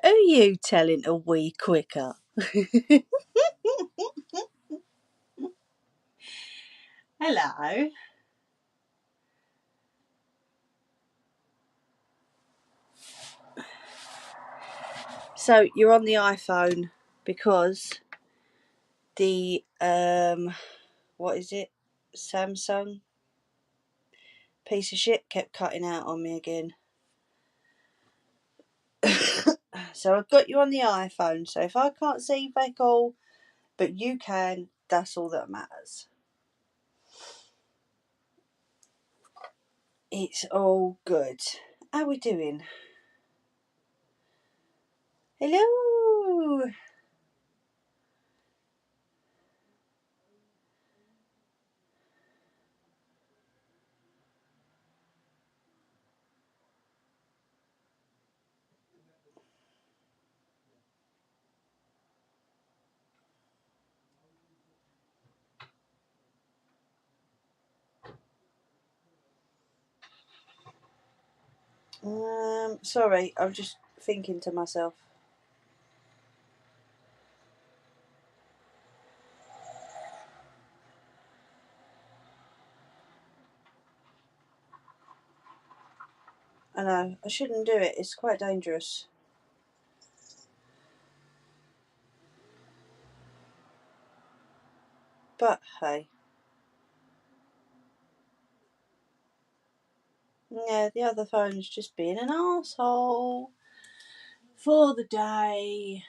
Are you telling a wee quicker? Hello. So you're on the iPhone because the what is it? Samsung piece of shit kept cutting out on me again. So I've got you on the iPhone, so if I can't see back all, but you can, that's all that matters. It's all good. How we doing? Hello. Sorry, I'm just thinking to myself. I know, I shouldn't do it, it's quite dangerous. But hey. Yeah, the other phone's just being an arsehole for the day.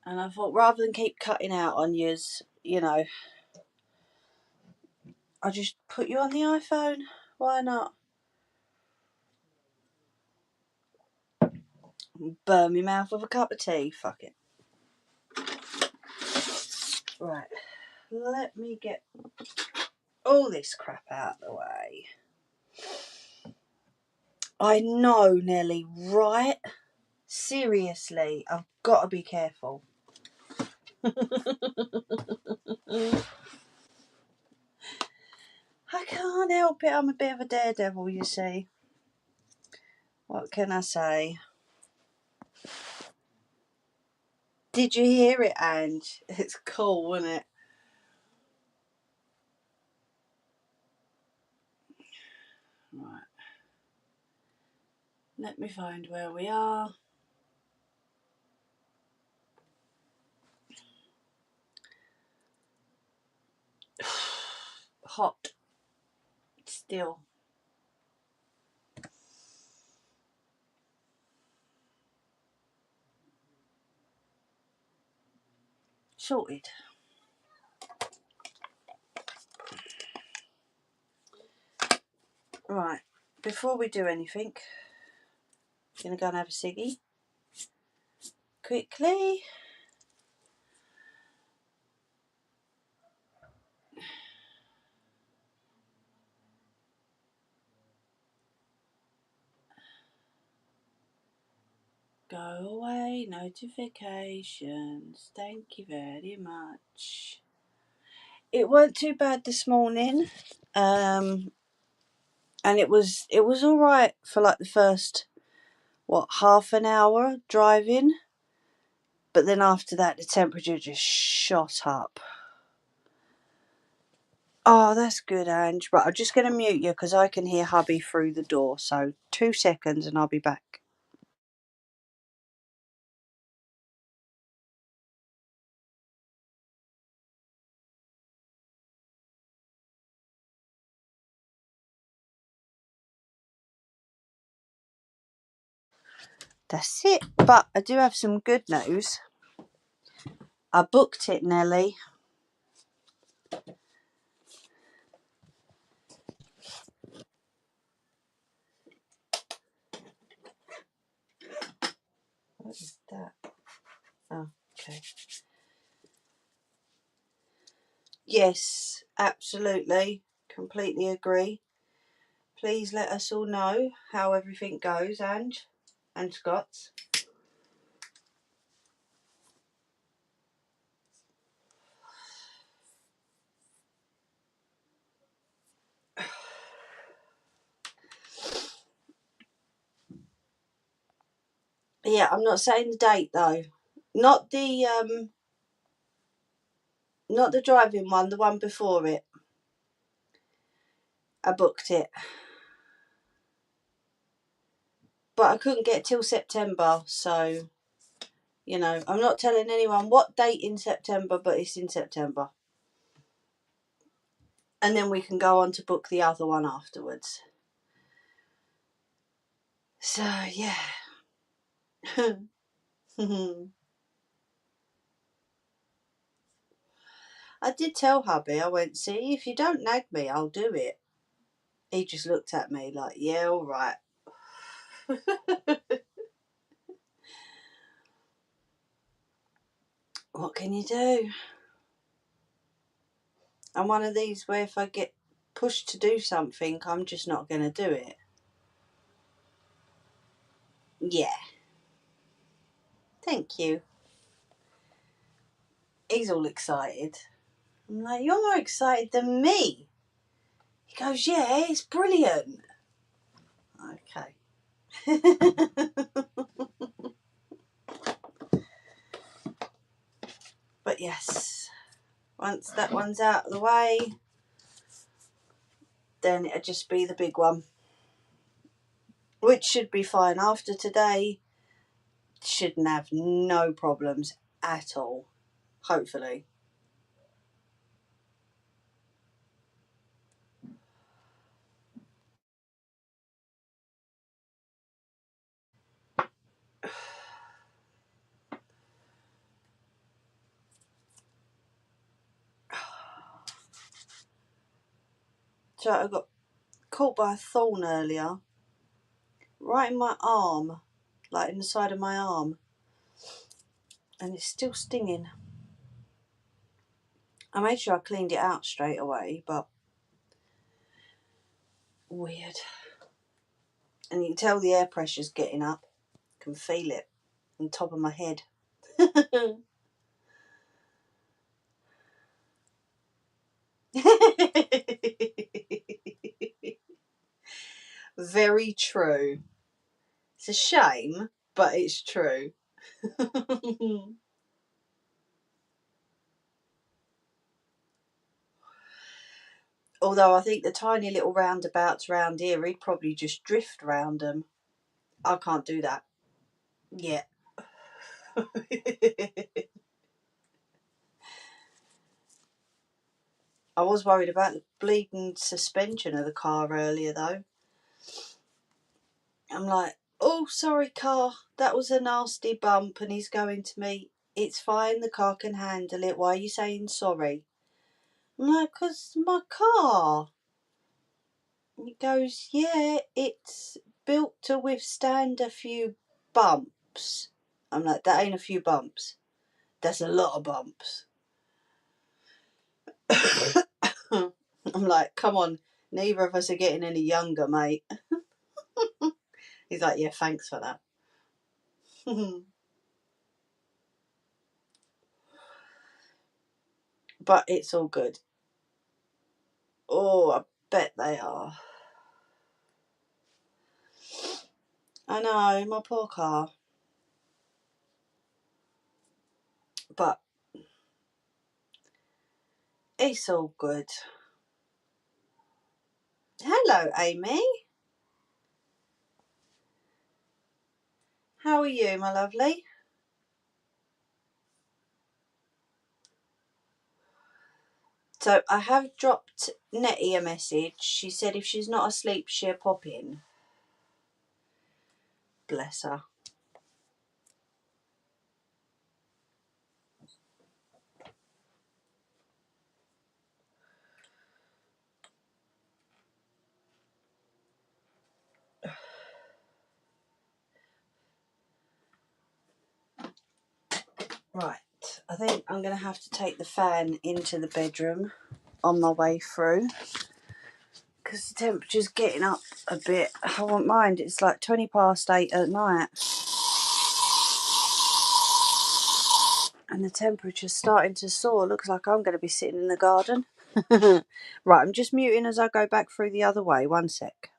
And I thought rather than keep cutting out on yous, you know, I'll just put you on the iPhone. Why not? Burn my mouth with a cup of tea. Fuck it. Right. Let me get all this crap out of the way. I know, Nelly, right? Seriously, I've got to be careful. I can't help it, I'm a bit of a daredevil, you see. What can I say? Did you hear it, Ange? It's cool, isn't it? Right. Let me find where we are. Hot. Still. Sorted. Right. Before we do anything, I'm going to go and have a ciggy. Quickly. Go away, notifications. Thank you very much. It weren't too bad this morning. And it was all right for like the first half an hour driving, but then after that the temperature just shot up. Oh, that's good, Ange. Right, I'm just going to mute you because I can hear hubby through the door, so 2 seconds and I'll be back. That's it, but I do have some good news. I booked it, Nelly. What is that? Oh, okay. Yes, absolutely. Completely agree. Please let us all know how everything goes, Ange and Scott. Yeah, I'm not saying the date though. Not the not the driving one, the one before it. I booked it. But I couldn't get till September, so you know, I'm not telling anyone what date in September, but it's in September. And then we can go on to book the other one afterwards. So yeah. I did tell hubby, I went, see, if you don't nag me, I'll do it. He just looked at me like, yeah, all right. What can you do? I'm one of these where if I get pushed to do something, I'm just not going to do it. Yeah. Thank you. He's all excited. I'm like, you're more excited than me. He goes, yeah, it's brilliant. Okay. But yes, once that one's out of the way, then it'll just be the big one, which should be fine. After today, shouldn't have no problems at all, hopefully. So I got caught by a thorn earlier, right in my arm, like in the side of my arm, and it's still stinging. I made sure I cleaned it out straight away, but weird. And you can tell the air pressure's getting up. I can feel it on top of my head. Very true. It's a shame, but it's true. Although I think the tiny little roundabouts round here, he'd probably just drift round them. I can't do that yet. I was worried about the bleeding suspension of the car earlier though. I'm like, oh, sorry car, that was a nasty bump. And he's going to me, it's fine, the car can handle it. Why are you saying sorry? I'm like, 'cause my car. He goes, yeah, it's built to withstand a few bumps. I'm like, that ain't a few bumps. That's a lot of bumps. I'm like, come on, neither of us are getting any younger, mate. He's like, yeah, thanks for that. But it's all good. Oh, I bet they are. I know, my poor car. But it's all good. Hello, Amy. How are you, my lovely? So I have dropped Nettie a message. She said if she's not asleep, she'll pop in. Bless her. Right, I think I'm going to have to take the fan into the bedroom on my way through because the temperature's getting up a bit. I won't mind, it's like 8:20 at night and the temperature's starting to soar. Looks like I'm going to be sitting in the garden. Right, I'm just muting as I go back through the other way. One sec.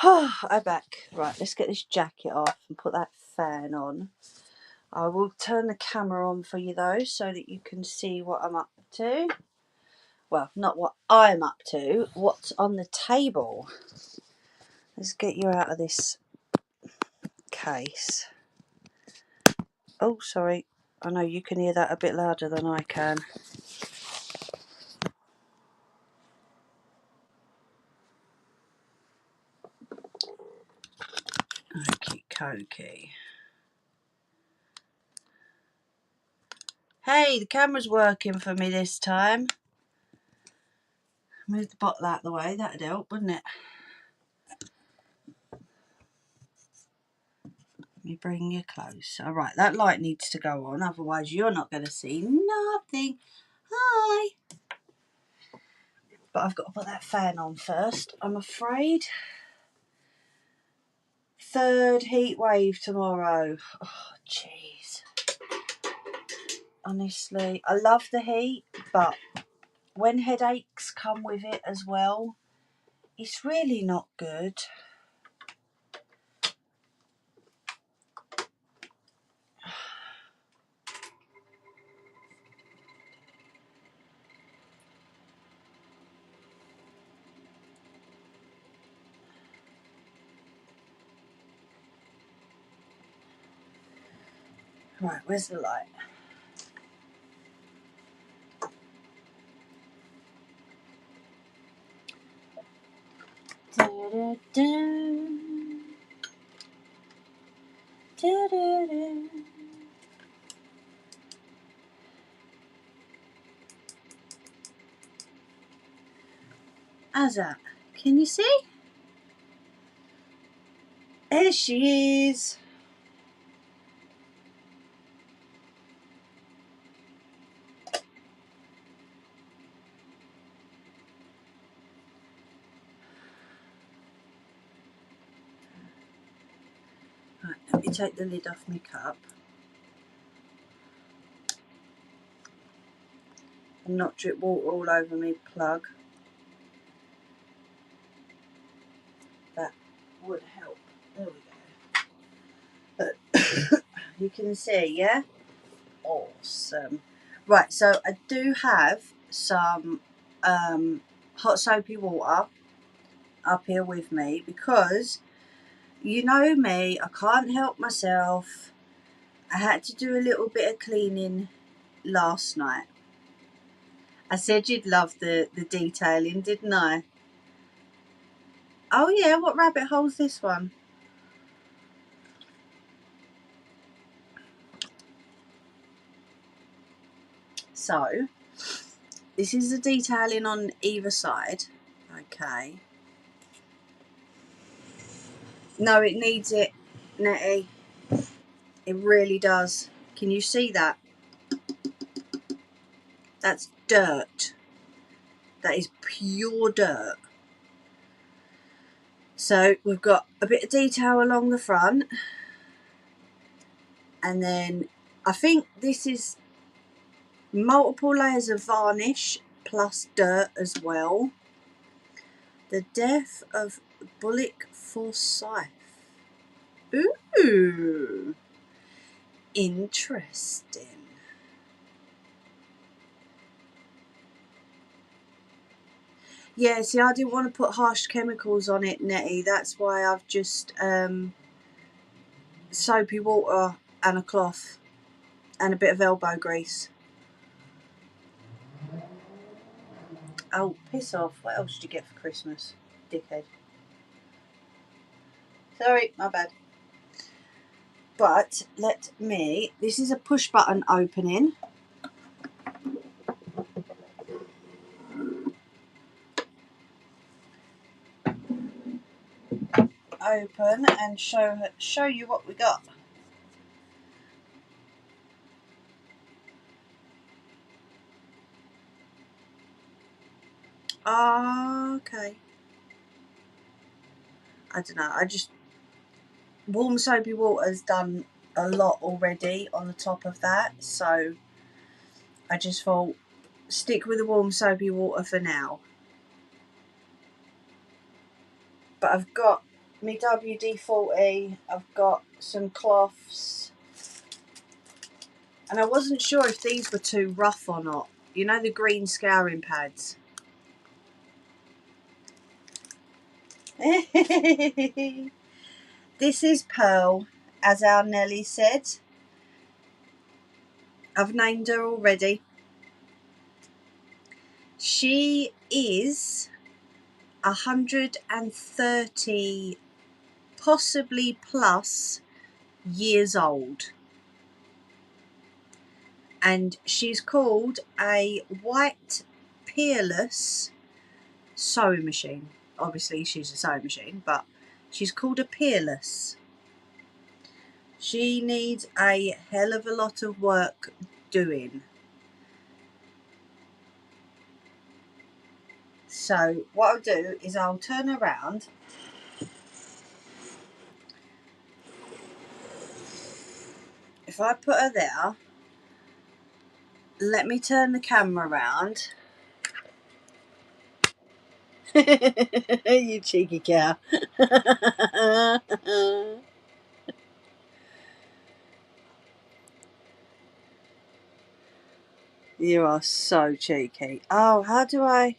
I'm back. Right, let's get this jacket off and put that fan on. I will turn the camera on for you though, so that you can see what I'm up to. Well, not what I'm up to, what's on the table. Let's get you out of this case. Oh, sorry. I know you can hear that a bit louder than I can. Okie dokie. Hey, the camera's working for me this time. Move the bottle out of the way, that'd help, wouldn't it? Let me bring you close. Alright, that light needs to go on, otherwise you're not going to see nothing. Hi! But I've got to put that fan on first, I'm afraid. Third heat wave tomorrow. Oh, jeez. Honestly, I love the heat, but when headaches come with it as well, it's really not good. Right, where's the light? How's that? Can you see? There she is. Right, let me take the lid off my cup. And not drip water all over me plug. That would help. There we go. You can see, yeah? Awesome. Right, so I do have some hot soapy water up here with me because you know me, I can't help myself. I had to do a little bit of cleaning last night. I said you'd love the detailing, didn't I? Oh yeah, what rabbit hole's this one? So, this is the detailing on either side. Okay. No, it needs it, Nettie. It really does. Can you see that? That's dirt. That is pure dirt. So we've got a bit of detail along the front. And then I think this is multiple layers of varnish plus dirt as well. The Death of Bullock Forsyth. Ooh. Interesting. Yeah, see, I didn't want to put harsh chemicals on it, Nettie. That's why I've just soapy water and a cloth and a bit of elbow grease. Oh, piss off. What else did you get for Christmas, dickhead? Sorry, my bad. But this is a push button opening. Open and show you what we got. Okay. I don't know. Warm soapy water's done a lot already on the top of that, so I just thought stick with the warm soapy water for now. But I've got my WD-40. I've got some cloths. And I wasn't sure if these were too rough or not. You know, the green scouring pads. This is Pearl, as our Nelly said. I've named her already. She is 130, possibly plus, years old. And she's called a white Peerless sewing machine. Obviously she's a sewing machine, but she's called a Peerless. She needs a hell of a lot of work doing. So what I'll do is I'll turn around. If I put her there, let me turn the camera around. You cheeky cow. You are so cheeky. Oh, how do I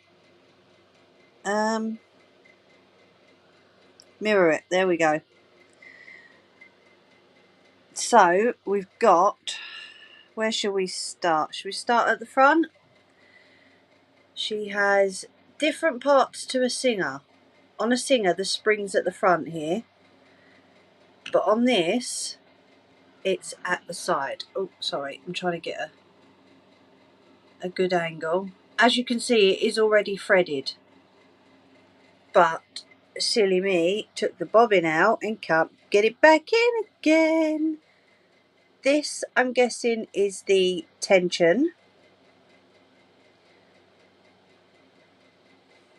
mirror it? There we go. So we've got, where shall we start? Should we start at the front? She has different parts to a singer. On a singer, the spring's at the front here, but on this, it's at the side. Oh, sorry, I'm trying to get a good angle. As you can see, it is already threaded, but silly me took the bobbin out and can't get it back in again. This, I'm guessing, is the tension.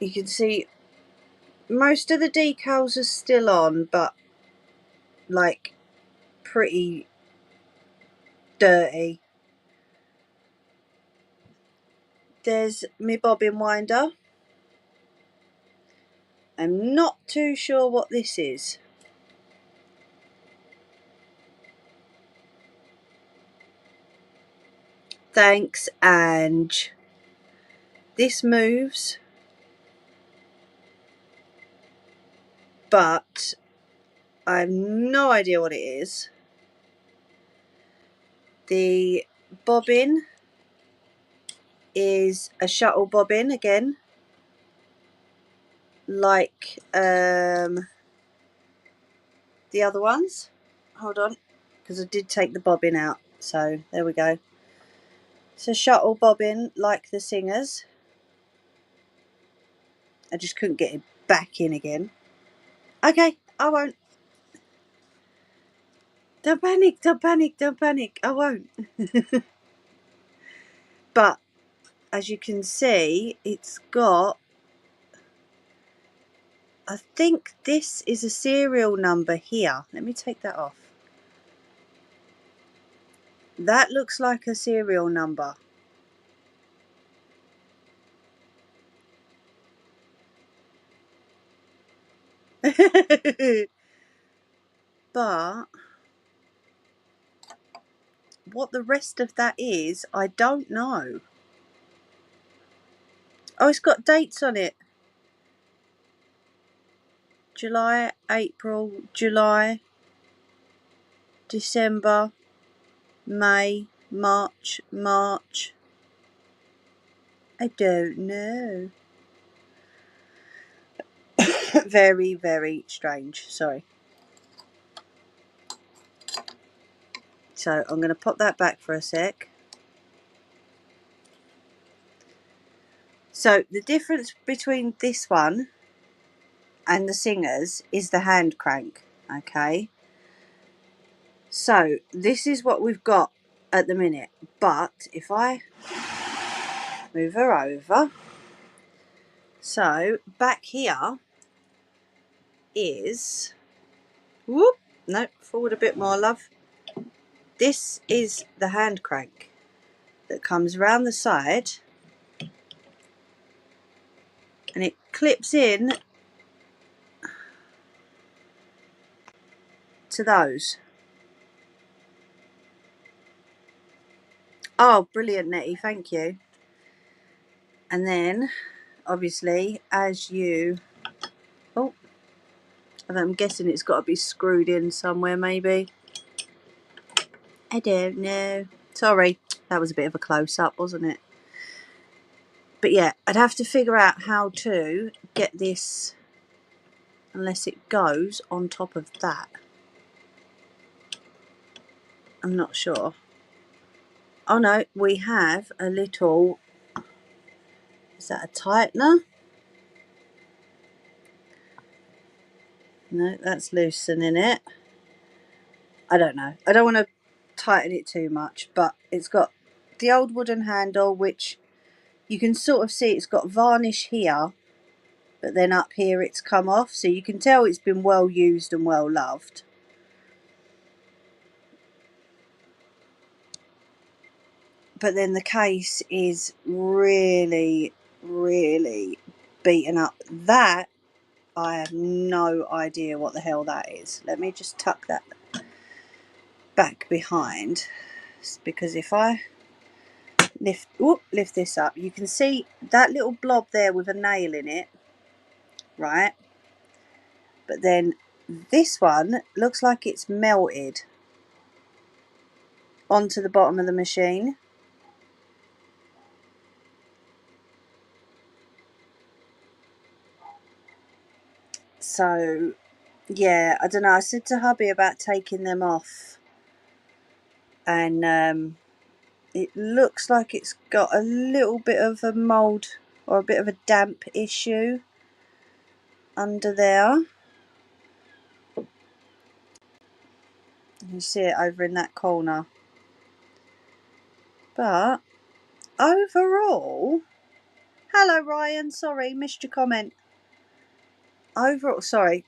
You can see most of the decals are still on, but like pretty dirty. There's my bobbin winder. I'm not too sure what this is. Thanks, Ange. This moves, but I have no idea what it is. The bobbin is a shuttle bobbin again, like the other ones. Hold on, because I did take the bobbin out, so there we go. It's a shuttle bobbin like the singers. I just couldn't get it back in again. Okay, I won't. Don't panic, don't panic, don't panic. I won't. But as you can see, it's got, I think this is a serial number here. Let me take that off. That looks like a serial number. But what the rest of that is, I don't know. Oh, it's got dates on it. July, April, July, December, May, March, March. I don't know. Very, very strange. Sorry. So I'm going to pop that back for a sec. So the difference between this one and the singers is the hand crank. Okay. So this is what we've got at the minute. But if I move her over, so back here is, whoop, no, forward a bit more, love. This is the hand crank that comes around the side and it clips in to those? Oh, brilliant, Nettie, thank you. And then, obviously, as you... Oh, I'm guessing it's got to be screwed in somewhere, maybe. I don't know. Sorry, that was a bit of a close-up, wasn't it? But yeah, I'd have to figure out how to get this, unless it goes on top of that. I'm not sure. Oh no, we have a little... Is that a tightener? No, that's loosening it. I don't know. I don't want to tighten it too much, but it's got the old wooden handle, which you can sort of see it's got varnish here, but then up here it's come off, so you can tell it's been well used and well loved. But then the case is really, really beaten up. That, I have no idea what the hell that is. Let me just tuck that back behind, because if I lift this up, you can see that little blob there with a nail in it, right? But then this one looks like it's melted onto the bottom of the machine. So yeah, I don't know, I said to hubby about taking them off, and it looks like it's got a little bit of a mould or a bit of a damp issue under there. You can see it over in that corner. But overall, hello Ryan, sorry, missed your comment. Overall, sorry,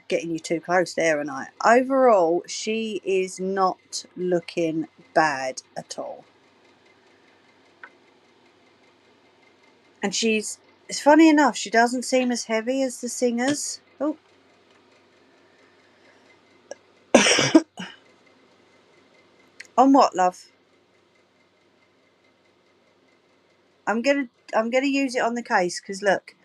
getting you too close there, and overall, she is not looking bad at all. And it's funny enough, she doesn't seem as heavy as the singers. Oh. On what, love? I'm gonna use it on the case, because look,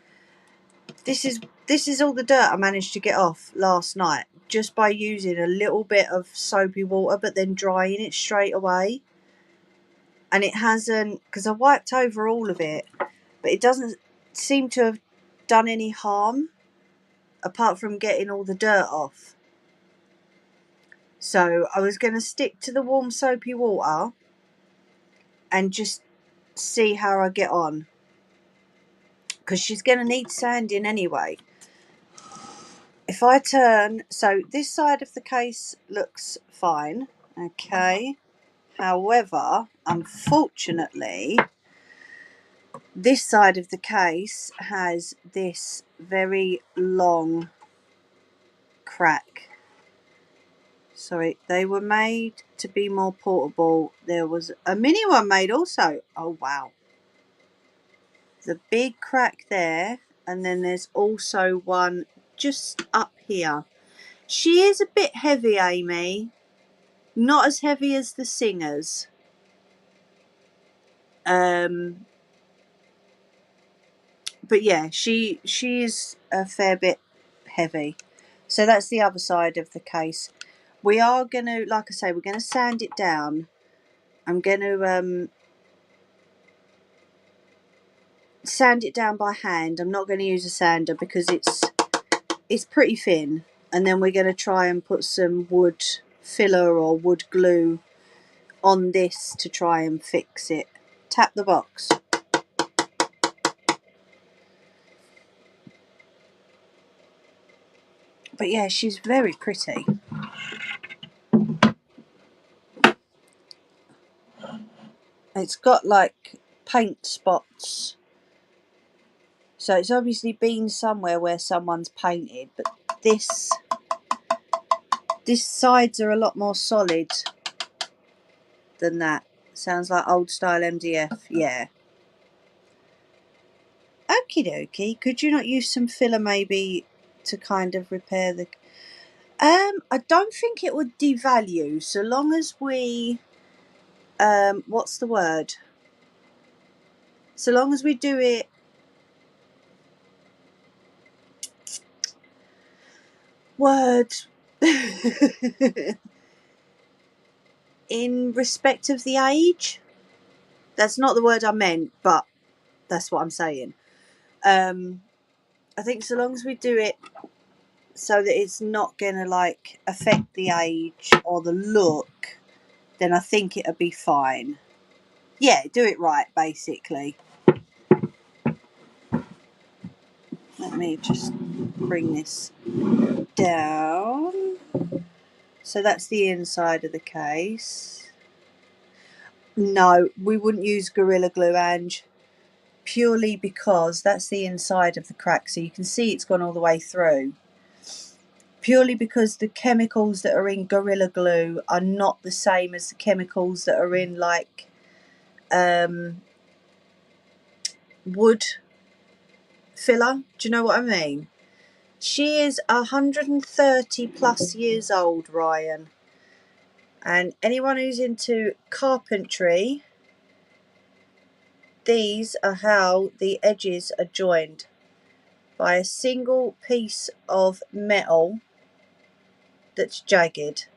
this is all the dirt I managed to get off last night just by using a little bit of soapy water, but then drying it straight away. And it hasn't, because I wiped over all of it, but it doesn't seem to have done any harm apart from getting all the dirt off. So I was going to stick to the warm soapy water and just see how I get on, because she's going to need sanding anyway. If I turn, so this side of the case looks fine, okay. However, unfortunately, this side of the case has this very long crack. Sorry, they were made to be more portable. There was a mini one made also. Oh wow. The big crack there, and then there's also one just up here. She is a bit heavy, Amy. Not as heavy as the singers. But yeah, she is a fair bit heavy. So that's the other side of the case. We are going to, like I say, we're going to sand it down. I'm going to sand it down by hand. I'm not going to use a sander because it's pretty thin. And then we're going to try and put some wood filler or wood glue on this to try and fix it. Tap the box. But yeah, she's very pretty. It's got like paint spots. So it's obviously been somewhere where someone's painted, but this sides are a lot more solid than that. Sounds like old style MDF, yeah. Okie dokie, could you not use some filler maybe to kind of repair the... I don't think it would devalue, so long as we, what's the word? So long as we do it, word, in respect of the age. That's not the word I meant, but that's what I'm saying. I think so long as we do it so that it's not going to like affect the age or the look, then I think it'll be fine. Yeah, do it right, basically. Let me just bring this down. So that's the inside of the case. No, we wouldn't use Gorilla Glue, Ange, purely because that's the inside of the crack, so you can see it's gone all the way through. Purely because the chemicals that are in Gorilla Glue are not the same as the chemicals that are in like wood filler. Do you know what I mean? She is 130 plus years old, Ryan. And anyone who's into carpentry, these are how the edges are joined, by a single piece of metal that's jagged.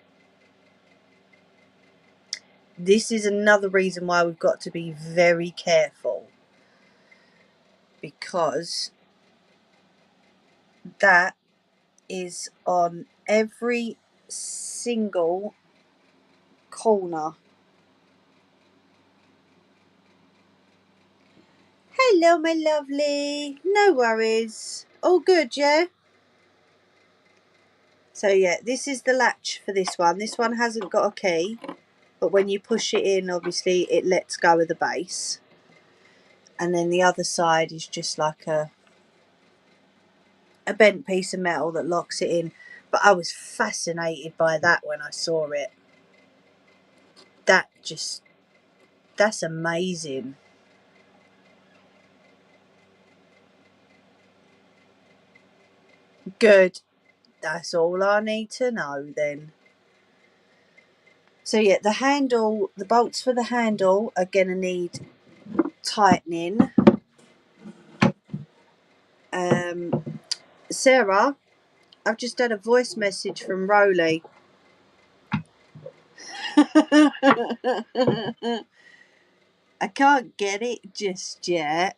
This is another reason why we've got to be very careful, because that is on every single corner. Hello, my lovely. No worries. All good, yeah? So yeah, this is the latch for this one. This one hasn't got a key, but when you push it in, obviously it lets go of the base. And then the other side is just like a bent piece of metal that locks it in. But I was fascinated by that when I saw it. That's amazing. Good. That's all I need to know then. So yeah, the handle, the bolts for the handle are going to need tightening. Sarah, I've just had a voice message from Rowley. I can't get it just yet.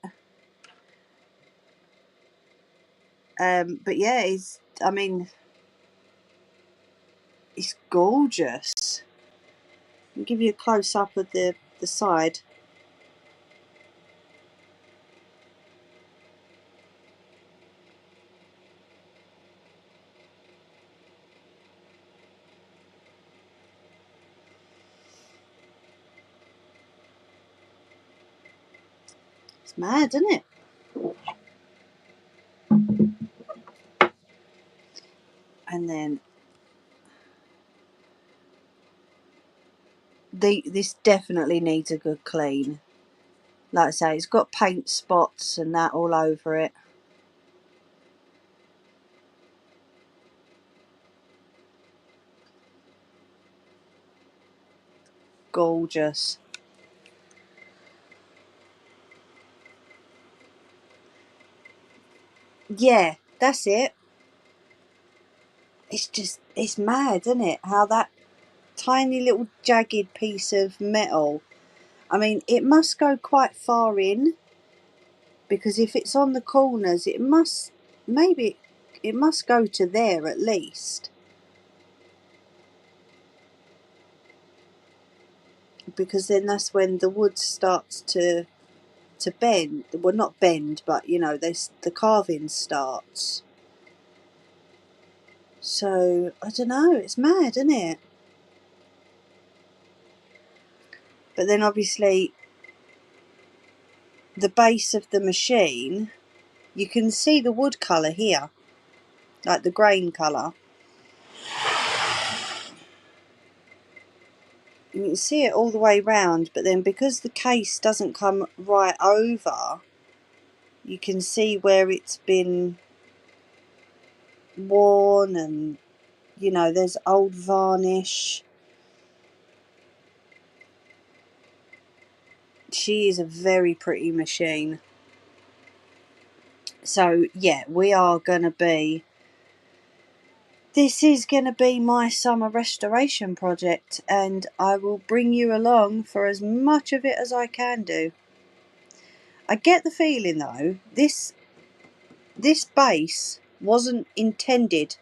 But yeah, it's gorgeous. I'll give you a close up of the side. It's mad, isn't it? And then this definitely needs a good clean. Like I say, it's got paint spots and that all over it. Gorgeous. Yeah, that's it. It's mad, isn't it? How that tiny little jagged piece of metal, I mean, it must go quite far in, because if it's on the corners, it must go to there at least, because then that's when the wood starts to bend. Well, not bend, but you know, the carving starts. So I don't know, it's mad, isn't it? But then obviously the base of the machine, you can see the wood colour here, like the grain colour. You can see it all the way round, but then because the case doesn't come right over, you can see where it's been worn and you know, there's old varnish. She is a very pretty machine. So yeah, we are going to be, this is going to be my summer restoration project, and I will bring you along for as much of it as I can do. I get the feeling though, this base wasn't intended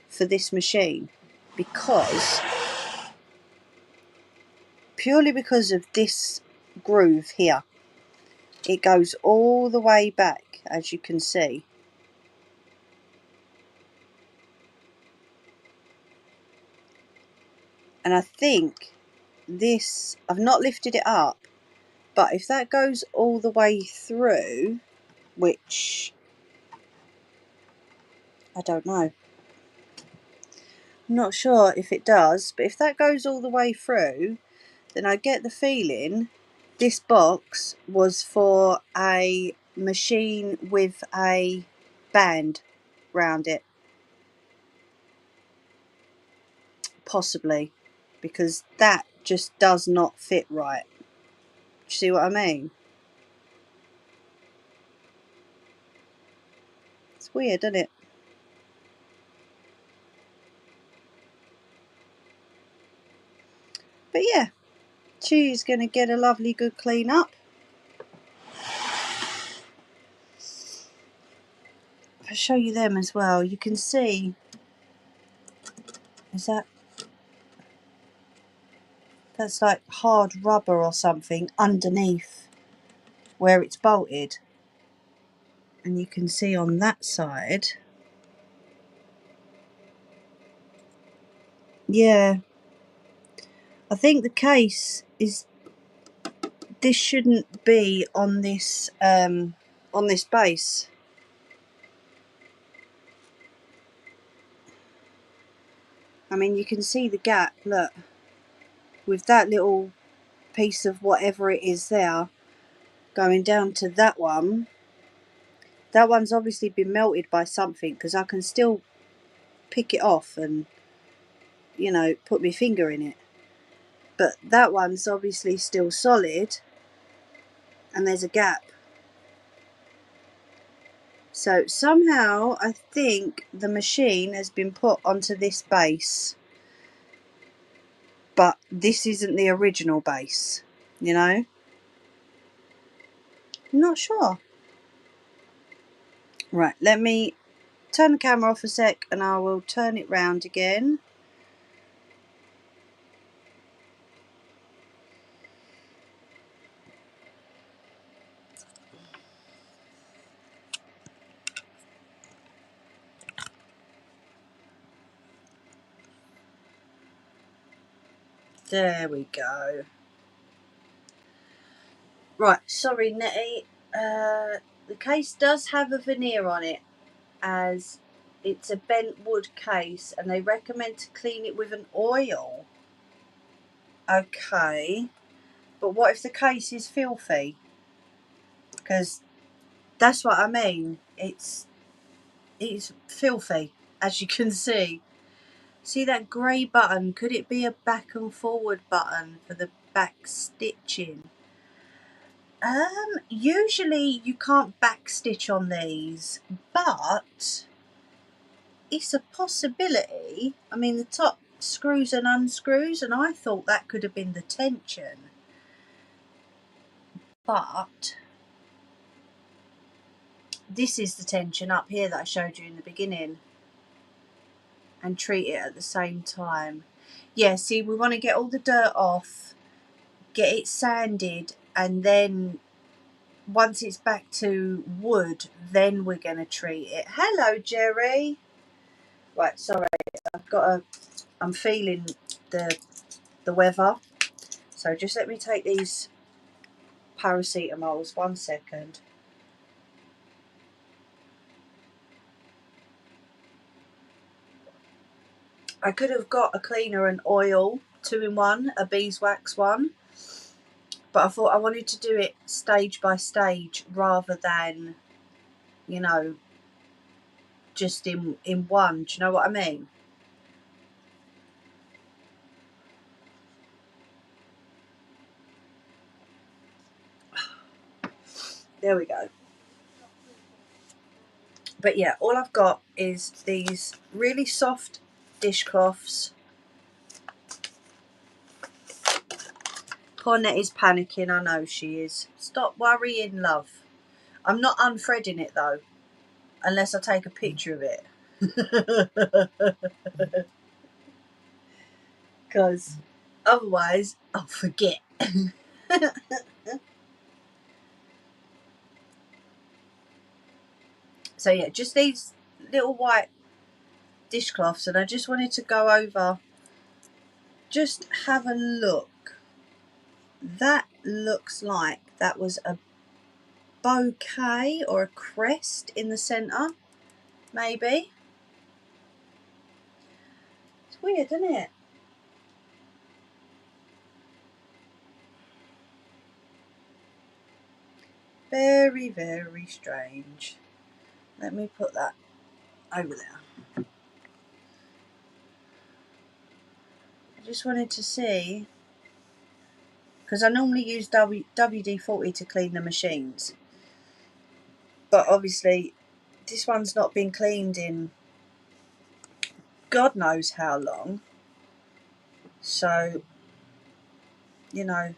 for this machine, because purely because of this groove here, it goes all the way back, as you can see. And I think this, I've not lifted it up, but if that goes all the way through, which I don't know, I'm not sure if it does, but if that goes all the way through, then I get the feeling this box was for a machine with a band round it. Possibly, because that just does not fit right. Do you see what I mean? It's weird, isn't it? But yeah, she's going to get a lovely good clean up. I'll show you them as well. You can see, is that's like hard rubber or something underneath where it's bolted. And you can see on that side, yeah, I think the case is, this shouldn't be on this base. I mean, you can see the gap, look, with that little piece of whatever it is there going down to that one. That one's obviously been melted by something, because I can still pick it off and, you know, put my finger in it. But that one's obviously still solid, and there's a gap. So somehow I think the machine has been put onto this base, but this isn't the original base, you know? I'm not sure. Right, let me turn the camera off a sec and I will turn it round again. There we go. Right, sorry Nettie, the case does have a veneer on it, as it's a bent wood case, and they recommend to clean it with an oil. Okay, but what if the case is filthy? Because that's what I mean, it's filthy, as you can see. See that grey button? Could it be a back and forward button for the back stitching? Usually you can't back stitch on these, but it's a possibility. I mean, the top screws and unscrews, and I thought that could have been the tension. But this is the tension up here that I showed you in the beginning, and treat it at the same time. Yeah, see, we want to get all the dirt off, get it sanded, and then once it's back to wood, then we're going to treat it. Hello, Jerry. Right, sorry, I'm feeling the weather, so just let me take these paracetamols 1 second. I could have got a cleaner and oil 2-in-1, a beeswax one, but I thought I wanted to do it stage by stage rather than, you know, just in one. Do you know what I mean? There we go. But yeah, all I've got is these really soft dishcloths. Poor Nettie's panicking, I know she is. Stop worrying, love. I'm not unthreading it though, unless I take a picture of it. Because otherwise I'll forget. So yeah, just these little white dishcloths, and I just wanted to go over, just have a look. That looks like that was a bouquet or a crest in the centre, maybe. It's weird, isn't it? Very, very strange. Let me put that over there. I just wanted to see, because I normally use WD-40 to clean the machines, but obviously this one's not been cleaned in God knows how long. So, you know,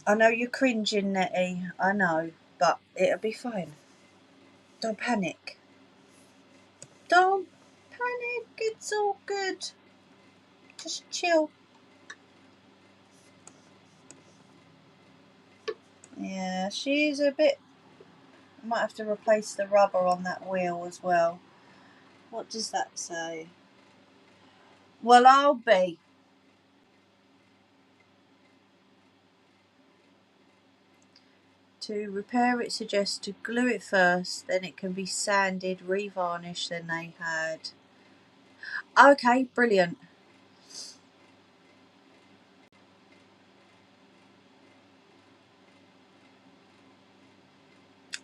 I know you're cringing, Nettie, I know, but it'll be fine. Don't panic. Don't panic, it's all good. Just chill. Yeah, she's a bit... I might have to replace the rubber on that wheel as well. What does that say? Well, I'll be. To repair it, suggests to glue it first, then it can be sanded, revarnished, than they had. Okay, brilliant.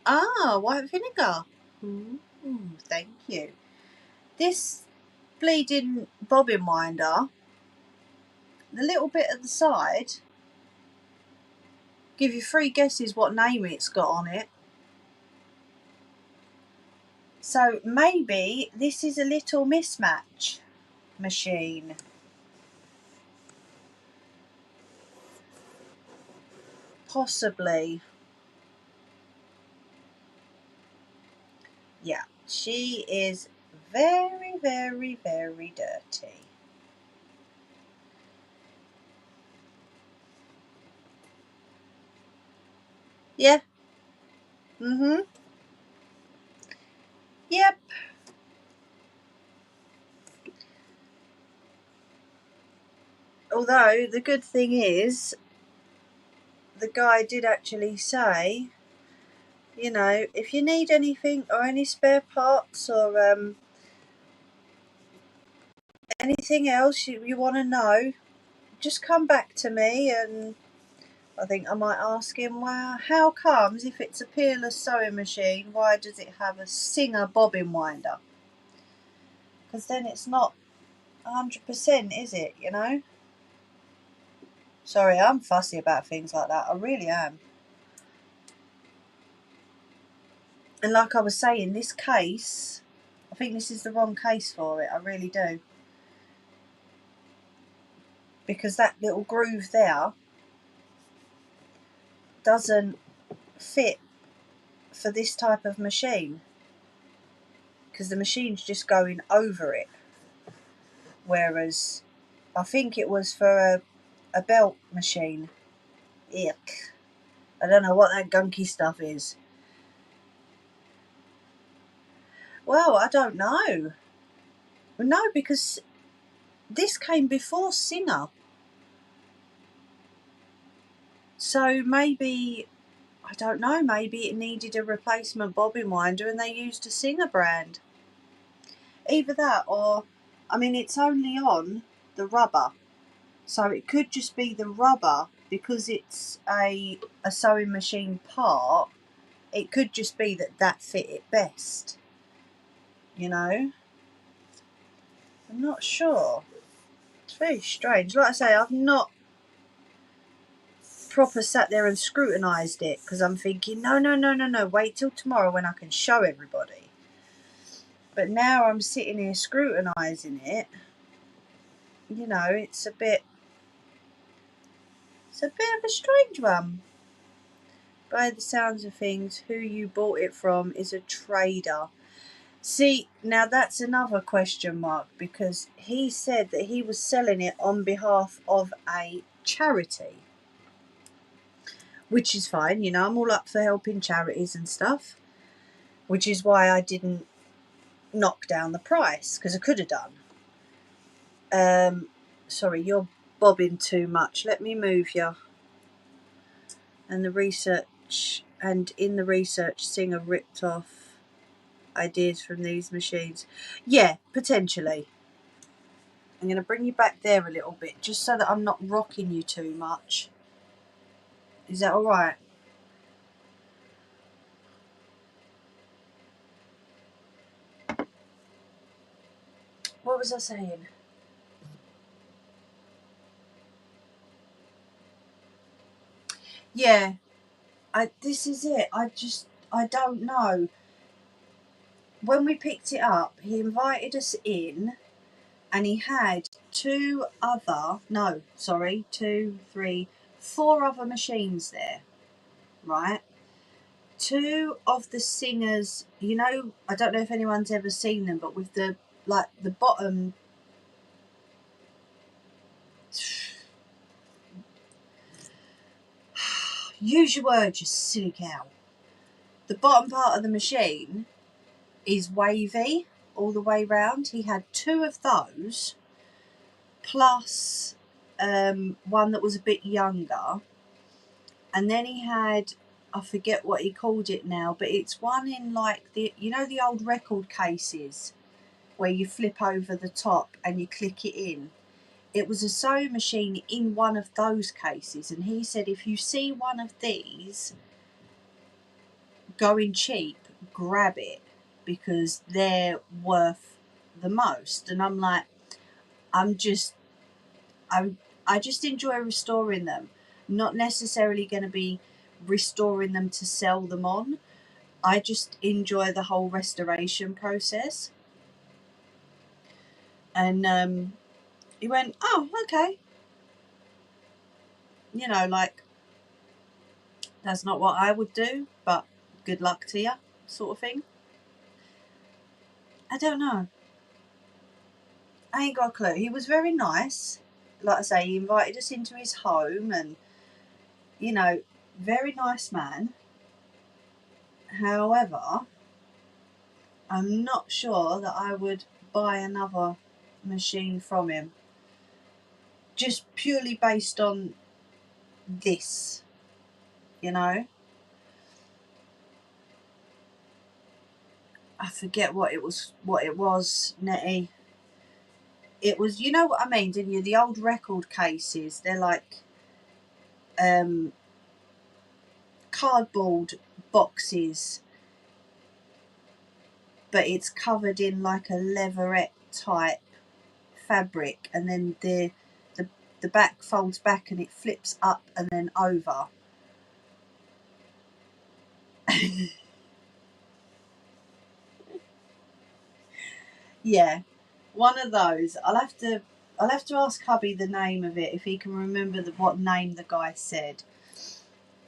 Ah, white vinegar. Ooh, thank you. This bleeding bobbin winder, the little bit at the side, give you 3 guesses what name it's got on it. So maybe this is a little mismatch machine. Possibly. Yeah, she is very, very, very dirty. Yeah. Yep. Although the good thing is, the guy did actually say, you know, if you need anything or any spare parts or anything else you want to know, just come back to me. And I think I might ask him, well, how comes if it's a Peerless sewing machine, why does it have a Singer bobbin winder? Because then it's not 100%, is it, you know? Sorry, I'm fussy about things like that. I really am. And like I was saying, this case, I think this is the wrong case for it. I really do. Because that little groove there doesn't fit for this type of machine. Because the machine's just going over it. Whereas I think it was for a belt machine. Ick. I don't know what that gunky stuff is. Well, I don't know. No, because this came before Singer. So maybe, I don't know, maybe it needed a replacement bobbin winder and they used a Singer brand. Either that or, I mean, it's only on the rubber. So it could just be the rubber, because it's a sewing machine part. It could just be that fit it best. You know? I'm not sure. It's very strange. Like I say, I've not proper sat there and scrutinised it, because I'm thinking, no, wait till tomorrow when I can show everybody. But now I'm sitting here scrutinising it. You know, it's a bit of a strange one. By the sounds of things, who you bought it from is a trader. See, now that's another question mark, because he said that he was selling it on behalf of a charity, which is fine. You know, I'm all up for helping charities and stuff, which is why I didn't knock down the price, because I could have done. Sorry, you're bobbing too much. Let me move you. And the research, and in the research, Singer ripped off ideas from these machines. Yeah, potentially. I'm going to bring you back there a little bit, just so that I'm not rocking you too much. Is that alright? What was I saying? Yeah, this is it. I don't know. When we picked it up, he invited us in, and he had four other machines there, right? Two of the Singers, you know, I don't know if anyone's ever seen them, but with the bottom, use your words, you silly cow. The bottom part of the machine is wavy all the way round. He had two of those, plus one that was a bit younger, and then he had, I forget what he called it now, but it's one in like the old record cases where you flip over the top and you click it in. It was a sewing machine in one of those cases, and he said if you see one of these going cheap, grab it, because they're worth the most. And I'm like, I just enjoy restoring them. I'm not necessarily going to be restoring them to sell them on. I just enjoy the whole restoration process. And he went, oh, okay. You know, like, that's not what I would do, but good luck to you, sort of thing. I don't know. I ain't got a clue. He was very nice. Like I say, he invited us into his home, and, you know, very nice man. However, I'm not sure that I would buy another machine from him, just purely based on this, you know. I forget what it was, Nettie. It was, you know what I mean, didn't you? The old record cases, they're like cardboard boxes, but it's covered in like a leatherette type fabric, and then the back folds back and it flips up and then over. Yeah, one of those. I'll have to ask hubby the name of it, if he can remember what name the guy said.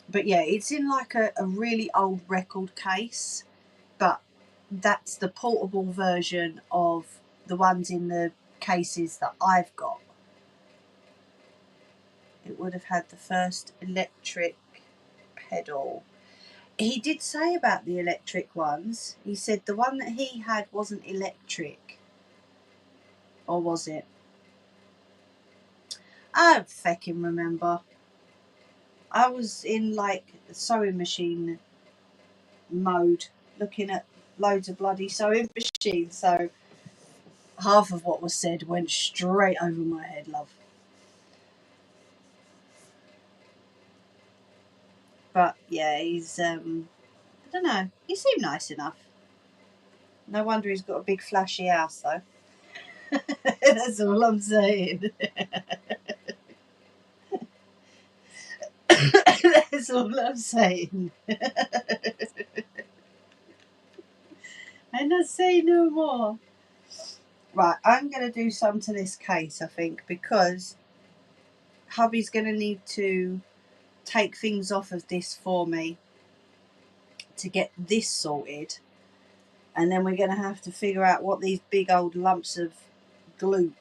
But yeah, it's in like a really old record case, but that's the portable version of the ones in the cases that I've got. It would have had the first electric pedal. He did say about the electric ones. He said the one that he had wasn't electric. Or was it? I don't feckin' remember. I was in like sewing machine mode, looking at loads of bloody sewing machines, so half of what was said went straight over my head, love. But yeah, he's I don't know, he seemed nice enough. No wonder he's got a big flashy house though. That's all I'm saying. That's all I'm saying. And I say no more. Right, I'm going to do some to this case, I think, because hubby's going to need to take things off of this for me to get this sorted. And then we're going to have to figure out what these big old lumps of gloop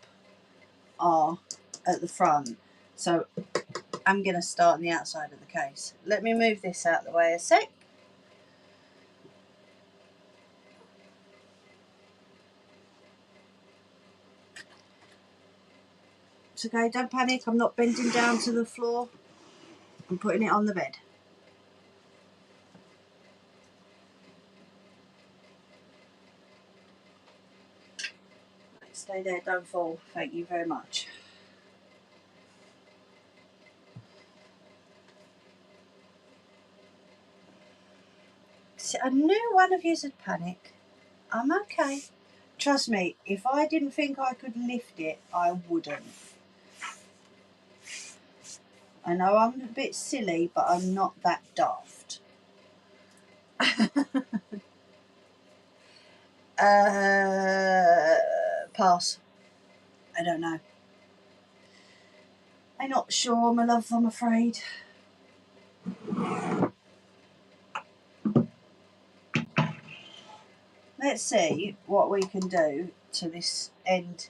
are at the front. So I'm going to start on the outside of the case. Let me move this out of the way a sec. It's okay, don't panic. I'm not bending down to the floor. I'm putting it on the bed. Stay there, don't fall. Thank you very much. See, I knew one of yous would panic. I'm okay. Trust me, if I didn't think I could lift it, I wouldn't. I know I'm a bit silly, but I'm not that daft. Pass. I don't know. I'm not sure, my love, I'm afraid. Let's see what we can do to this end.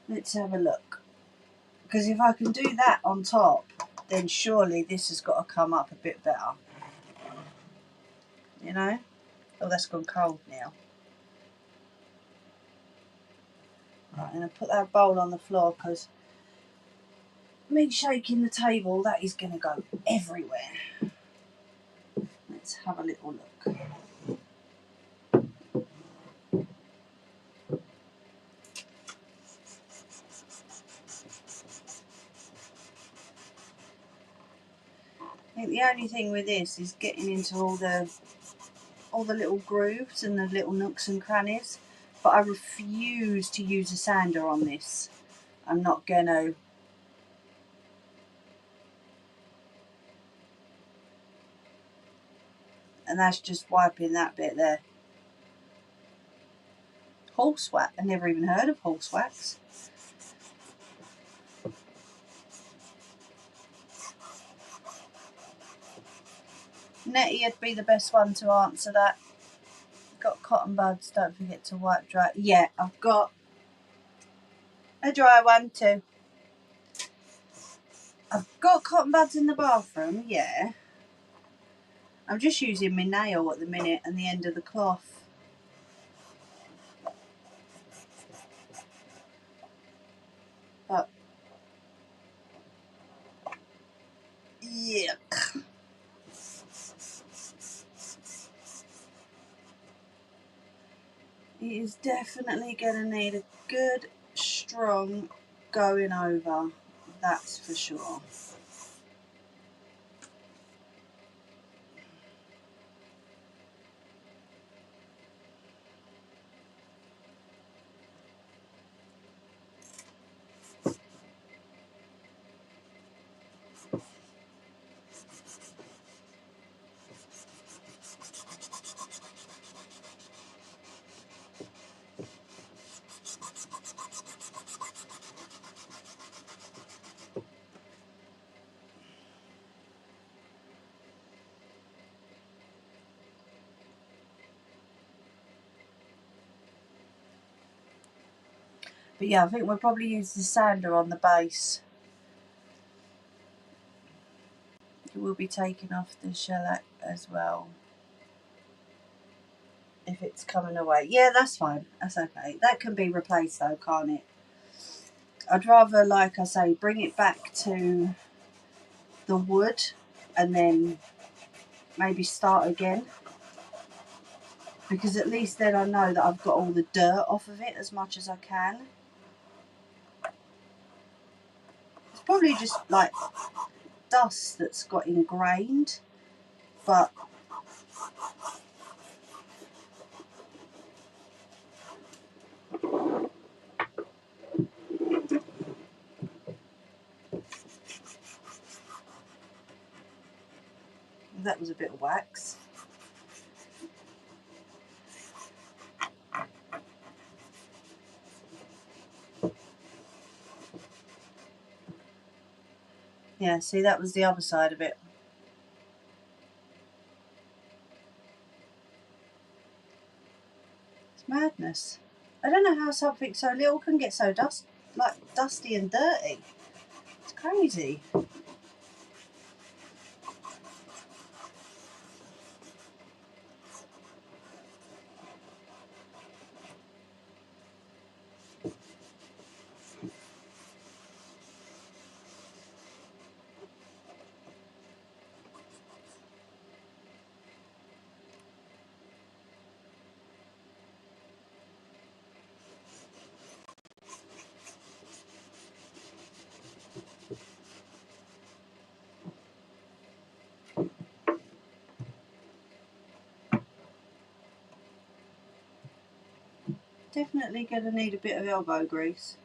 Let's have a look. Because if I can do that on top, then surely this has got to come up a bit better. You know? Oh, that's gone cold now. Right, I'm going to put that bowl on the floor because me shaking the table, that is going to go everywhere. Let's have a little look. I think the only thing with this is getting into all the little grooves and the little nooks and crannies, but I refuse to use a sander on this. I'm not gonna. And that's just wiping that bit there. Horse wax, I never even heard of horse wax. Nettie would be the best one to answer that. Got cotton buds, don't forget to wipe dry. Yeah, I've got a dry one too. I've got cotton buds in the bathroom, yeah. I'm just using my nail at the minute and the end of the cloth. But, yuck. It is definitely going to need a good, strong going over, that's for sure. But yeah, I think we'll probably use the sander on the base. It will be taking off the shellac as well. If it's coming away. Yeah, that's fine. That's okay. That can be replaced though, can't it? I'd rather, like I say, bring it back to the wood and then maybe start again. Because at least then I know that I've got all the dirt off of it as much as I can. It's probably just like dust that's got ingrained, but that was a bit of wax. Yeah, see, that was the other side of it. It's madness. I don't know how something so little can get so dusty and dirty. It's crazy. Definitely going to need a bit of elbow grease.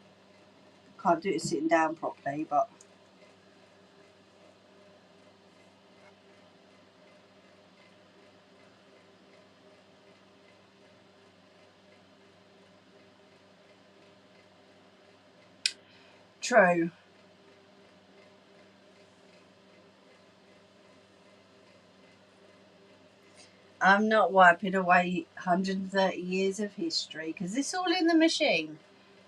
Can't do it sitting down properly, but true. I'm not wiping away 130 years of history because it's all in the machine.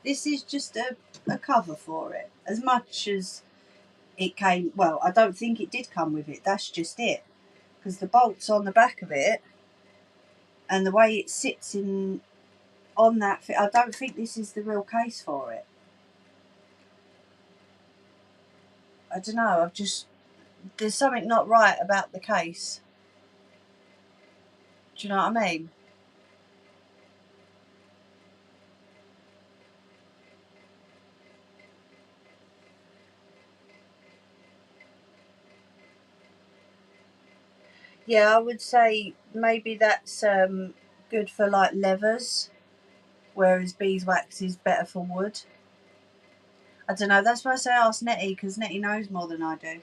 This is just a cover for it. As much as it came, well, I don't think it did come with it. That's just it. Because the bolt's on the back of it and the way it sits in on that, I don't think this is the real case for it. I don't know, there's something not right about the case. Do you know what I mean? Yeah, I would say maybe that's good for like leathers, whereas beeswax is better for wood. I don't know, that's why I say ask Nettie, because Nettie knows more than I do.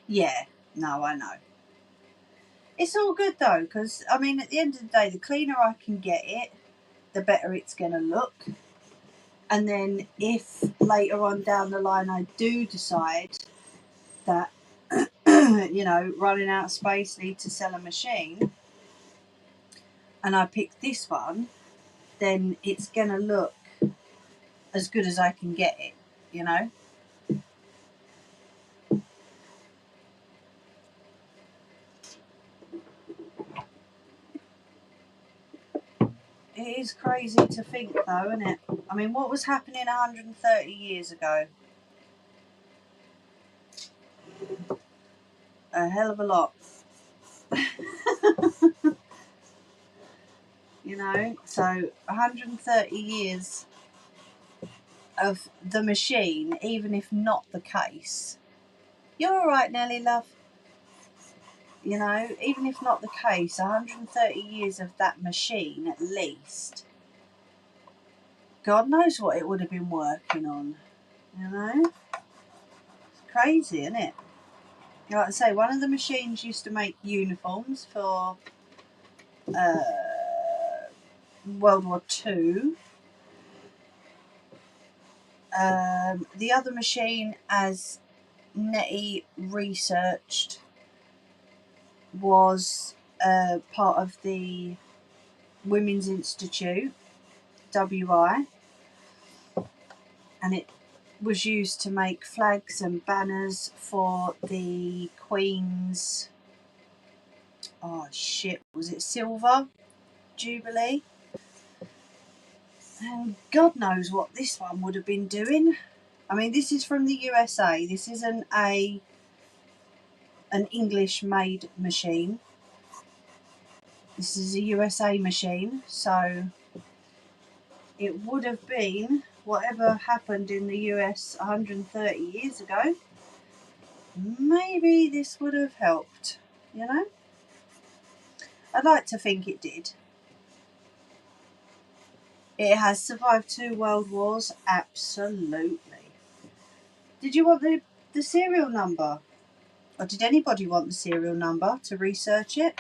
Yeah, no, I know. It's all good though, because I mean, at the end of the day, the cleaner I can get it, the better it's going to look. And then if later on down the line I do decide that, you know, running out of space, need to sell a machine, and I pick this one, then it's going to look as good as I can get it, you know? It is crazy to think though, isn't it? I mean, what was happening 130 years ago? A hell of a lot. You know, so 130 years of the machine, even if not the case. You're all right, Nellie, love. You know, even if not the case, 130 years of that machine at least. God knows what it would have been working on. You know? It's crazy, isn't it? Like I say, one of the machines used to make uniforms for World War II. The other machine, as Nettie researched, was part of the Women's Institute, WI, and it was used to make flags and banners for the Queen's, oh shit, was it Silver Jubilee? And God knows what this one would have been doing. I mean, this is from the USA. This isn't an English-made machine. This is a USA machine, so it would have been whatever happened in the US 130 years ago. Maybe this would have helped, you know? I'd like to think it did. It has survived 2 world wars, absolutely. Did you want the serial number? Or did anybody want the serial number to research it?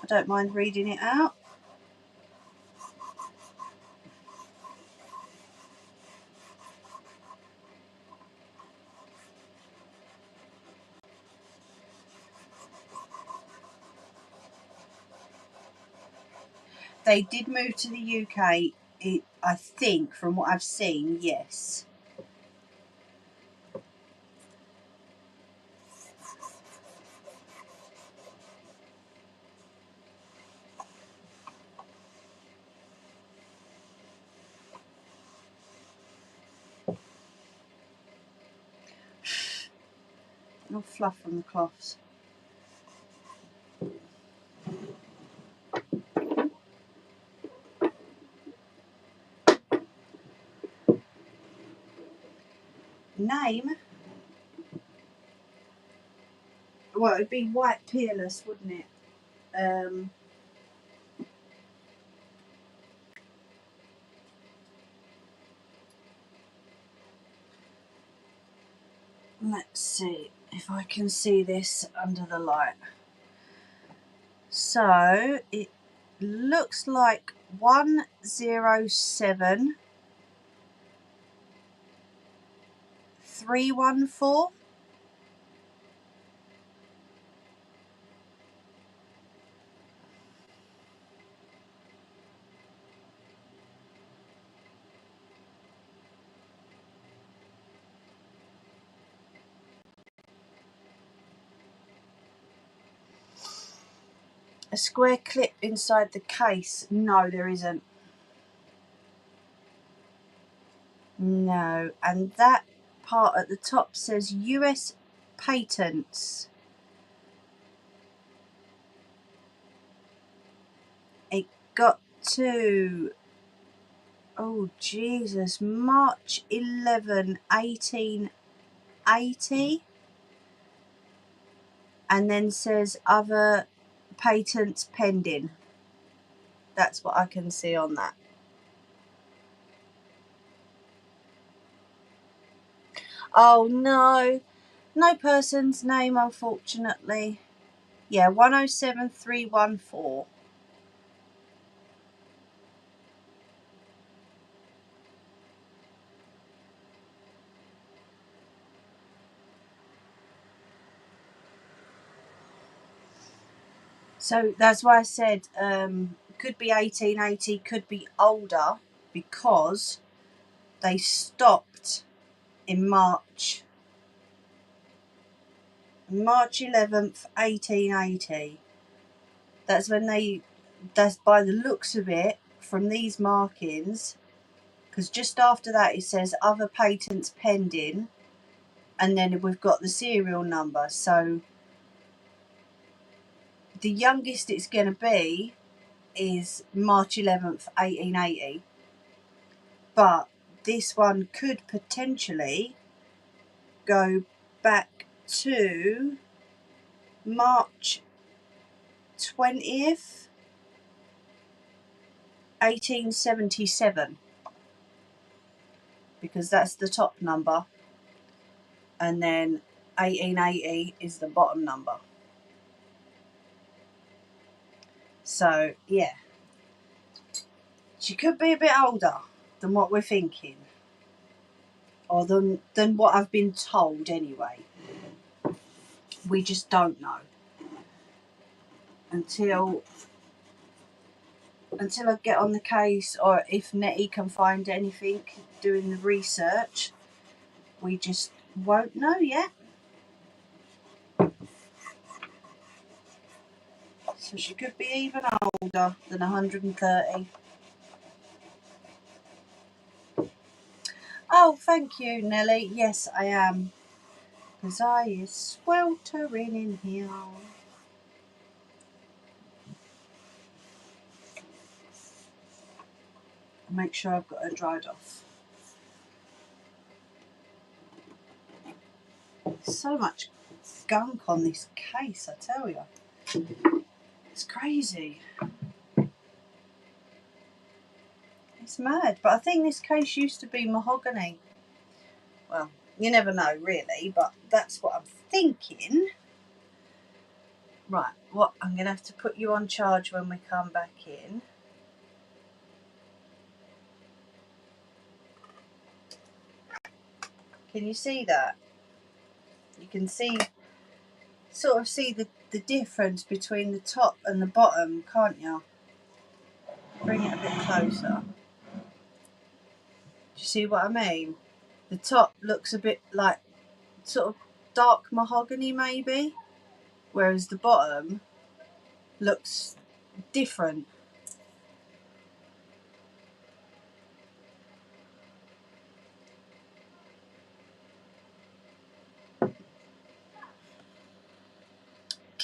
I don't mind reading it out. They did move to the UK, I think, from what I've seen, yes. No fluff from the cloths. Name? Well, it'd be white Peerless, wouldn't it? Let's see if I can see this under the light. So it looks like 107 314. A square clip inside the case? No, there isn't. No, and that part at the top says US patents. It got to, oh Jesus, March 11, 1880, and then says other patents pending. That's what I can see on that. Oh no, no person's name unfortunately. Yeah, 107314. So that's why I said could be 1880, could be older, because they stopped in March 11th, 1880. That's when that's by the looks of it, from these markings, because just after that it says other patents pending, and then we've got the serial number. So the youngest it's going to be is March 11th, 1880. But this one could potentially go back to March 20th, 1877, because that's the top number, and then 1880 is the bottom number. So yeah, she could be a bit older than what we're thinking, or than what I've been told anyway. We just don't know until I get on the case, or if Nettie can find anything doing the research. We just won't know yet. So she could be even older than 130. Oh, thank you, Nellie. Yes, I am. Because I is sweltering in here. Make sure I've got it dried off. So much gunk on this case, I tell you. It's crazy. It's mad. But I think this case used to be mahogany. Well, you never know really, but that's what I'm thinking. Right, what I'm going to have to put you on charge when we come back in. Can you see that? You can sort of see the difference between the top and the bottom, can't you? Bring it a bit closer. Do you see what I mean? The top looks a bit like sort of dark mahogany maybe, whereas the bottom looks different.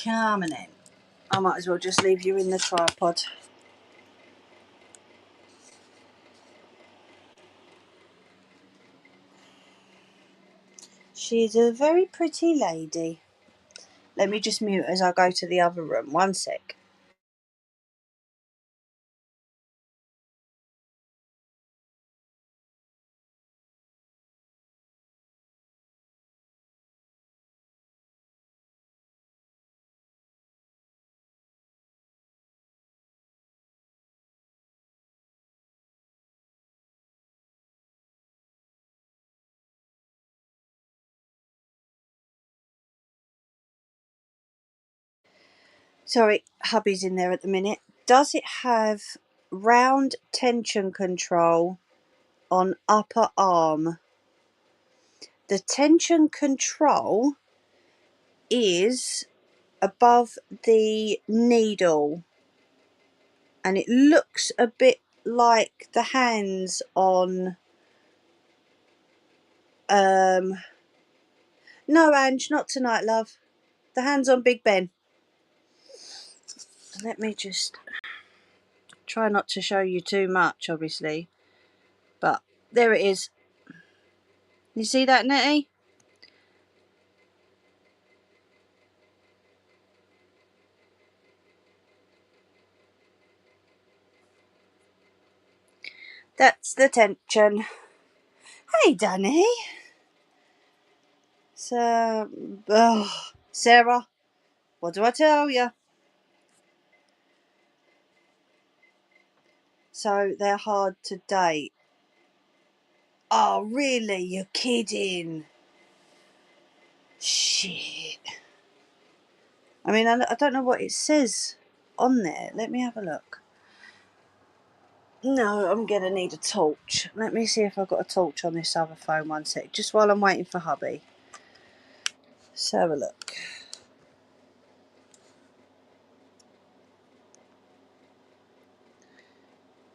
Coming in. I might as well just leave you in the tripod. She's a very pretty lady. Let me just mute as I go to the other room. One sec. Sorry, hubby's in there at the minute. Does it have round tension control on upper arm? The tension control is above the needle, and it looks a bit like the hands on no, Ange, not tonight, love. The hands on Big Ben. Let me just try not to show you too much, obviously, but there it is. You see that, Nettie? That's the tension. Hey, Danny. So, Sarah, what do I tell you? So they're hard to date. Oh, really? You're kidding? Shit. I mean, I don't know what it says on there. Let me have a look. No, I'm going to need a torch. Let me see if I've got a torch on this other phone. One sec. Just while I'm waiting for hubby. Let's have a look.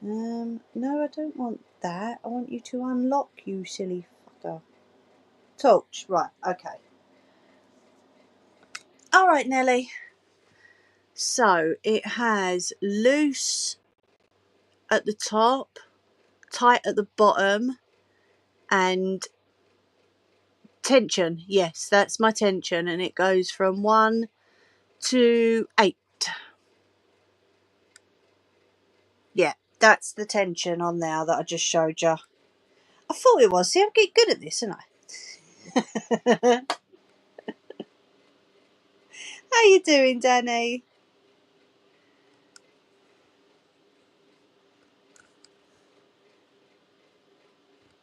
No, I don't want that. I want you to unlock, you silly fucker. Torch. Right, okay. Alright, Nelly. So, it has loose at the top, tight at the bottom, and tension. Yes, that's my tension, and it goes from 1 to 8. Yeah, that's the tension on there that I just showed you. I thought it was. See, I'm getting good at this, aren't I? How you doing, Danny?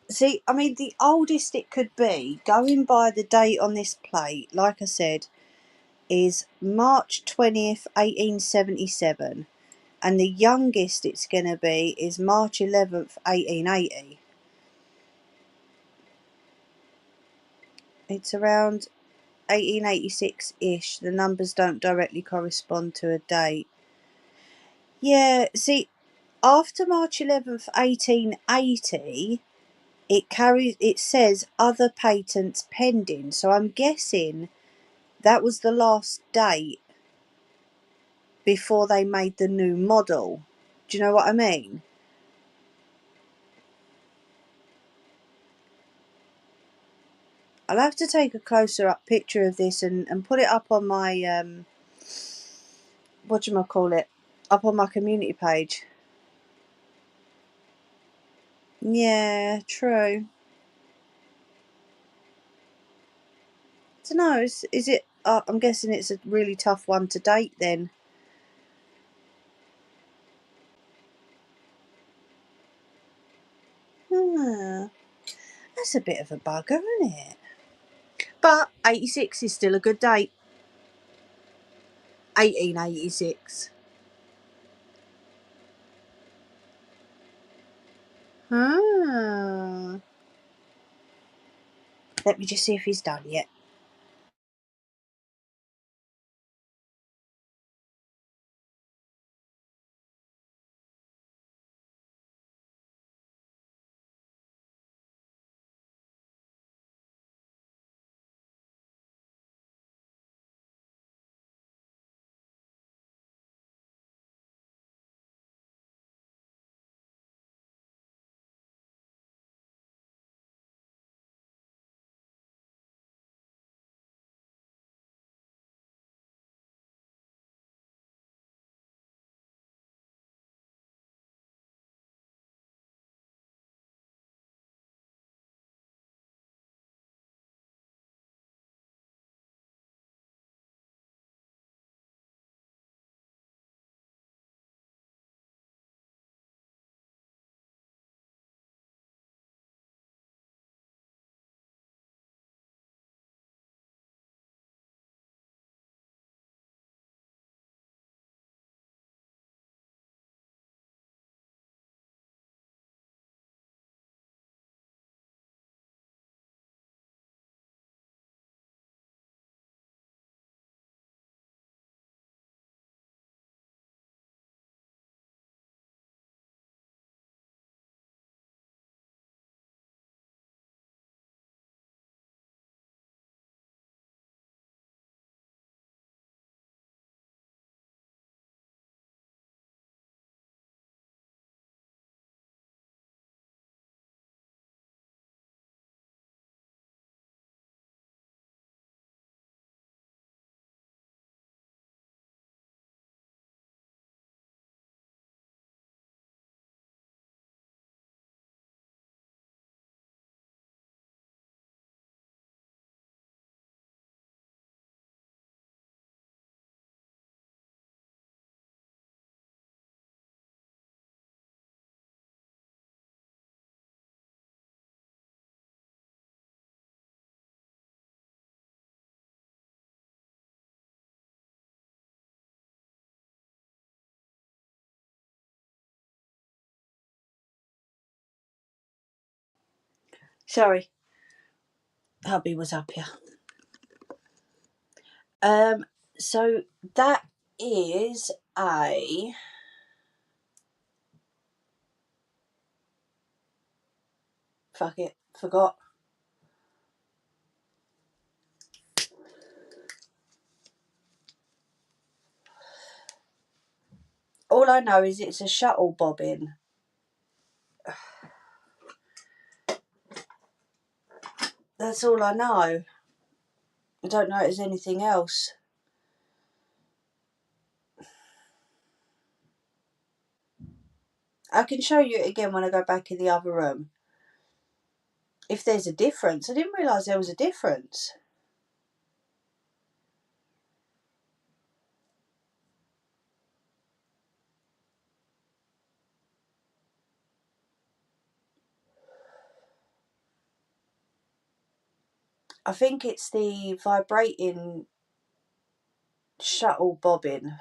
See, I mean, the oldest it could be, going by the date on this plate, like I said, is March 20th, 1877. And the youngest it's going to be is March 11th, 1880. It's around 1886-ish. The numbers don't directly correspond to a date. Yeah, see, after March 11th, 1880, it says other patents pending. So I'm guessing that was the last date before they made the new model. Do you know what I mean? I'll have to take a closer up picture of this and put it up on my whatchamacallit, up on my community page. Yeah, true. I don't know. Is it? I'm guessing it's a really tough one to date then. Ah, that's a bit of a bugger, isn't it? But 86 is still a good date. 1886. Ah. Let me just see if he's done yet. Sorry, hubby was up here. So that is a fuck it, forgot. All I know is it's a shuttle bobbin. That's all I know. I don't know if there's anything else. I can show you it again when I go back in the other room. If there's a difference. I didn't realise there was a difference. I think it's the vibrating shuttle bobbin,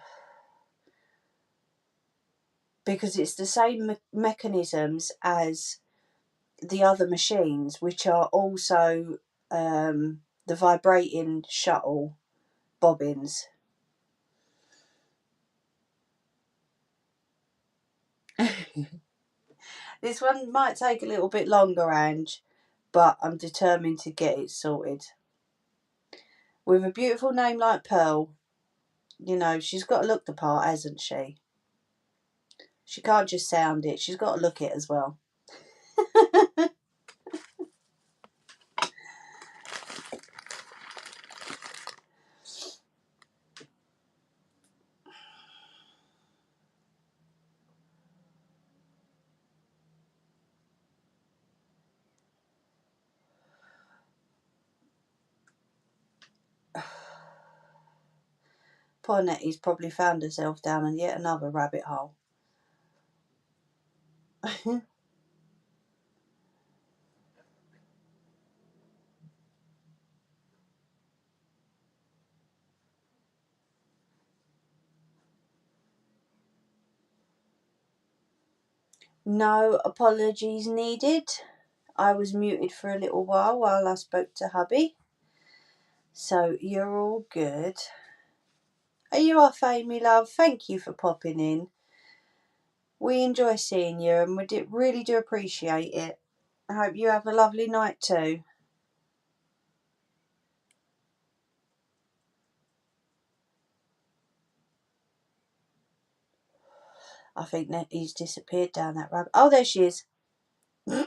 because it's the same mechanisms as the other machines, which are also the vibrating shuttle bobbins. This one might take a little bit longer, Ange, but I'm determined to get it sorted. With a beautiful name like Pearl, you know, she's got to look the part, hasn't she? She can't just sound it, she's got to look it as well. Poor Nettie's probably found herself down in yet another rabbit hole. No apologies needed. I was muted for a little while I spoke to hubby. So you're all good. Are you off, Amy, love? Thank you for popping in. We enjoy seeing you and we really do appreciate it. I hope you have a lovely night too. I think Nettie's disappeared down that rabbit. Oh, there she is. I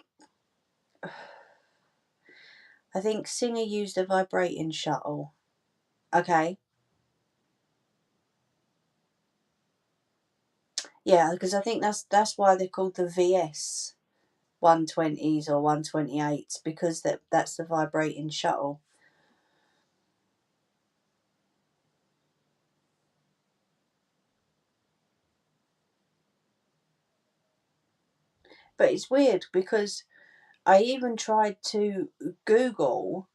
think Singer used a vibrating shuttle. Okay. Yeah, because I think that's why they're called the VS 120s or 128s, because that's the vibrating shuttle. But it's weird because I even tried to Google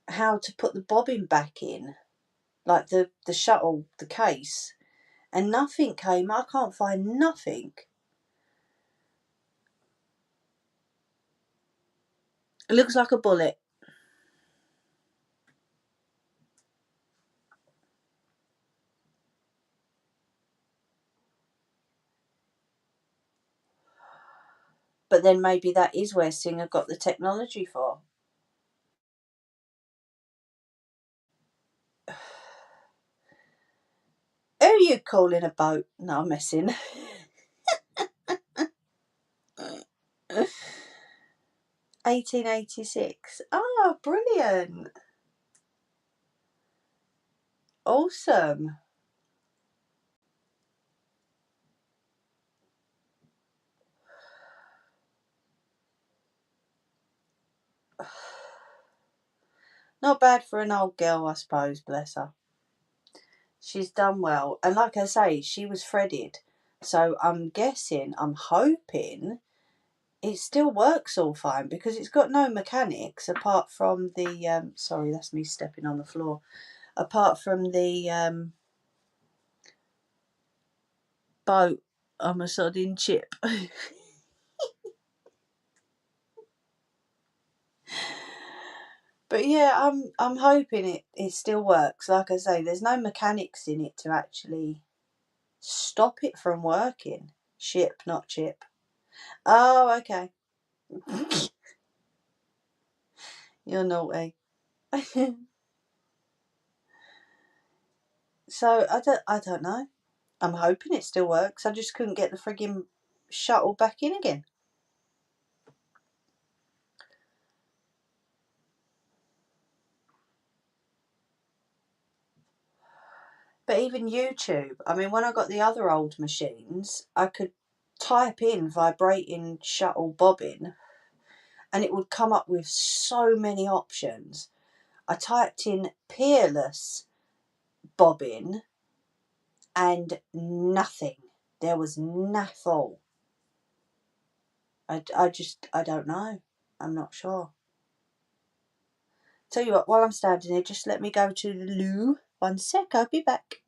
how to put the bobbin back in, like the shuttle, the case, and nothing came. I can't find nothing. It looks like a bullet. But then maybe that is where Singer got the technology for. Who are you calling a boat? No, I'm messing. 1886. Oh, brilliant. Awesome. Not bad for an old girl, I suppose, bless her. She's done well. And like I say, she was threaded. So I'm hoping it still works all fine because it's got no mechanics apart from the, sorry, that's me stepping on the floor. Apart from the boat, I'm a sodding chip. But yeah, I'm hoping it still works. Like I say, there's no mechanics in it to actually stop it from working. Ship, not chip. Oh, okay. You're naughty. So I don't know. I'm hoping it still works. I just couldn't get the frigging shuttle back in again. But even YouTube, I mean, when I got the other old machines, I could type in vibrating shuttle bobbin and it would come up with so many options. I typed in Peerless bobbin and nothing. There was nothing. I don't know. I'm not sure. Tell you what, while I'm standing here, just let me go to the loo. 1 sec, I'll be back.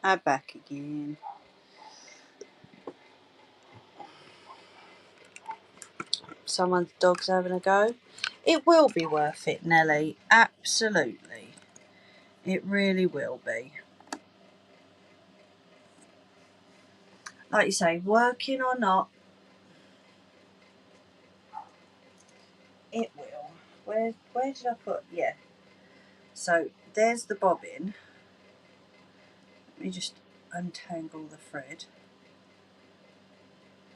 and back again. Someone's dog's having a go. It will be worth it, Nelly. Absolutely. It really will be. Like you say, working or not, it will. Where did I put? Yeah. So there's the bobbin. Let me just untangle the thread.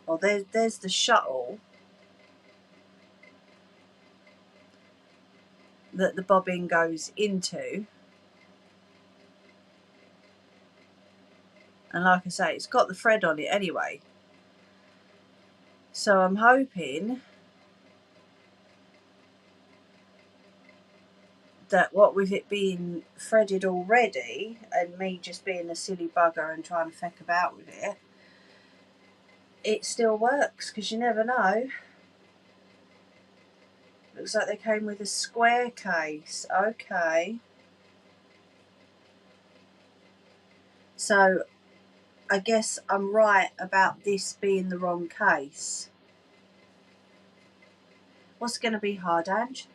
Well, there's the shuttle that the bobbin goes into. And like I say, it's got the thread on it anyway. So I'm hoping that what with it being threaded already and me just being a silly bugger and trying to feck about with it, it still works, because you never know. Looks like they came with a square case. Okay. So I guess I'm right about this being the wrong case. What's going to be hard, Ange?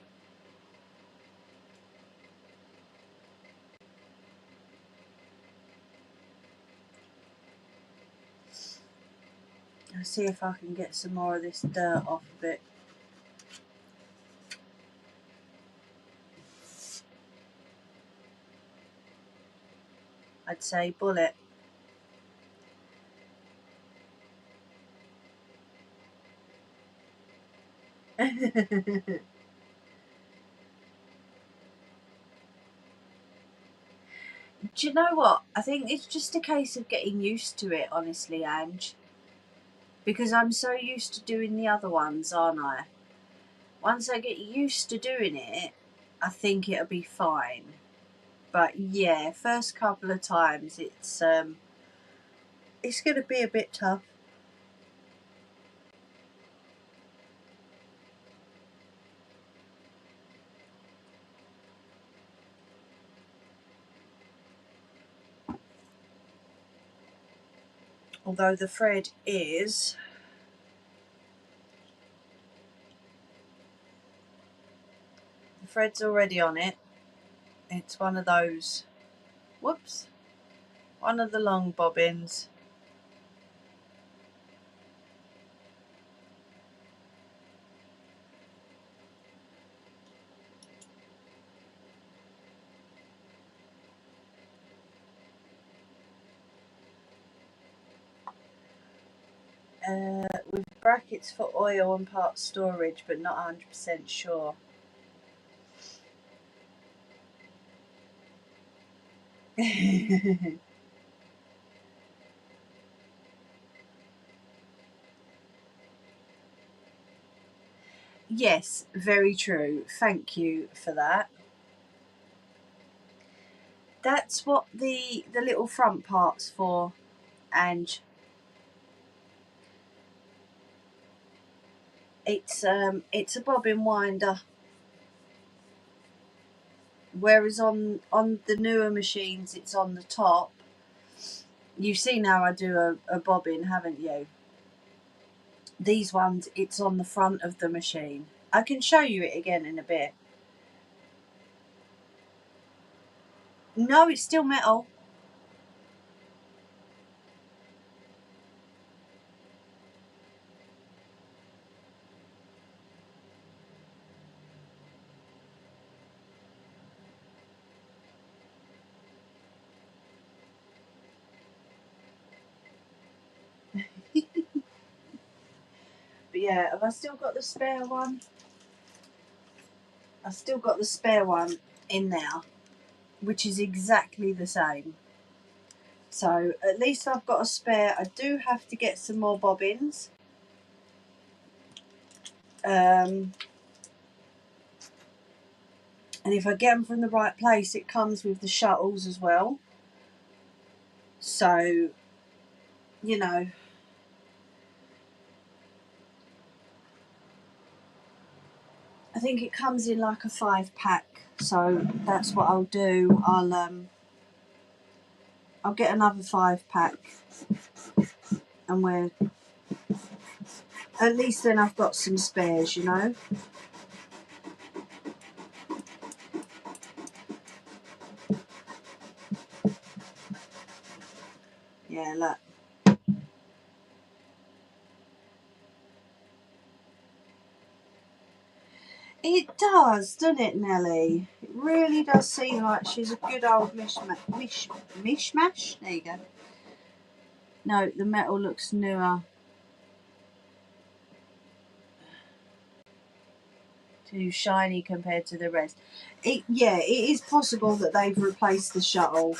I'll see if I can get some more of this dirt off of it. I'd say bullet. Do you know what? I think it's just a case of getting used to it, honestly, Ange. Because I'm so used to doing the other ones, aren't I? Once I get used to doing it, I think it'll be fine. But yeah, first couple of times it's going to be a bit tough. Although the thread is thread's already on it. It's one of those, whoops, one of the long bobbins. With brackets for oil and part storage, but not 100% sure. Yes, very true. Thank you for that. That's what the little front part's for, and it's a bobbin winder. Whereas on the newer machines, it's on the top. You've seen how I do a bobbin, haven't you? These ones, it's on the front of the machine. I can show you it again in a bit. No, it's still metal. But yeah, have I still got the spare one? I've still got the spare one in there, which is exactly the same. So at least I've got a spare. I do have to get some more bobbins. And if I get them from the right place, it comes with the shuttles as well. So, you know, I think it comes in like a 5-pack. So that's what I'll do. I'll get another 5-pack, and we're at least then I've got some spares, you know. Yeah, look. It does, doesn't it, Nelly? It really does seem like she's a good old mishmash. There you go. No, the metal looks newer. Too shiny compared to the rest. Yeah, it is possible that they've replaced the shuttle,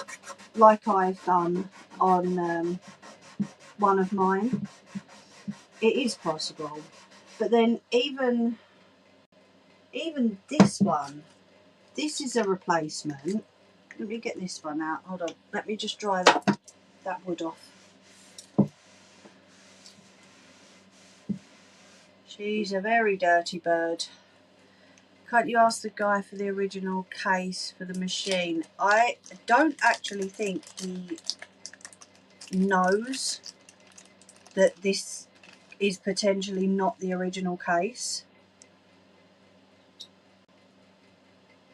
like I've done on one of mine. It is possible, but then even this one, this is a replacement. Let me get this one out. Hold on. Let me just dry that wood off. She's a very dirty bird. Can't you ask the guy for the original case for the machine? I don't actually think he knows that this is potentially not the original case.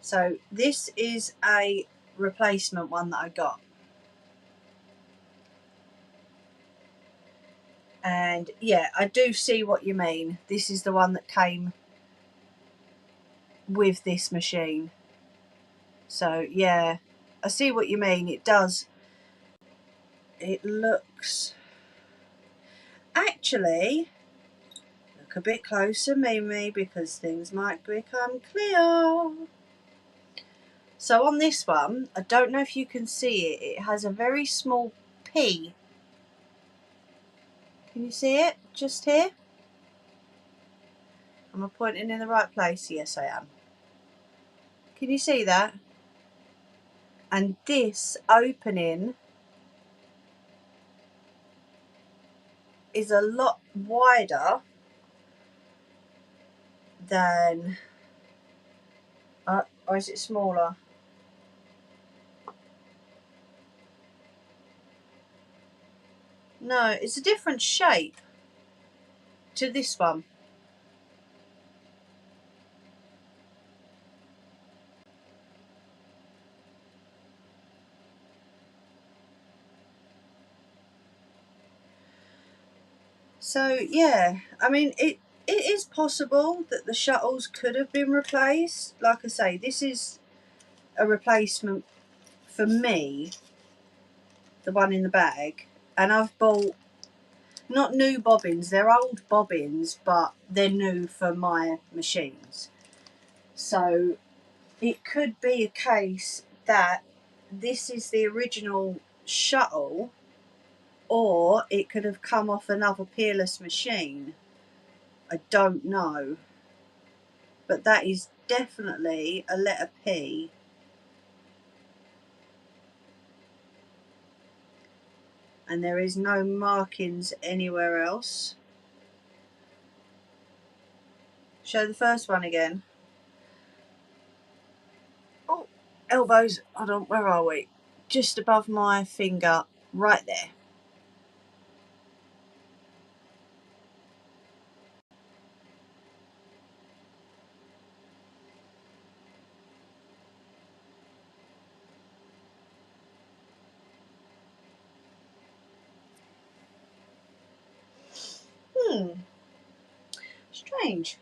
So this is a replacement one that I got. And yeah, I do see what you mean. This is the one that came with this machine. So yeah, I see what you mean. It does. It looks... Actually, look a bit closer, Mimi, because things might become clear. So on this one, I don't know if you can see it. It has a very small P. Can you see it? Just here? Am I pointing in the right place? Yes, I am. Can you see that? And this opening is a lot wider than... or is it smaller? No, it's a different shape to this one. So yeah, I mean, it is possible that the shuttles could have been replaced. Like I say, this is a replacement for me, the one in the bag, and I've bought not new bobbins, they're old bobbins, but they're new for my machines. So it could be a case that this is the original shuttle, or it could have come off another Peerless machine. I don't know, but that is definitely a letter P. And there is no markings anywhere else. Show the first one again. Oh, elbows. Hold on, where are we? Just above my finger, right there. Strange.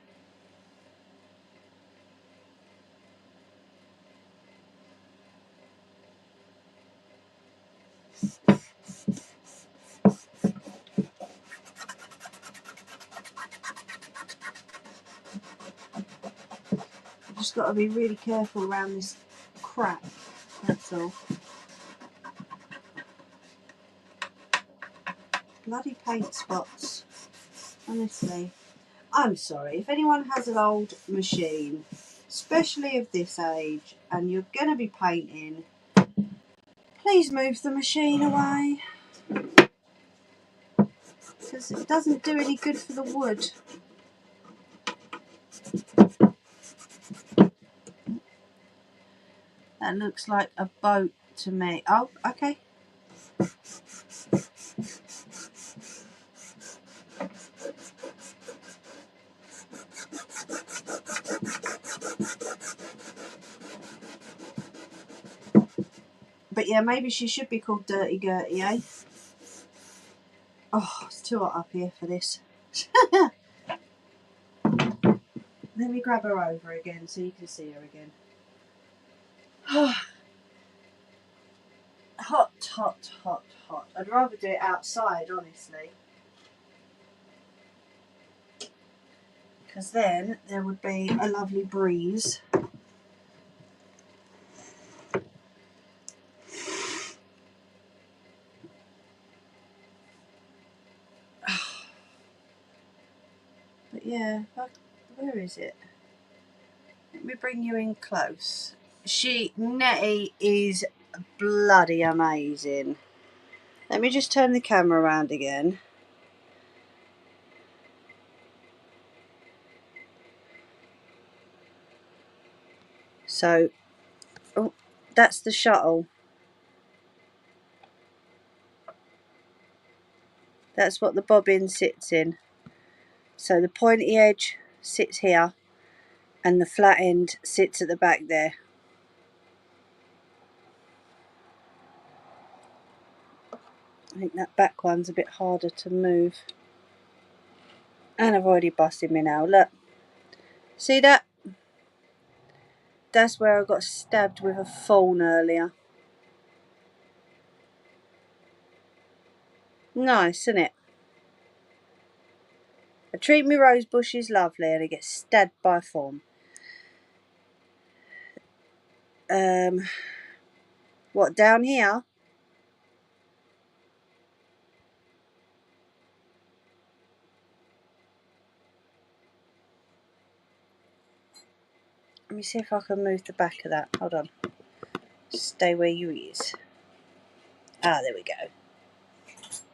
Just got to be really careful around this crack, that's all. Bloody paint spots, honestly. I'm sorry, if anyone has an old machine, especially of this age, and you're going to be painting, please move the machine away, because it doesn't do any good for the wood. That looks like a boat to me. Oh, okay. But yeah, maybe she should be called Dirty Gertie, eh? Oh, it's too hot up here for this. Let me grab her over again so you can see her again. Hot, hot, hot, hot. I'd rather do it outside, honestly. Because then there would be a lovely breeze. But yeah, where is it? Let me bring you in close. Nettie is bloody amazing. Let me just turn the camera around again. So, oh, that's the shuttle. That's what the bobbin sits in. So the pointy edge sits here and the flat end sits at the back there. I think that back one's a bit harder to move. And I've already busted me now. Look. See that? That's where I got stabbed with a thorn earlier. Nice, isn't it? I treat me rose bushes lovely and I get stabbed by a thorn. What, down here? Let me see if I can move the back of that. Hold on. Stay where you is. Ah, there we go.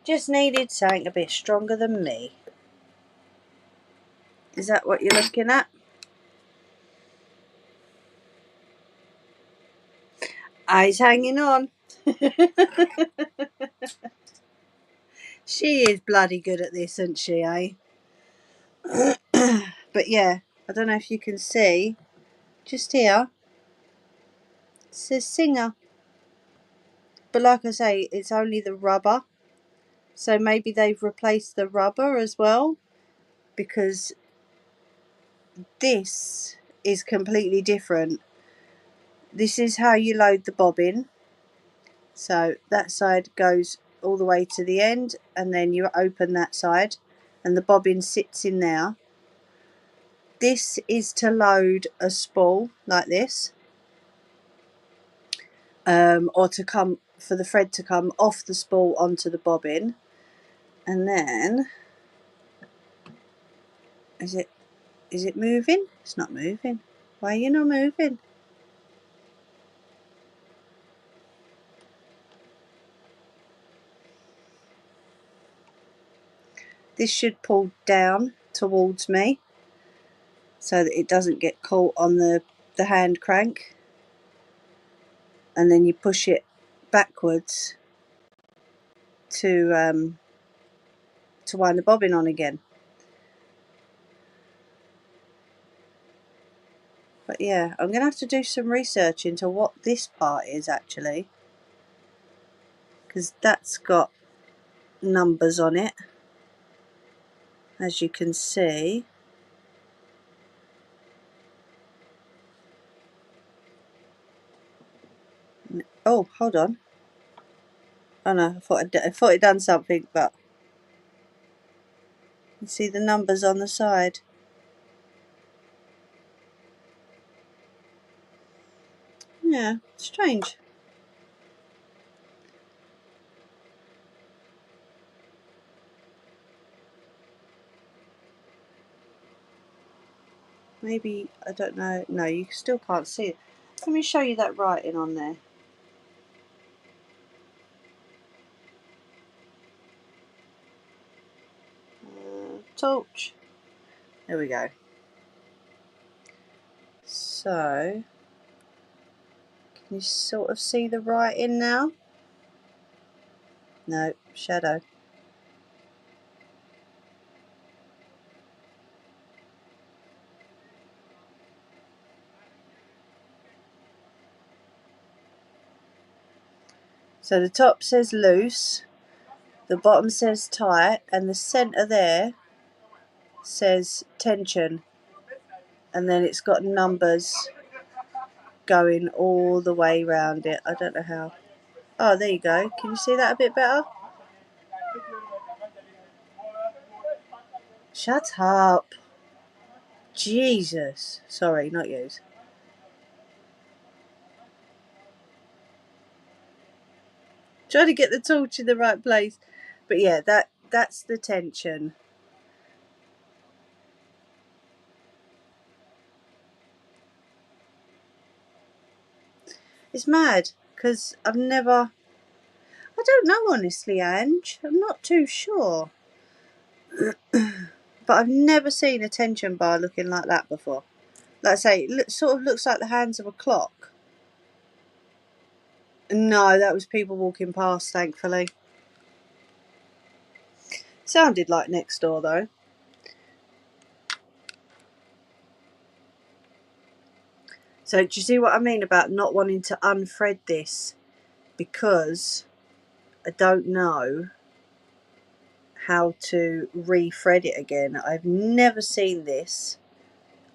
Just needed something a bit stronger than me. Is that what you're looking at? Eyes hanging on. She is bloody good at this, isn't she, eh? But yeah, I don't know if you can see. Just here. It says singer. But like I say, it's only the rubber. So maybe they've replaced the rubber as well. Because this is completely different. This is how you load the bobbin. So that side goes all the way to the end and then you open that side and the bobbin sits in there. This is to load a spool like this, or to come for the thread to come off the spool onto the bobbin. And then is it moving? It's not moving. Why are you not moving? This should pull down towards me so that it doesn't get caught on the hand crank, and then you push it backwards to wind the bobbin on again. But yeah, I'm going to have to do some research into what this part is actually, because that's got numbers on it, as you can see. Oh, hold on. Oh no, I thought it'd done something, but you see the numbers on the side. Yeah, strange. Maybe, I don't know. No, you still can't see it. Let me show you that writing on there. Torch. There we go. So, can you sort of see the writing now? No, shadow. So the top says loose, the bottom says tight, and the centre there says tension. And then it's got numbers going all the way around it. I don't know how. Oh, there you go. Can you see that a bit better? Shut up. Jesus. Sorry, not yous. Trying to get the torch in the right place. But yeah, that's the tension. It's mad because I don't know honestly, Ange. I'm not too sure. But I've never seen a tension bar looking like that before. Like I say, it sort of looks like the hands of a clock. No, that was people walking past, thankfully. Sounded like next door though. So do you see what I mean about not wanting to unthread this? Because I don't know how to re-thread it again. I've never seen this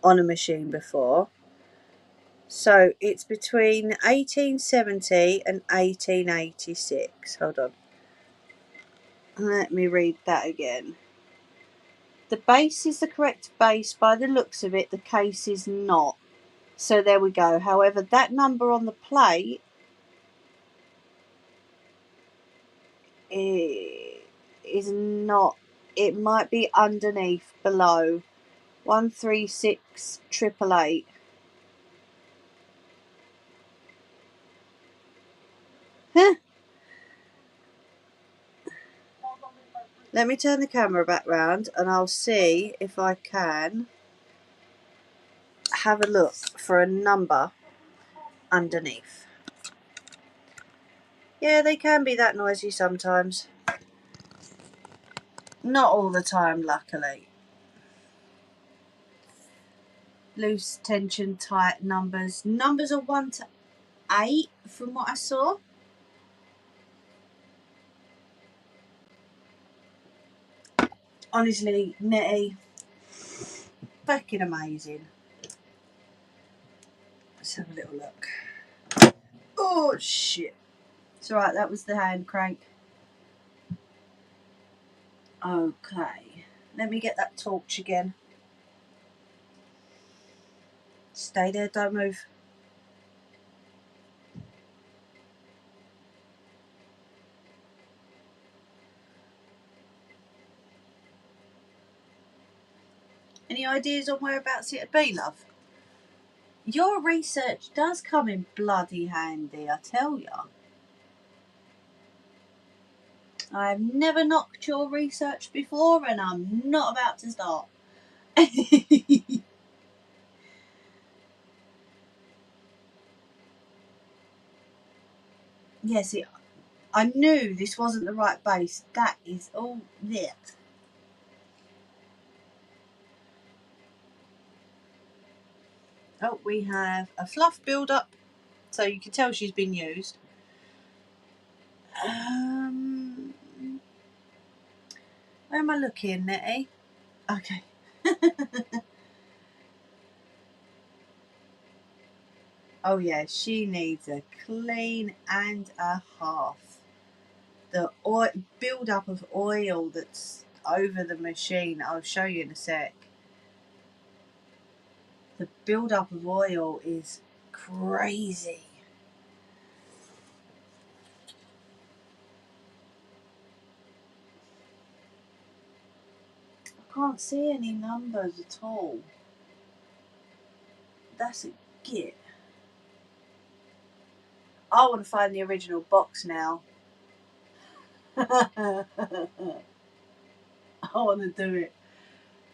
on a machine before. So it's between 1870 and 1886. Hold on. Let me read that again. The base is the correct base. By the looks of it, the case is not. So there we go. However, that number on the plate is not. It might be underneath, below. 136888. Huh. Let me turn the camera back round and I'll see if I can have a look for a number underneath. Yeah, they can be that noisy sometimes. Not all the time, luckily. Loose, tension, tight numbers. Numbers are 1 to 8 from what I saw. Honestly, Nettie, fucking amazing. Let's have a little look. Oh shit. It's alright, that was the hand crank. Okay. Let me get that torch again. Stay there, don't move. Any ideas on whereabouts it'd be, love? Your research does come in bloody handy, I tell ya. I've never knocked your research before and I'm not about to start. Yes, I knew this wasn't the right base. That is all there. Oh, we have a fluff build up, so you can tell she's been used. Where am I looking, Nettie? Okay. Oh yeah, she needs a clean and a half. The oil build up of oil that's over the machine, I'll show you in a sec. The build up of oil is crazy. I can't see any numbers at all. That's a git. I want to find the original box now. I want to do it.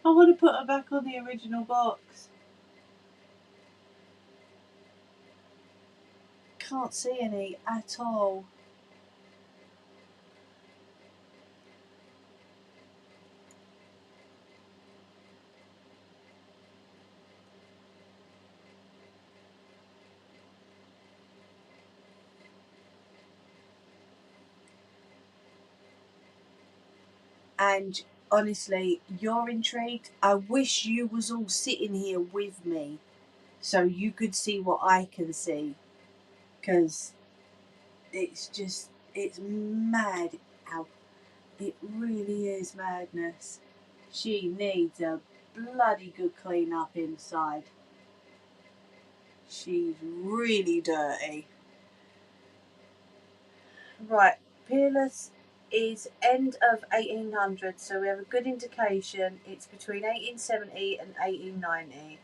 I want to put her back on the original box. Can't see any at all. And honestly, you're intrigued. I wish you was all sitting here with me so you could see what I can see, because it's mad how it really is madness. She needs a bloody good clean up inside. She's really dirty. Right, Peerless is end of 1800, so we have a good indication it's between 1870 and 1890.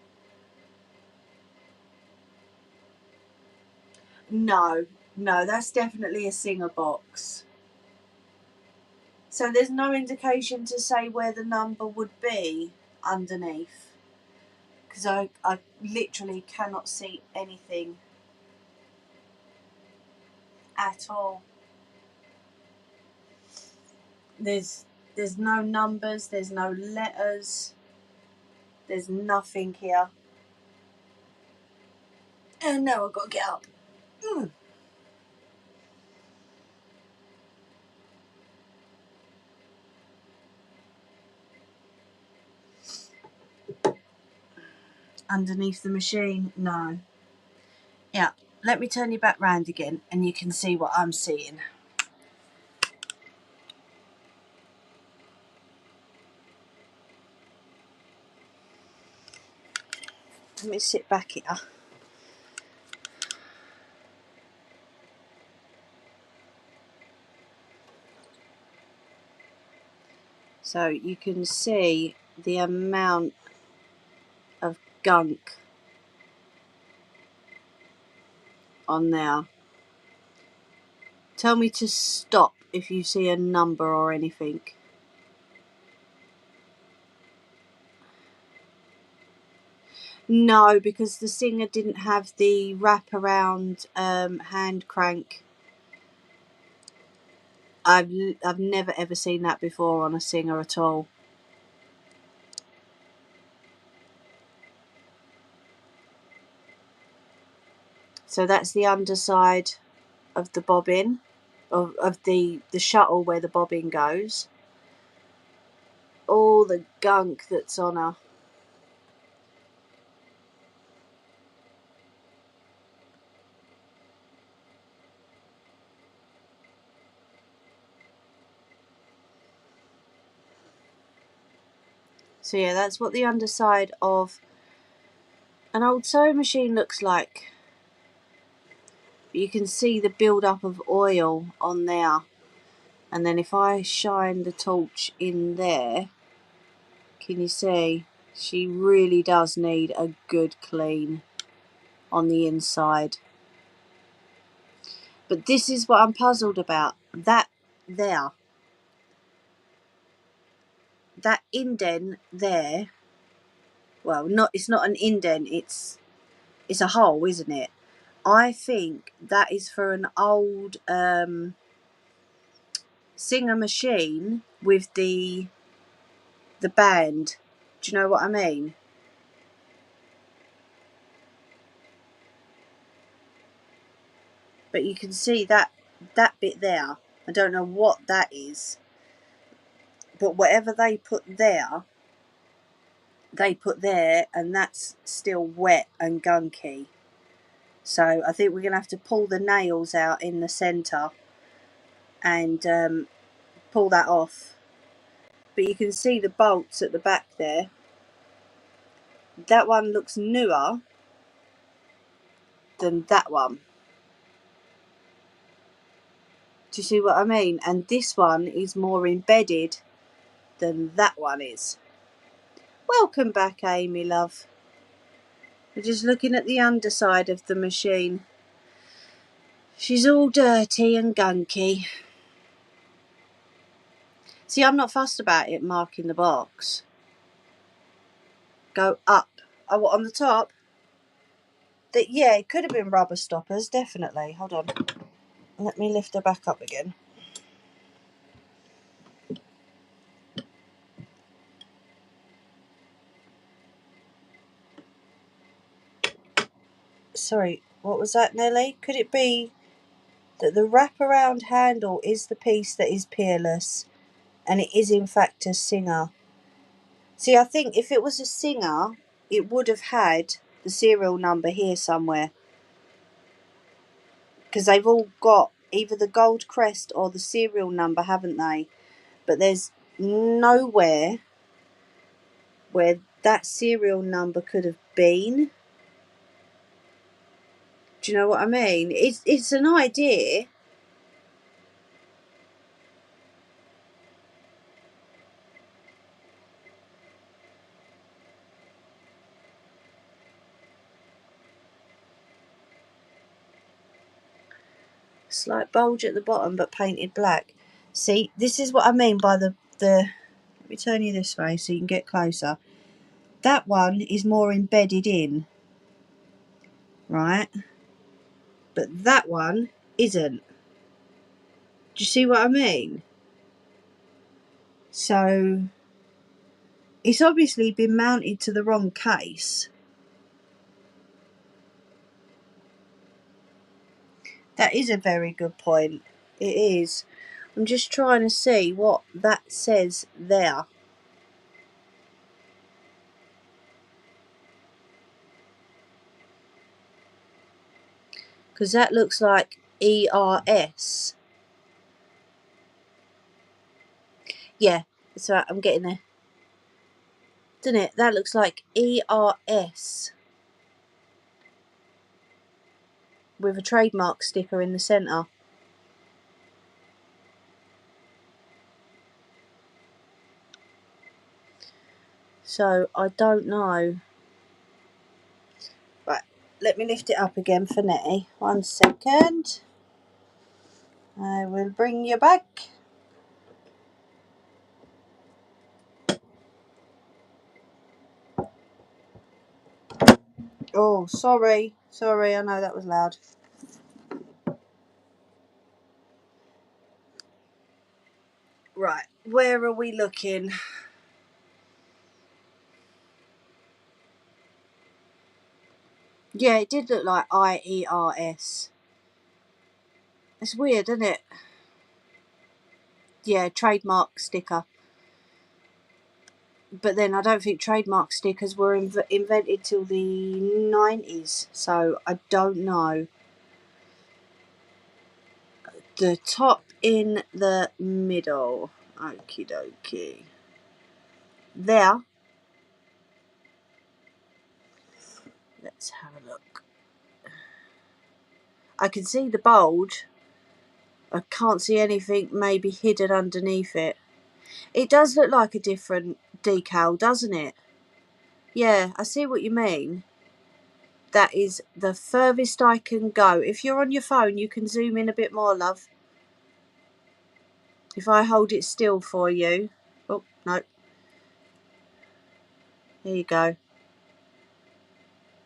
No, that's definitely a Singer box. So there's no indication to say where the number would be underneath, because I literally cannot see anything at all. There's no numbers, there's no letters, there's nothing here. And now I've got to get up. Underneath the machine, no. Yeah, let me turn you back round again and you can see what I'm seeing. Let me sit back here. So you can see the amount of gunk on there. Tell me to stop if you see a number or anything. No, because the Singer didn't have the wraparound hand crank. I've never ever seen that before on a Singer at all. So that's the underside of the bobbin, of the shuttle where the bobbin goes. All the gunk that's on her. So yeah, that's what the underside of an old sewing machine looks like. You can see the build-up of oil on there. And then if I shine the torch in there, can you see? She really does need a good clean on the inside. But this is what I'm puzzled about. That there. That indent there. Well, it's not an indent, it's a hole, isn't it? I think that is for an old Singer machine with the band. Do you know what I mean? But you can see that bit there. I don't know what that is, but whatever they put there, and that's still wet and gunky. So I think we're going to have to pull the nails out in the centre and pull that off. But you can see the bolts at the back there. That one looks newer than that one. Do you see what I mean? And this one is more embedded than that one is. Welcome back, Amy, love. We're just looking at the underside of the machine. She's all dirty and gunky. See, I'm not fussed about it marking the box. Go up. Oh, what, on the top? Yeah, it could have been rubber stoppers, definitely. Hold on. Let me lift her back up again. Sorry, what was that, Nelly? Could it be that the wraparound handle is the piece that is Peerless and it is in fact a singer. See, I think if it was a singer, it would have had the serial number here somewhere, because they've all got either the gold crest or the serial number, haven't they? But there's nowhere where that serial number could have been. Do you know what I mean? It's an idea. Slight bulge at the bottom, but painted black. See, this is what I mean by the. Let me turn you this way so you can get closer. That one is more embedded in, right? But that one isn't. Do you see what I mean? So it's obviously been mounted to the wrong case. That is a very good point. It is. I'm just trying to see what that says there. Because that looks like ERS. Yeah, that's right, I'm getting there. Doesn't it? That looks like ERS. With a trademark sticker in the centre. So, I don't know. Right, let me lift it up again for Nettie. 1 second. I will bring you back. Oh, sorry. Sorry, I know that was loud. Right, where are we looking? Yeah, it did look like IERS. It's weird, isn't it? Yeah, trademark sticker. But then I don't think trademark stickers were invented till the 90s, so I don't know. The top in the middle. Okie dokie. There. Let's have a look. I can see the bulge. I can't see anything maybe hidden underneath it. It does look like a different decal, doesn't it? Yeah, I see what you mean. That is the furthest I can go. If you're on your phone, you can zoom in a bit more, love. If I hold it still for you. Oh, no. There you go.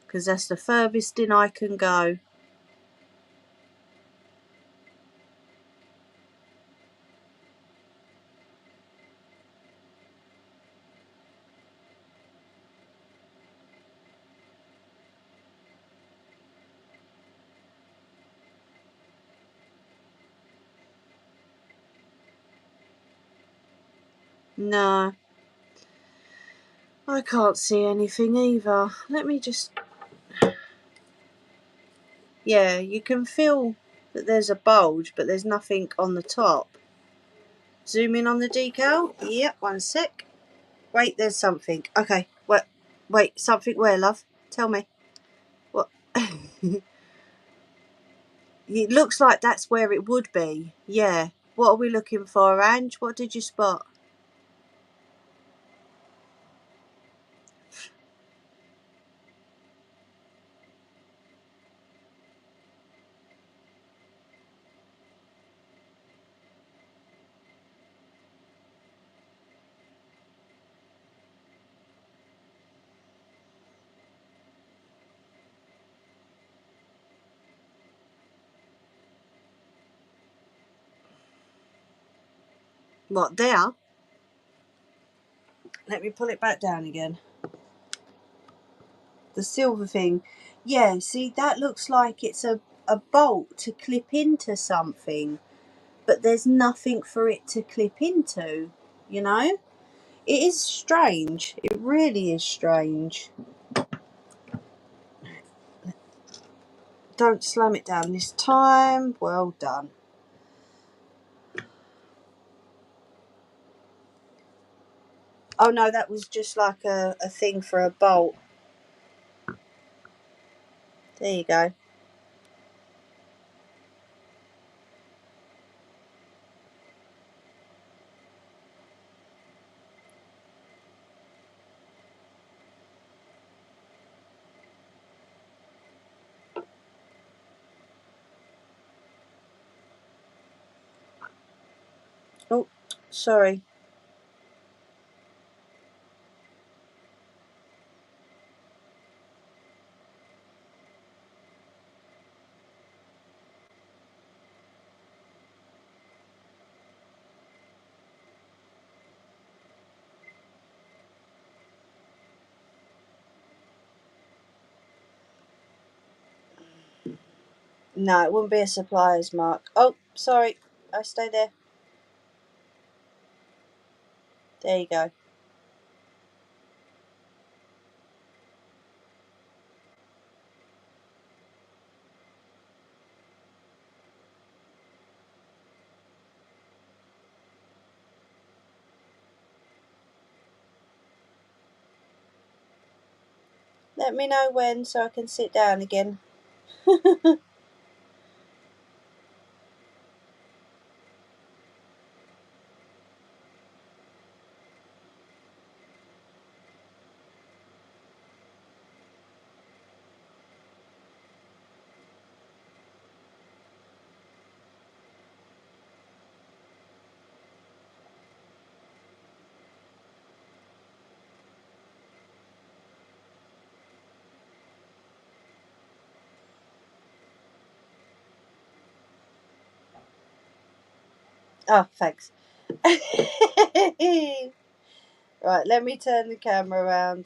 Because that's the furthest in I can go. No. I can't see anything either. Let me just... Yeah, you can feel that there's a bulge, but there's nothing on the top. Zoom in on the decal. Yep, 1 sec. Wait, there's something. Okay, wait, something where, love? Tell me. What? It looks like that's where it would be. Yeah. What are we looking for, Ange? What did you spot? What, there? Let me pull it back down again. The silver thing. Yeah, see, that looks like it's a bolt to clip into something. But there's nothing for it to clip into. you know? It is strange. It really is strange. Don't slam it down this time. Well done. Oh no, that was just like a thing for a bolt. There you go. Oh, sorry. No, it wouldn't be a supplier's mark. Oh, sorry. I stay there. There you go. Let me know when so I can sit down again. Oh, thanks. Right, let me turn the camera around.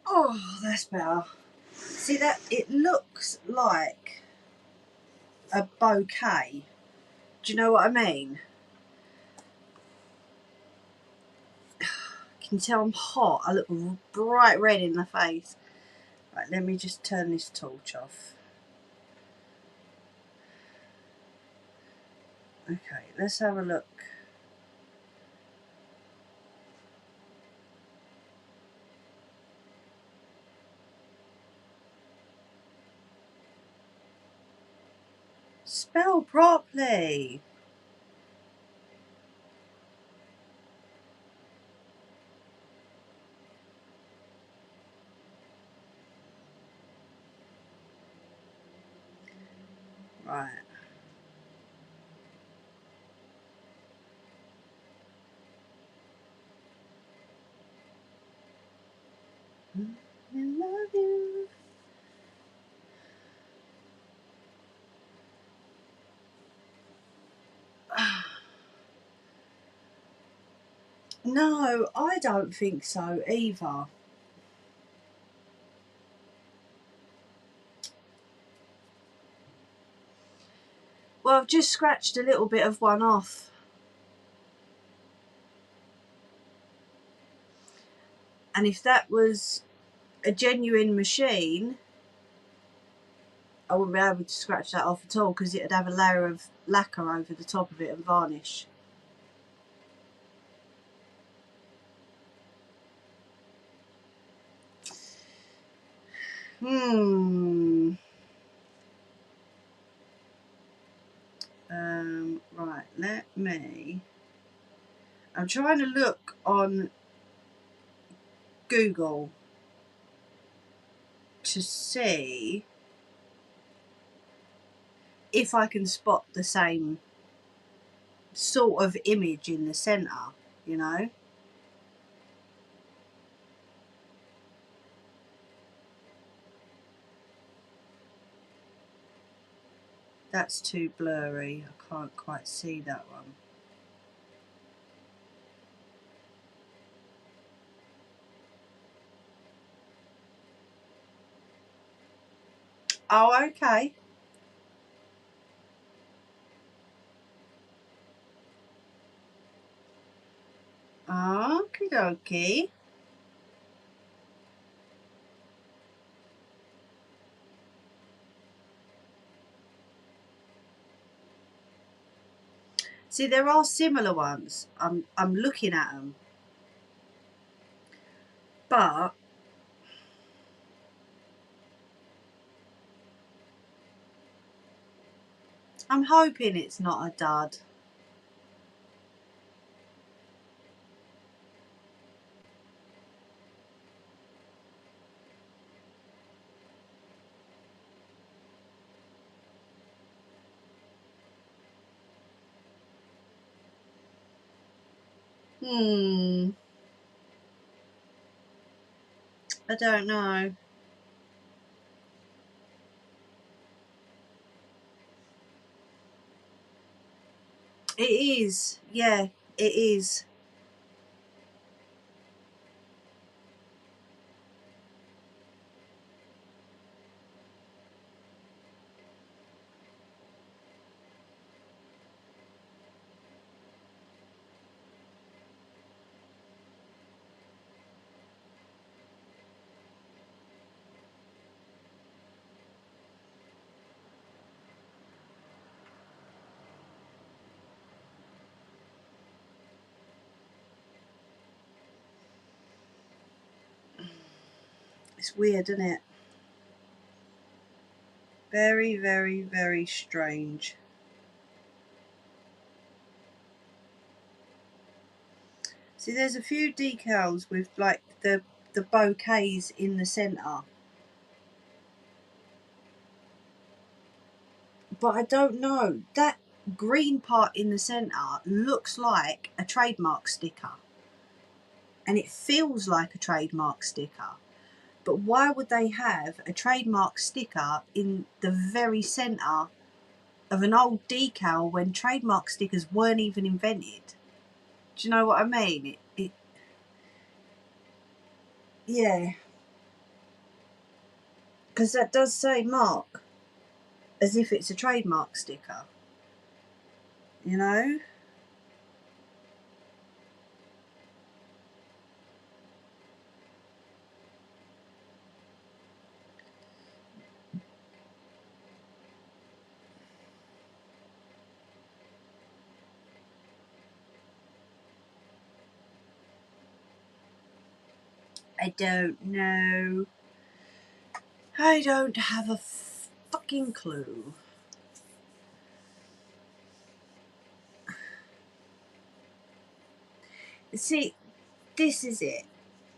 Oh, that's better. See that? It looks like a bouquet. Do you know what I mean? Can you tell I'm hot? I look bright red in the face. Right, let me just turn this torch off. Okay, let's have a look. Spell properly. Right. I love you. No, I don't think so either. Well, I've just scratched a little bit of one off. And if that was a genuine machine, I wouldn't be able to scratch that off at all because it'd have a layer of lacquer over the top of it and varnish. Right, let me. I'm trying to look on Google to see if I can spot the same sort of image in the centre, you know? That's too blurry. I can't quite see that one. Oh, okay. Okie dokie. See, there are similar ones. I'm looking at them, but I'm hoping it's not a dud. I don't know. It is, yeah, it is. It's weird, isn't it? Very, very, very strange. See, there's a few decals with like the bouquets in the centre, but I don't know. That green part in the centre looks like a trademark sticker, and it feels like a trademark sticker. But why would they have a trademark sticker in the very centre of an old decal when trademark stickers weren't even invented? Do you know what I mean? Yeah, because that does say mark as if it's a trademark sticker, you know? I don't know. I don't have a fucking clue. See, this is it.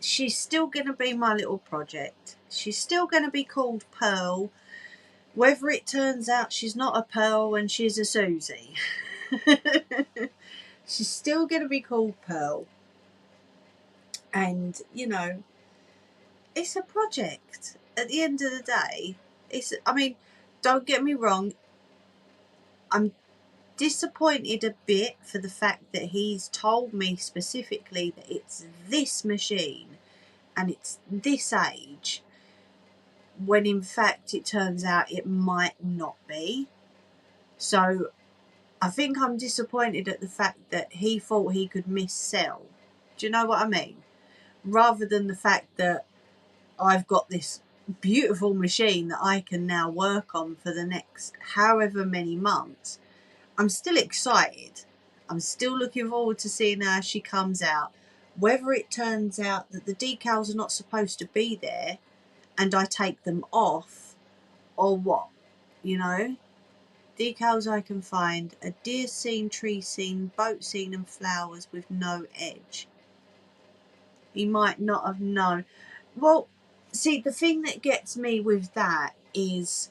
She's still going to be my little project. She's still going to be called Pearl, whether it turns out she's not a Pearl and she's a Susie. She's still going to be called Pearl. And, you know, it's a project. At the end of the day, don't get me wrong, I'm disappointed a bit for the fact that he's told me specifically that it's this machine and it's this age, when in fact it turns out it might not be. So I think I'm disappointed at the fact that he thought he could missell. Do you know what I mean? Rather than the fact that I've got this beautiful machine that I can now work on for the next however many months. I'm still excited. I'm still looking forward to seeing how she comes out. Whether it turns out that the decals are not supposed to be there and I take them off, or what, you know? Decals I can find: a deer scene, tree scene, boat scene and flowers with no edge. He might not have known. Well, see, the thing that gets me with that is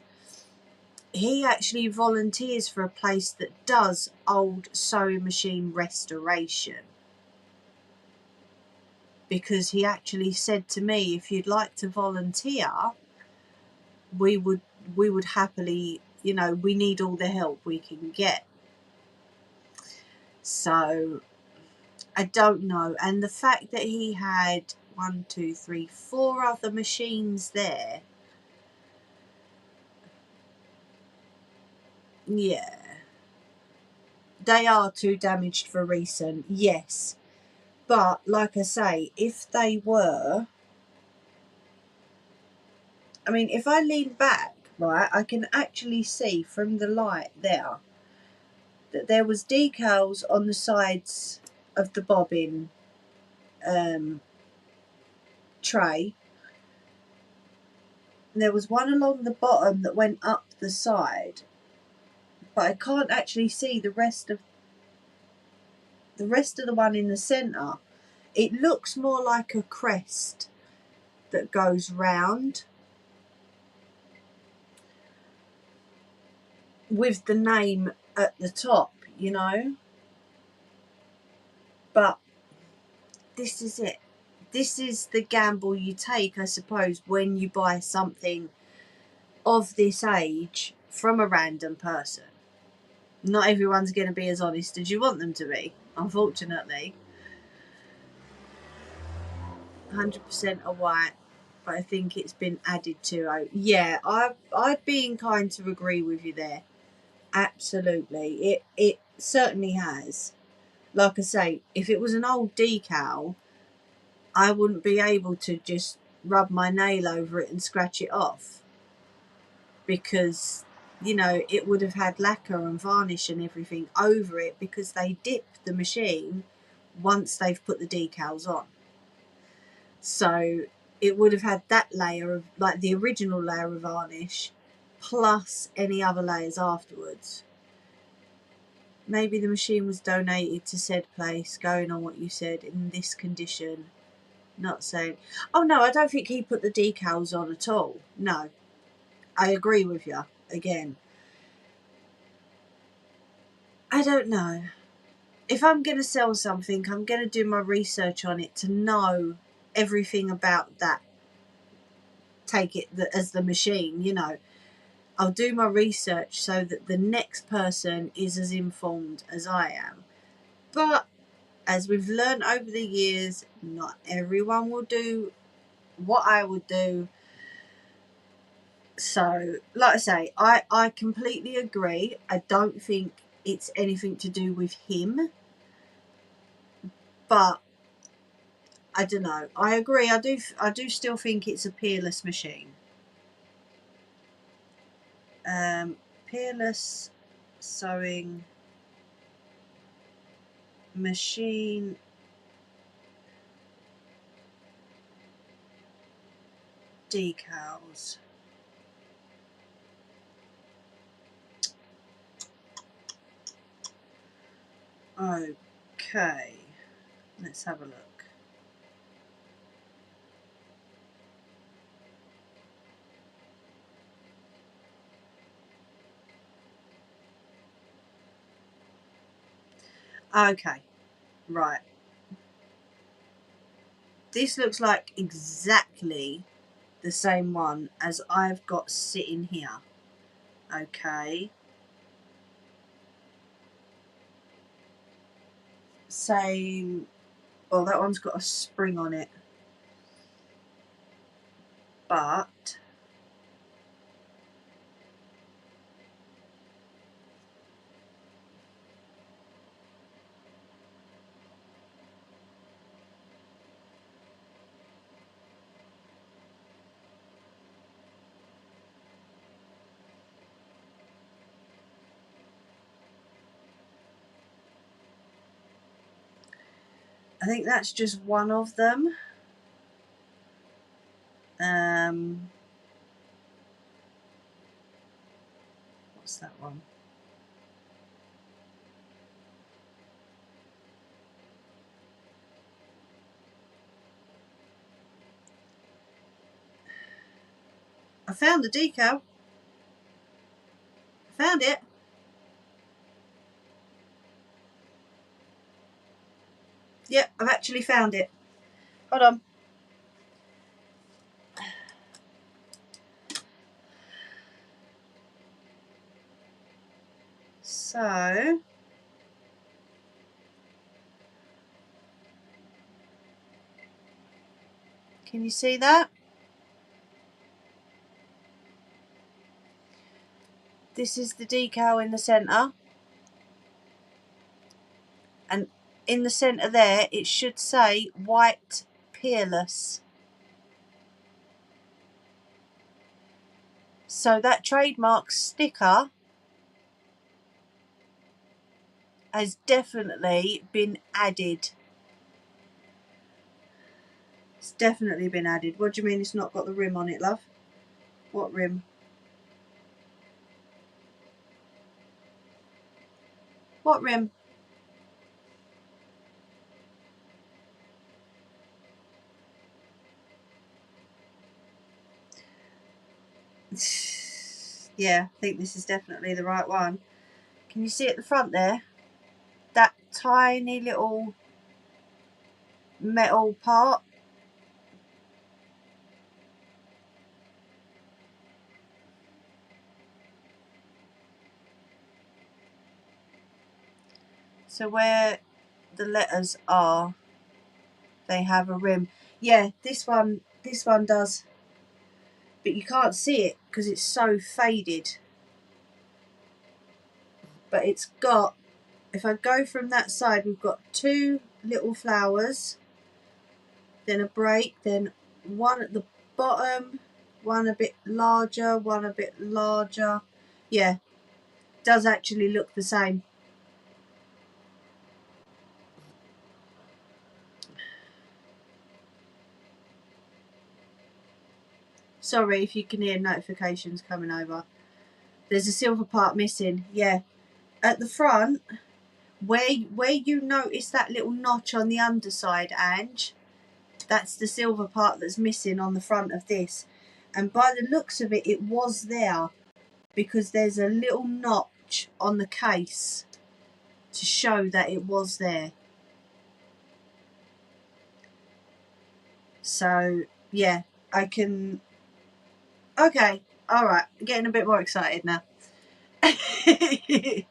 he actually volunteers for a place that does old sewing machine restoration, because he actually said to me, if you'd like to volunteer, we would happily, you know, we need all the help we can get. So I don't know. And the fact that he had 1, 2, 3, 4 other machines there, yeah, they are too damaged for recent, yes. But like I say, if they were, I mean, if I lean back, right, I can actually see from the light there that there was decals on the sides of the bobbin tray. There was one along the bottom that went up the side, but I can't actually see the rest of the one in the centre. It looks more like a crest that goes round with the name at the top, you know. But this is it. This is the gamble you take, I suppose, when you buy something of this age from a random person. Not everyone's going to be as honest as you want them to be, unfortunately. 100% a white, but I think it's been added to. Yeah, I'd be inclined to agree with you there. Absolutely, it certainly has. Like I say, if it was an old decal, I wouldn't be able to just rub my nail over it and scratch it off, because you know it would have had lacquer and varnish and everything over it, because they dip the machine once they've put the decals on. So it would have had that layer of, like, the original layer of varnish plus any other layers afterwards. Maybe the machine was donated to said place, going on what you said, in this condition. Not saying, oh no, I don't think he put the decals on at all. No, I agree with you again. I don't know. If I'm going to sell something, I'm going to do my research on it to know everything about that. Take it as the machine, you know. I'll do my research so that the next person is as informed as I am. But as we've learned over the years, not everyone will do what I would do. So, like I say, I completely agree. I don't think it's anything to do with him. But I don't know. I agree. I do still think it's a Peerless machine. Peerless Sewing Machine decals. Okay, let's have a look. Okay, right. This looks like exactly the same one as I've got sitting here. Okay. Same. Well, that one's got a spring on it. But I think that's just one of them. What's that one? I found the decal. I found it. Yep, I've actually found it. Hold on. So Can you see that? This is the decal in the centre, and in the centre there it should say white Peerless. So that trademark sticker has definitely been added. It's definitely been added. What do you mean it's not got the rim on it, love? What rim? What rim? Yeah, I think this is definitely the right one. Can you see at the front there? That tiny little metal part? So where the letters are, they have a rim. Yeah, this one does. But you can't see it because it's so faded. But it's got, if I go from that side, we've got two little flowers, then a break, then one at the bottom, one a bit larger, one a bit larger. Yeah, does actually look the same. Sorry if you can hear notifications coming over. There's a silver part missing. Yeah, at the front, where you notice that little notch on the underside, Ange, that's the silver part that's missing on the front of this. And by the looks of it, it was there because there's a little notch on the case to show that it was there. So yeah, I can. Okay, all right, I'm getting a bit more excited now. The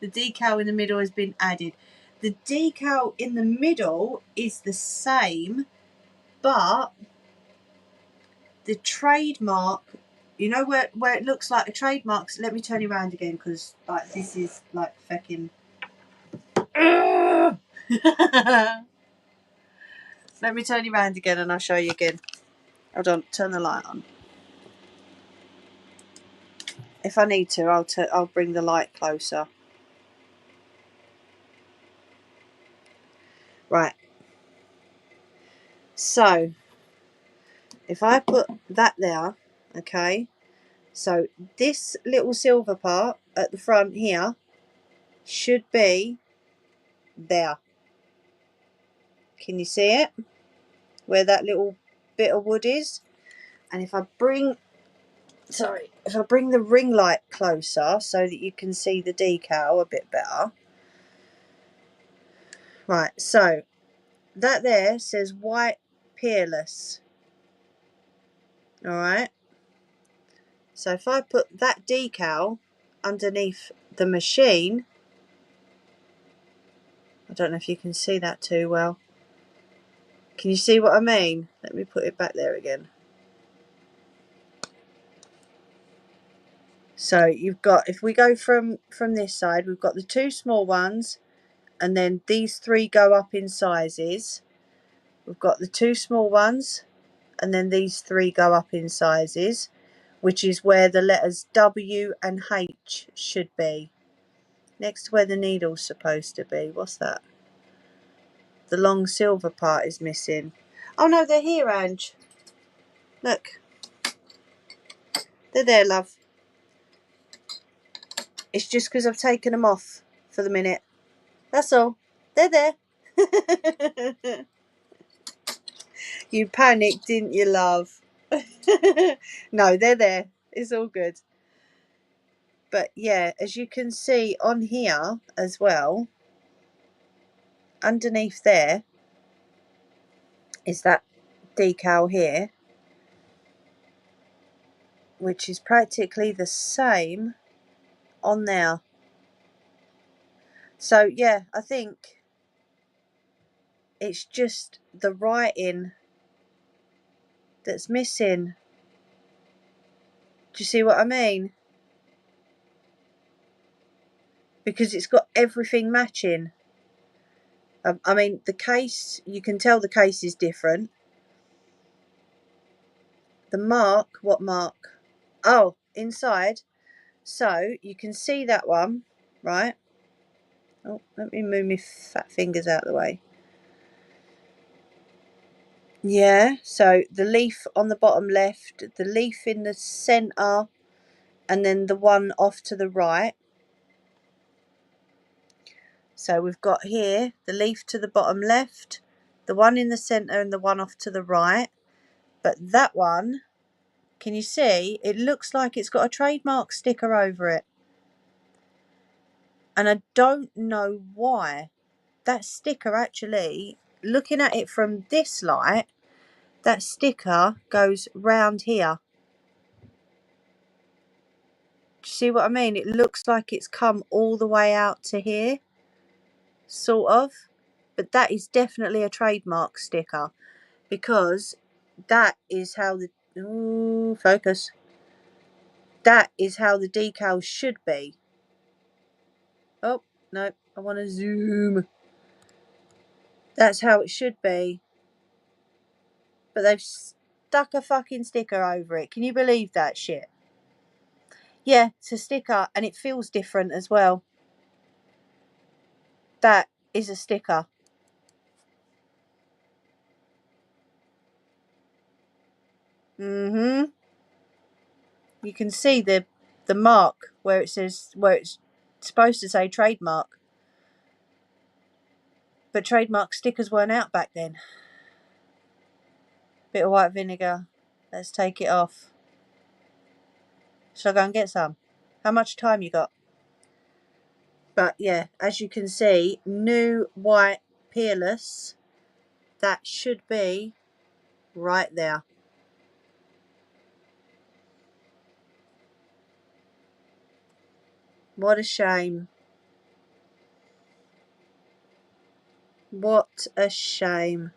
decal in the middle has been added. The decal in the middle is the same, but the trademark, you know where it looks like a trademark, so let me turn you around again because like this is like fucking let me turn you around again and I'll show you again. Hold on, turn the light on. If I need to, I'll bring the light closer. Right, so if I put that there, okay, so this little silver part at the front here should be there. Can you see it? Where that little bit of wood is? And if I bring the ring light closer so that you can see the decal a bit better. Right, so that there says white Peerless. Alright. So if I put that decal underneath the machine, I don't know if you can see that too well. Can you see what I mean? Let me put it back there again. So you've got, if we go from this side, we've got the two small ones, and then these three go up in sizes. We've got the two small ones, and then these three go up in sizes, which is where the letters W and H should be. Next to where the needle's supposed to be. What's that? The long silver part is missing. Oh no, they're here, Ange. Look. They're there, love. It's just because I've taken them off for the minute. That's all. They're there. You panicked, didn't you, love? No, they're there. It's all good. But yeah, as you can see on here as well, underneath there is that decal here, which is practically the same on there. So yeah, I think it's just the writing that's missing. Do you see what I mean? Because it's got everything matching. I mean, the case, you can tell the case is different. The mark, what mark? Oh, inside. So you can see that one, right? Oh, let me move my fat fingers out of the way. Yeah, so the leaf on the bottom left, the leaf in the centre, and then the one off to the right. So we've got here the leaf to the bottom left, the one in the centre and the one off to the right. But that one, can you see, it looks like it's got a trademark sticker over it. And I don't know why. That sticker actually, looking at it from this light, that sticker goes round here. Do you see what I mean? It looks like it's come all the way out to here, sort of. But that is definitely a trademark sticker, because that is how the focus. That is how the decals should be. Oh no, I want to zoom. That's how it should be. But they've stuck a fucking sticker over it. Can you believe that shit? Yeah, it's a sticker, and it feels different as well. That is a sticker. You can see the mark where it says, where it's supposed to say trademark. But trademark stickers weren't out back then. Bit of white vinegar. Let's take it off. Shall I go and get some? How much time you got? But yeah, as you can see, new white Peerless. That should be right there. What a shame. What a shame.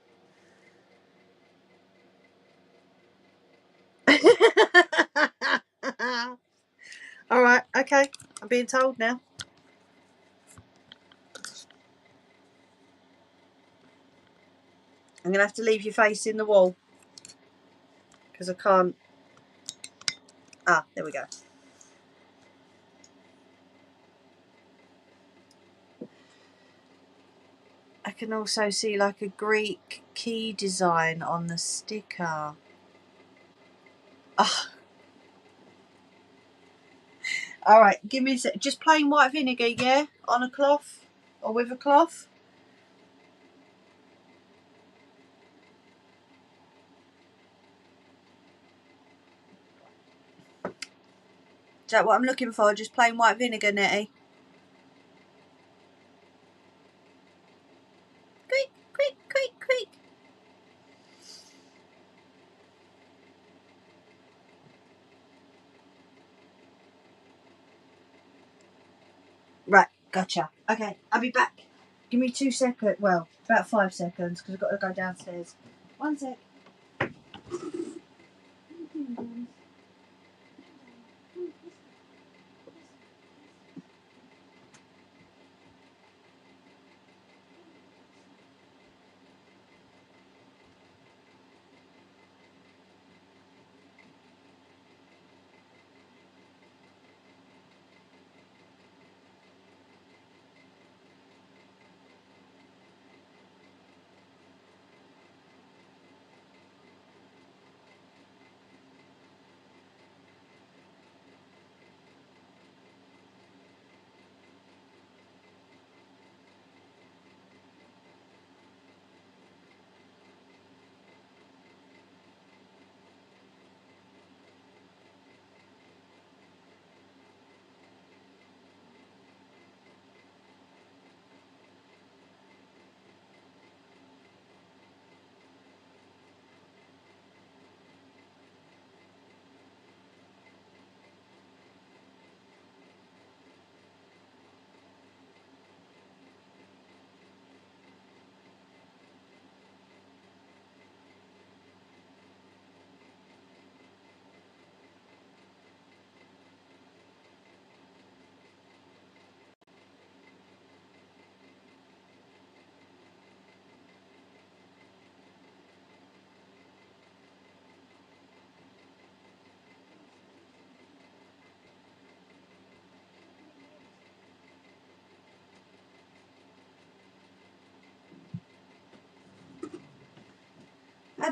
Alright, okay. I'm being told now. I'm going to have to leave your face in the wall, because I can't. Ah, there we go. I can also see like a Greek key design on the sticker. Ah. Alright, give me a sec. Just plain white vinegar, yeah? On a cloth? Or with a cloth? Is that what I'm looking for? Just plain white vinegar, Nettie? Quick, quick, quick, quick. Right, gotcha. Okay, I'll be back. Give me 2 seconds. Well, about 5 seconds, because I've got to go downstairs. 1 sec.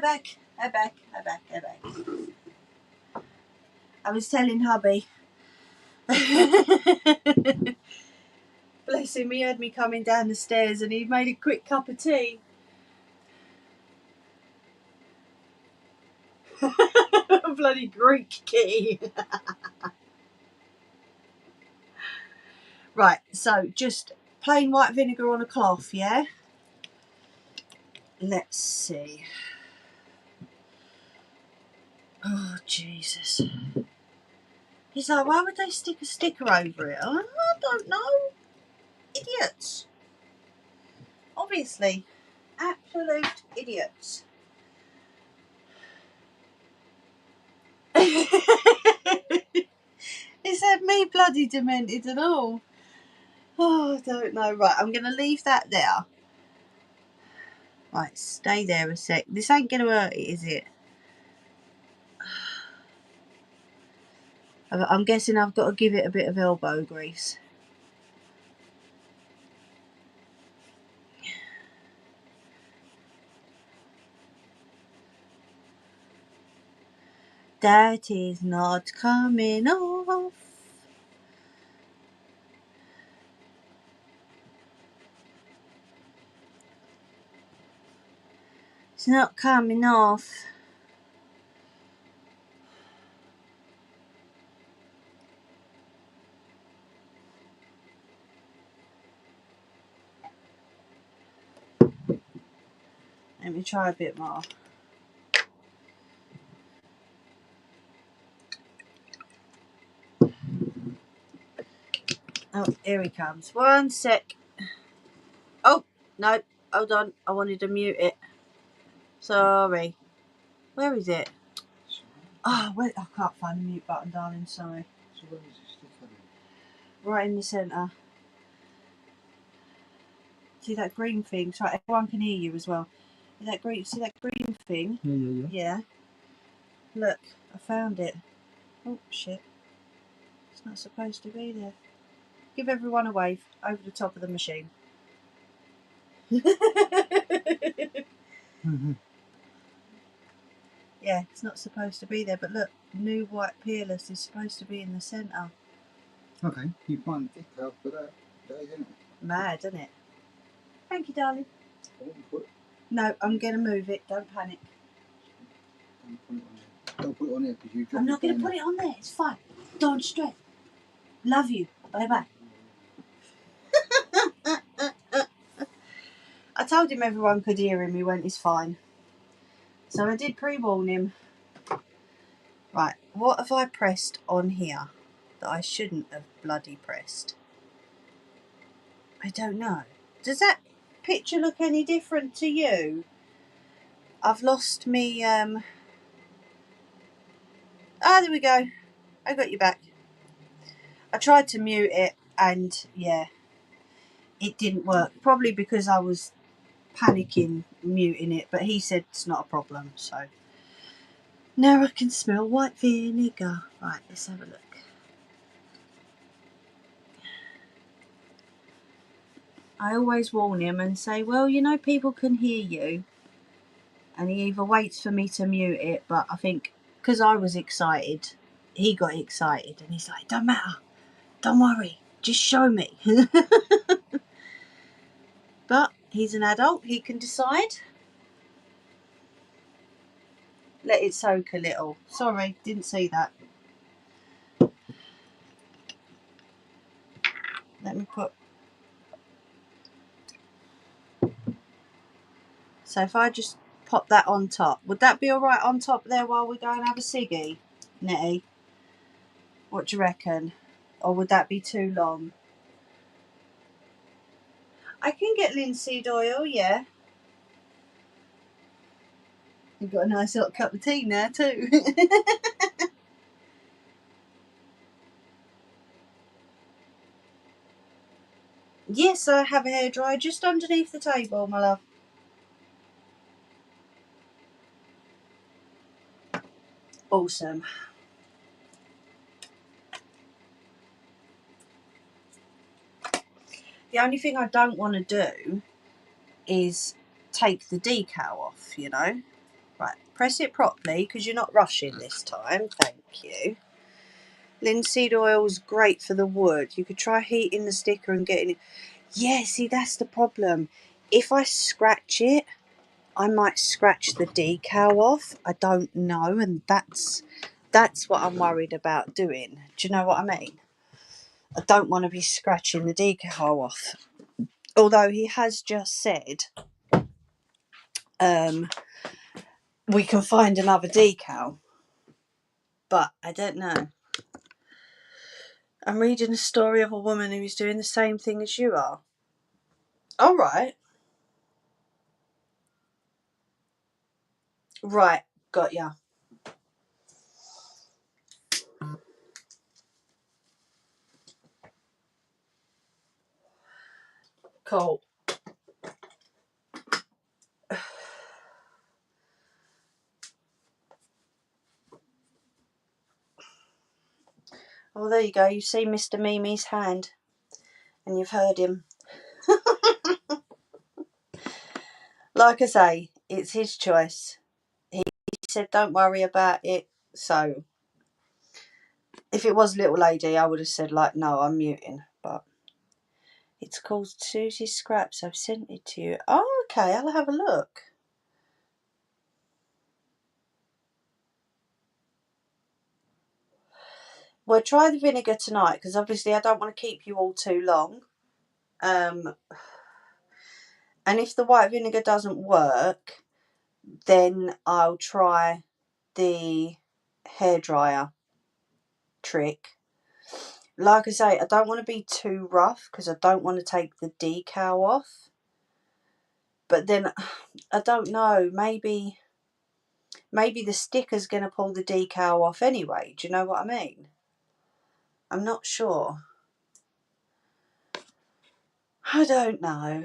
back. I was telling hubby. Bless him, he heard me coming down the stairs and he made a quick cup of tea. Bloody Greek key. Right, so just plain white vinegar on a cloth, yeah? Let's see. Oh, Jesus. He's like, why would they stick a sticker over it? I don't know. Idiots. Obviously. Absolute idiots. Is that me bloody demented and all? Oh, I don't know. Right, I'm going to leave that there. Right, stay there a sec. This ain't going to hurt it, is it? I'm guessing I've got to give it a bit of elbow grease. That is not coming off. It's not coming off. Let me try a bit more. Oh, here he comes. One sec. Oh, no. Hold on. I wanted to mute it. Sorry. Where is it? Oh, wait. I can't find the mute button, darling. Sorry. So where is it sticking? Right in the centre. See that green thing? Sorry, everyone can hear you as well. See that green thing? Yeah. Look, I found it. Oh, shit. It's not supposed to be there. Give everyone a wave over the top of the machine. Yeah, it's not supposed to be there, but look, new white Peerless is supposed to be in the centre. Okay, you find the detail for that, isn't it? Mad, isn't it? Thank you, darling. I won't put, No, I'm going to move it. Don't panic. don't put it on there because you drop I'm not going to put it on there. It's fine. Don't stress. Love you. Bye-bye. I told him everyone could hear him. He went, it's fine. So I did pre-warn him. Right, what have I pressed on here that I shouldn't have bloody pressed? I don't know. Does that picture look any different to you? I've lost me, Ah, there we go. I got you back. I tried to mute it and, yeah, it didn't work. Probably because I was panicking muting it, but he said it's not a problem, so. Now I can smell white vinegar. Right, let's have a look. I always warn him and say, well, you know, people can hear you. And he either waits for me to mute it, but I think because I was excited, he got excited and he's like, don't matter, don't worry, just show me. But he's an adult, he can decide. Let it soak a little. Sorry, didn't see that. Let me put... So if I just pop that on top, would that be alright on top there while we go and have a ciggy, Nettie? What do you reckon? Or would that be too long? I can get linseed oil, yeah. You've got a nice hot cup of tea now too. Yes, I have a hairdryer just underneath the table, my love. Awesome. The only thing I don't want to do is take the decal off, you know. Right, press it properly because you're not rushing this time. Thank you. Linseed oil's great for the wood. You could try heating the sticker and getting it. Yeah, see, that's the problem. If I scratch it, I might scratch the decal off. I don't know, and that's what I'm worried about doing. Do you know what I mean? I don't want to be scratching the decal off. Although he has just said we can find another decal. But I don't know. I'm reading a story of a woman who is doing the same thing as you are. All right. Right, got ya. Cool. Well, there you go. You see Mr. Mimi's hand and you've heard him. Like I say, it's his choice. He said don't worry about it. So if it was Little Lady, I would have said like, no, I'm muting. But it's called Susie's Scraps. I've sent it to you. Oh, okay. I'll have a look. We'll try the vinegar tonight because obviously I don't want to keep you all too long. And if the white vinegar doesn't work, then I'll try the hairdryer trick. Like I say, I don't want to be too rough because I don't want to take the decal off. But then, I don't know, maybe the sticker's going to pull the decal off anyway. Do you know what I mean? I'm not sure. I don't know.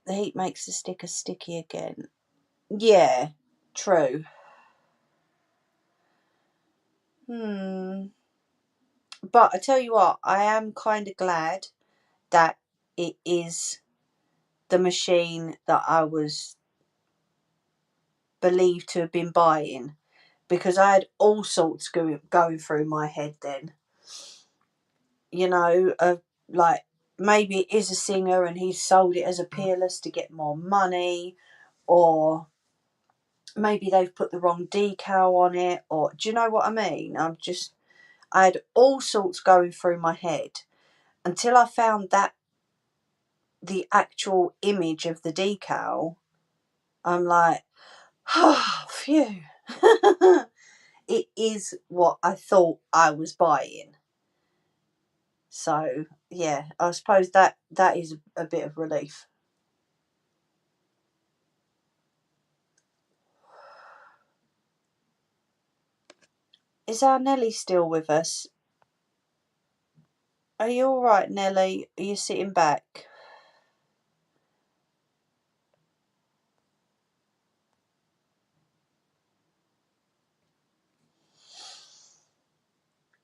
The heat makes the sticker sticky again. Yeah, true. But I tell you what, I am kind of glad that it is the machine that I was believed to have been buying, because I had all sorts going through my head then. You know, like maybe it is a Singer and he's sold it as a Peerless to get more money, or maybe they've put the wrong decal on it, or do you know what I mean? I had all sorts going through my head until I found that the actual image of the decal. I'm like, oh, phew. It is what I thought I was buying. So yeah, I suppose that is a bit of relief. Is our Nelly still with us? Are you all right, Nelly? Are you sitting back?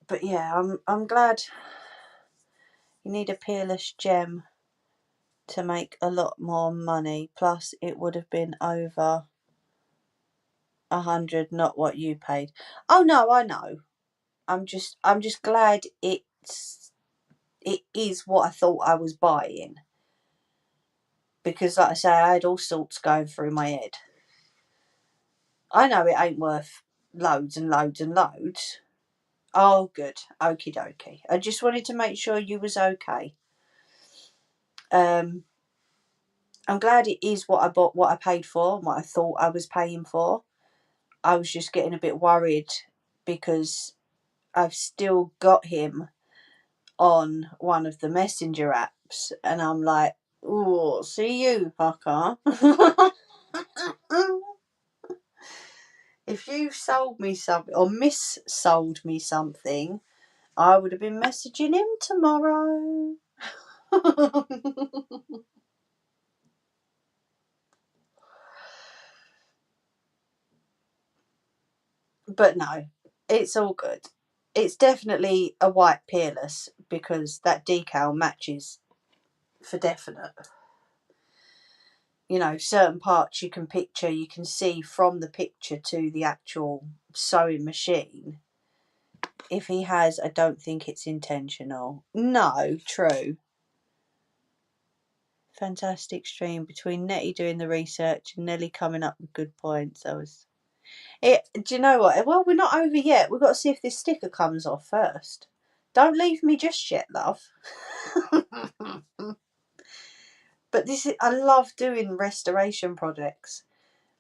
But yeah, I'm glad. You need a Peerless gem to make a lot more money. Plus, it would have been over 100, not what you paid. Oh no, I know. I'm just glad it is what I thought I was buying. Because like I say, I had all sorts going through my head. I know it ain't worth loads and loads and loads. Oh, good. Okie dokie. I just wanted to make sure you was okay. I'm glad it is what I bought, what I paid for, what I thought I was paying for. I was just getting a bit worried because I've still got him on one of the messenger apps, and I'm like, oh, see you, fucker. If you sold me something or mis-sold me something, I would have been messaging him tomorrow. But no, it's all good. It's definitely a white Peerless because that decal matches for definite. You know, certain parts you can picture, you can see from the picture to the actual sewing machine. If he has, I don't think it's intentional. No, true. Fantastic stream between Nettie doing the research and Nelly coming up with good points. Do you know what? Well, we're not over yet. We've got to see if this sticker comes off first. Don't leave me just yet, love. But I love doing restoration projects.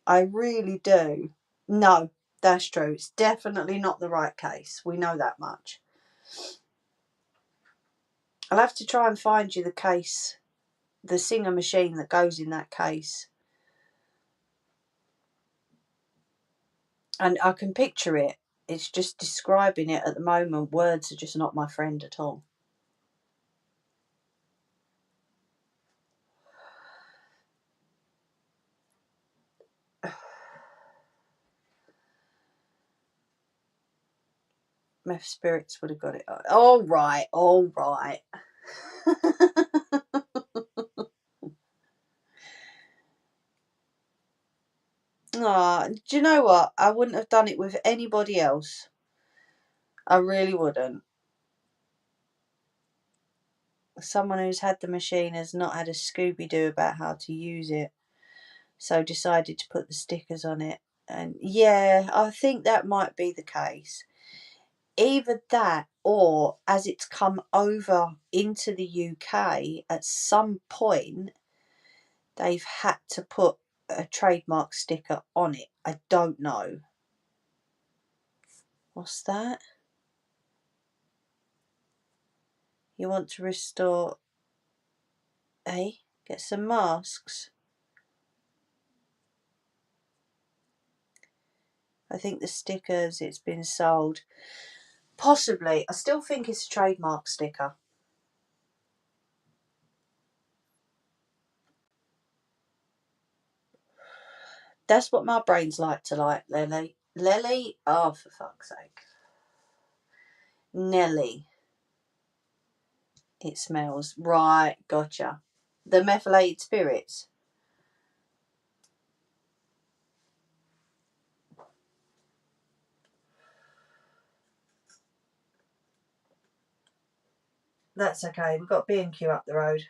I really do. No, that's true. It's definitely not the right case. We know that much. I'll have to try and find you the case, the Singer machine that goes in that case. And I can picture it. It's just describing it at the moment. Words are just not my friend at all. Meth Spirits would have got it. All right, all right. Do you know what? I wouldn't have done it with anybody else. I really wouldn't. Someone who's had the machine has not had a Scooby-Doo about how to use it, so decided to put the stickers on it. And yeah, I think that might be the case. Either that, or as it's come over into the UK, at some point they've had to put a trademark sticker on it. I don't know. What's that? You want to restore, eh? Get some masks. I think the stickers, it's been sold. Possibly. I still think it's a trademark sticker. That's what my brain's like, Lily. Lily? Oh, for fuck's sake. Nelly. It smells. Right, gotcha. The methylated spirits. That's okay. We've got B&Q up the road.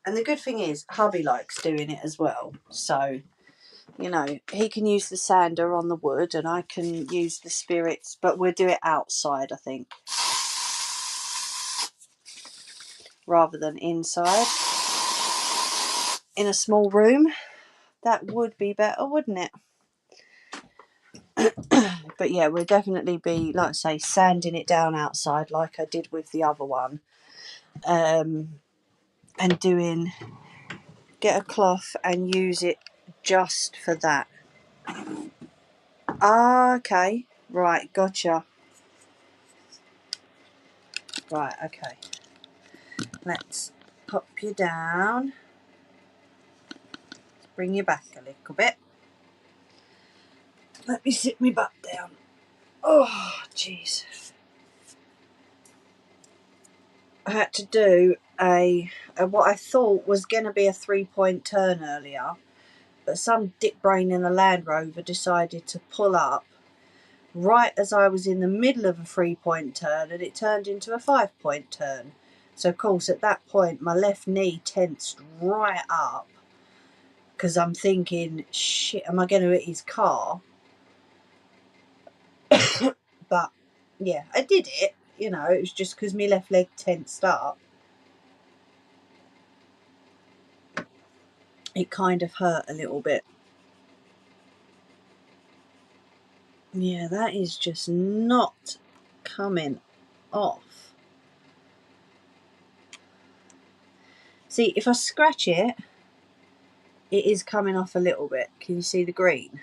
And the good thing is, hubby likes doing it as well. So, you know, he can use the sander on the wood and I can use the spirits. But we'll do it outside, I think, rather than inside. In a small room. That would be better, wouldn't it? But yeah, we'll definitely be, like I say, sanding it down outside like I did with the other one. And get a cloth and use it just for that. Ah, okay. Right, gotcha. Right, okay. Let's pop you down. Bring you back a little bit. Let me sit my butt down. Oh, jeez. I had to do a what I thought was going to be a 3-point turn earlier, but some dick brain in a Land Rover decided to pull up right as I was in the middle of a 3-point turn, and it turned into a 5-point turn. So of course at that point my left knee tensed right up because I'm thinking, shit, am I going to hit his car? But yeah, I did it. You know, it was just because my left leg tensed up. It kind of hurt a little bit. Yeah, that is just not coming off. See, if I scratch it, it is coming off a little bit. Can you see the green?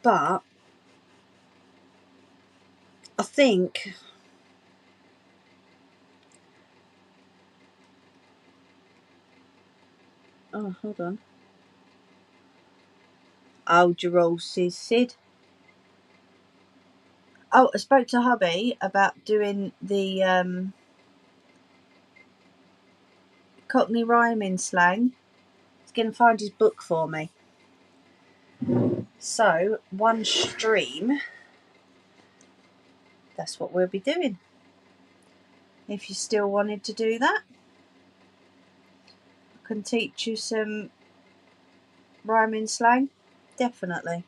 But I think oh, hold on. Hold your horses, Sid. Oh, I spoke to hubby about doing the Cockney rhyming slang. He's going to find his book for me. So, one stream, that's what we'll be doing. If you still wanted to do that, I can teach you some rhyming slang. Definitely.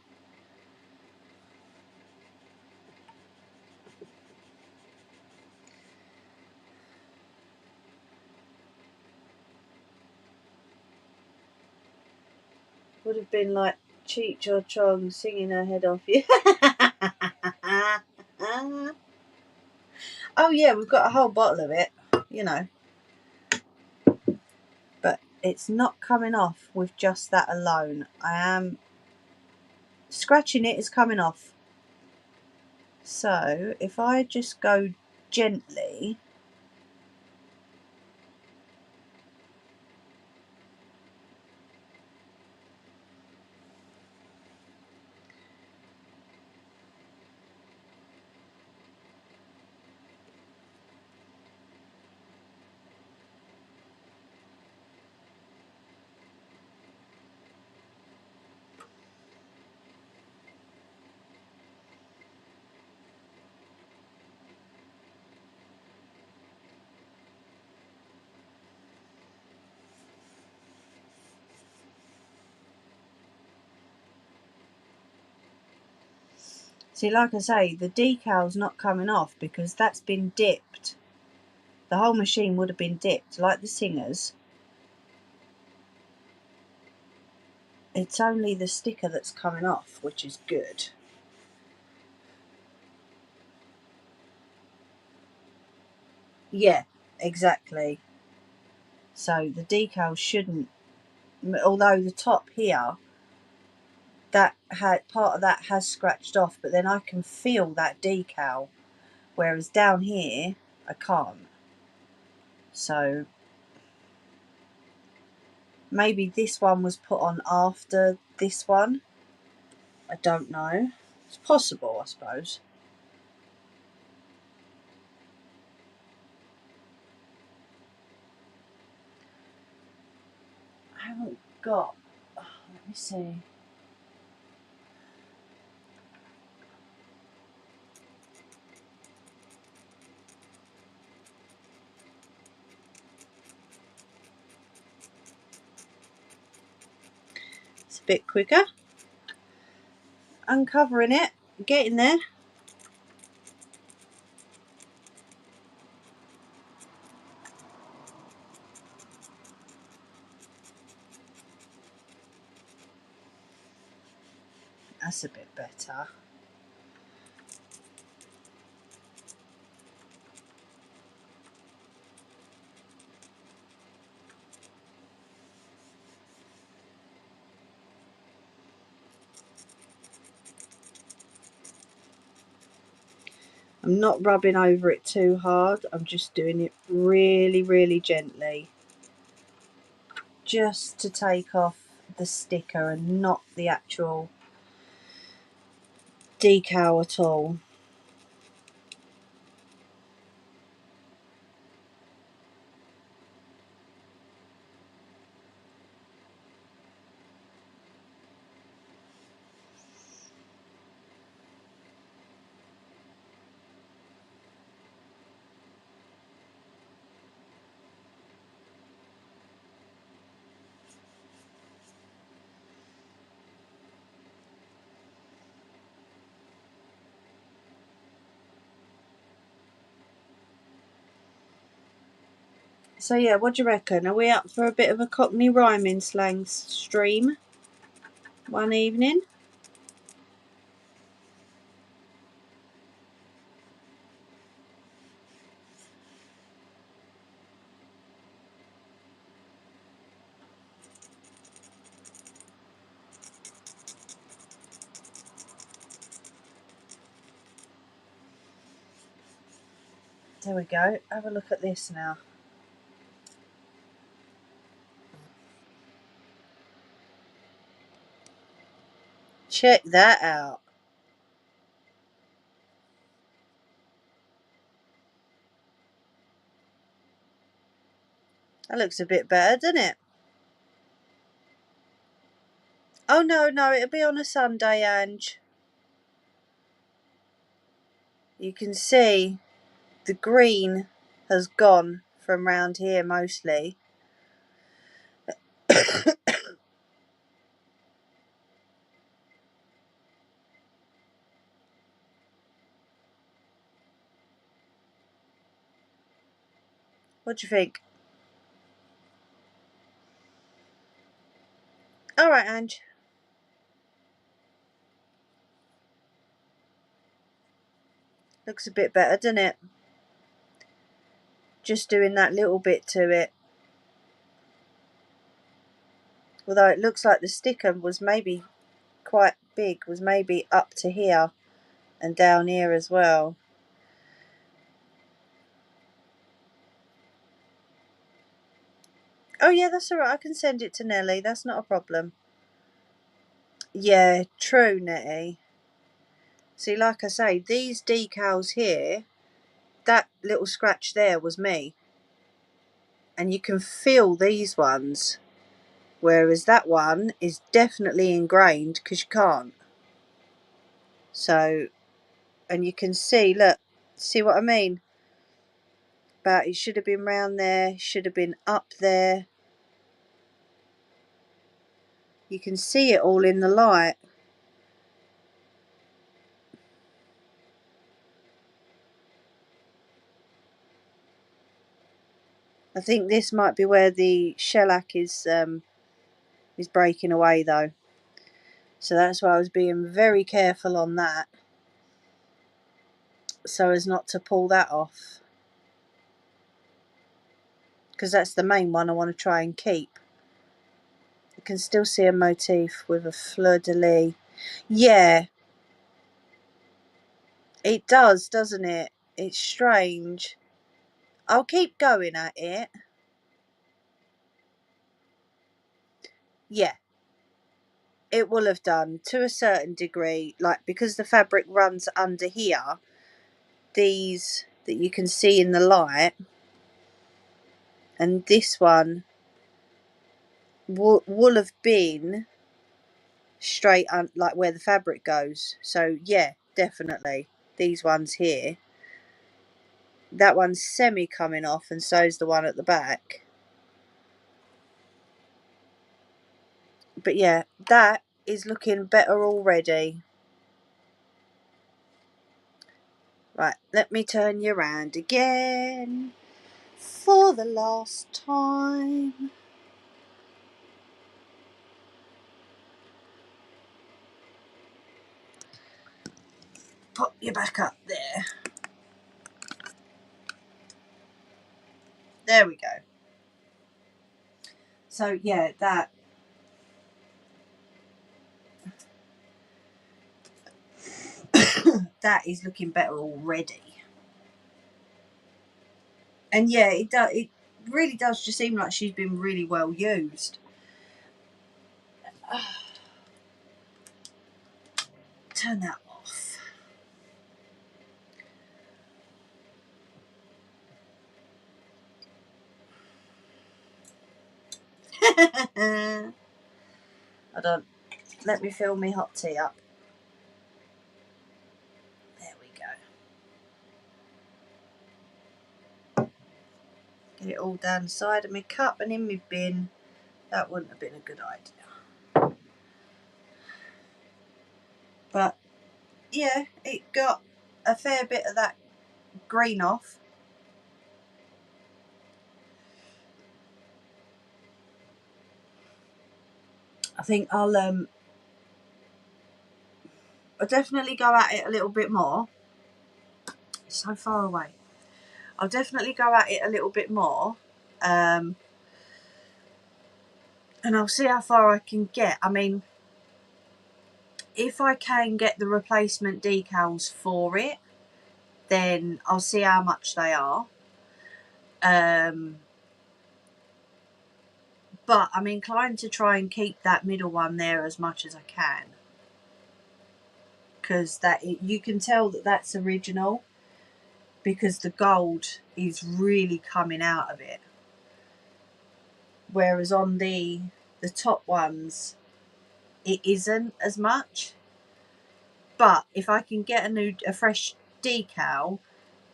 Would have been like Cheech or Chong singing her head off you. Oh yeah, we've got a whole bottle of it, you know. But it's not coming off with just that alone. I am scratching it, is coming off. So if I just go gently. See, like I say, the decal's not coming off because that's been dipped. The whole machine would have been dipped, like the singers. It's only the sticker that's coming off, which is good. Yeah, exactly. So the decal shouldn't, although the top here, that had part of that has scratched off, but then I can feel that decal, whereas down here I can't. So maybe this one was put on after this one. I don't know. It's possible, I suppose. I haven't got. Oh, let me see. It's a bit quicker. Uncovering it, getting there. That's a bit better. I'm not rubbing over it too hard. I'm just doing it really, really gently. Just to take off the sticker and not the actual decal at all. So yeah, what do you reckon? Are we up for a bit of a Cockney rhyming slang stream one evening? There we go. Have a look at this now. Check that out. That looks a bit better, doesn't it? Oh, no, it'll be on a Sunday, Ange. You can see the green has gone from round here mostly. What do you think? All right, Ange. Looks a bit better, doesn't it? Just doing that little bit to it. Although it looks like the sticker was maybe quite big, was maybe up to here and down here as well. Oh yeah, that's all right. I can send it to Nelly. That's not a problem. Yeah, true, Nettie. See, like I say, these decals here, that little scratch there was me. And you can feel these ones. Whereas that one is definitely ingrained because you can't. So, and you can see, look, see what I mean? But it should have been round there, should have been up there. You can see it all in the light. I think this might be where the shellac is breaking away though. So that's why I was being very careful on that, so as not to pull that off. Because that's the main one I want to try and keep. You can still see a motif with a fleur-de-lis. Yeah, it does, doesn't it? It's strange. I'll keep going at it. Yeah, it will have done to a certain degree, like because the fabric runs under here, these that you can see in the light, and this one will have been straight like where the fabric goes. So yeah, definitely these ones here, that one's semi coming off and so's the one at the back. But yeah, that is looking better already. Right, let me turn you around again for the last time. Pop you back up there. There we go. So yeah, that that is looking better already. And yeah, it really does just seem like she's been really well used. Turn that off. Hold on. Let me fill me hot tea up. There we go. Get it all down the side of my cup and in my bin. That wouldn't have been a good idea. But yeah, it got a fair bit of that green off. I think I'll definitely go at it a little bit more. It's so far away. I'll definitely go at it a little bit more. And I'll see how far I can get. I mean, if I can get the replacement decals for it, then I'll see how much they are. But I'm inclined to try and keep that middle one there as much as I can. because you can tell that that's original because the gold is really coming out of it, whereas on the top ones it isn't as much. But if I can get a fresh decal,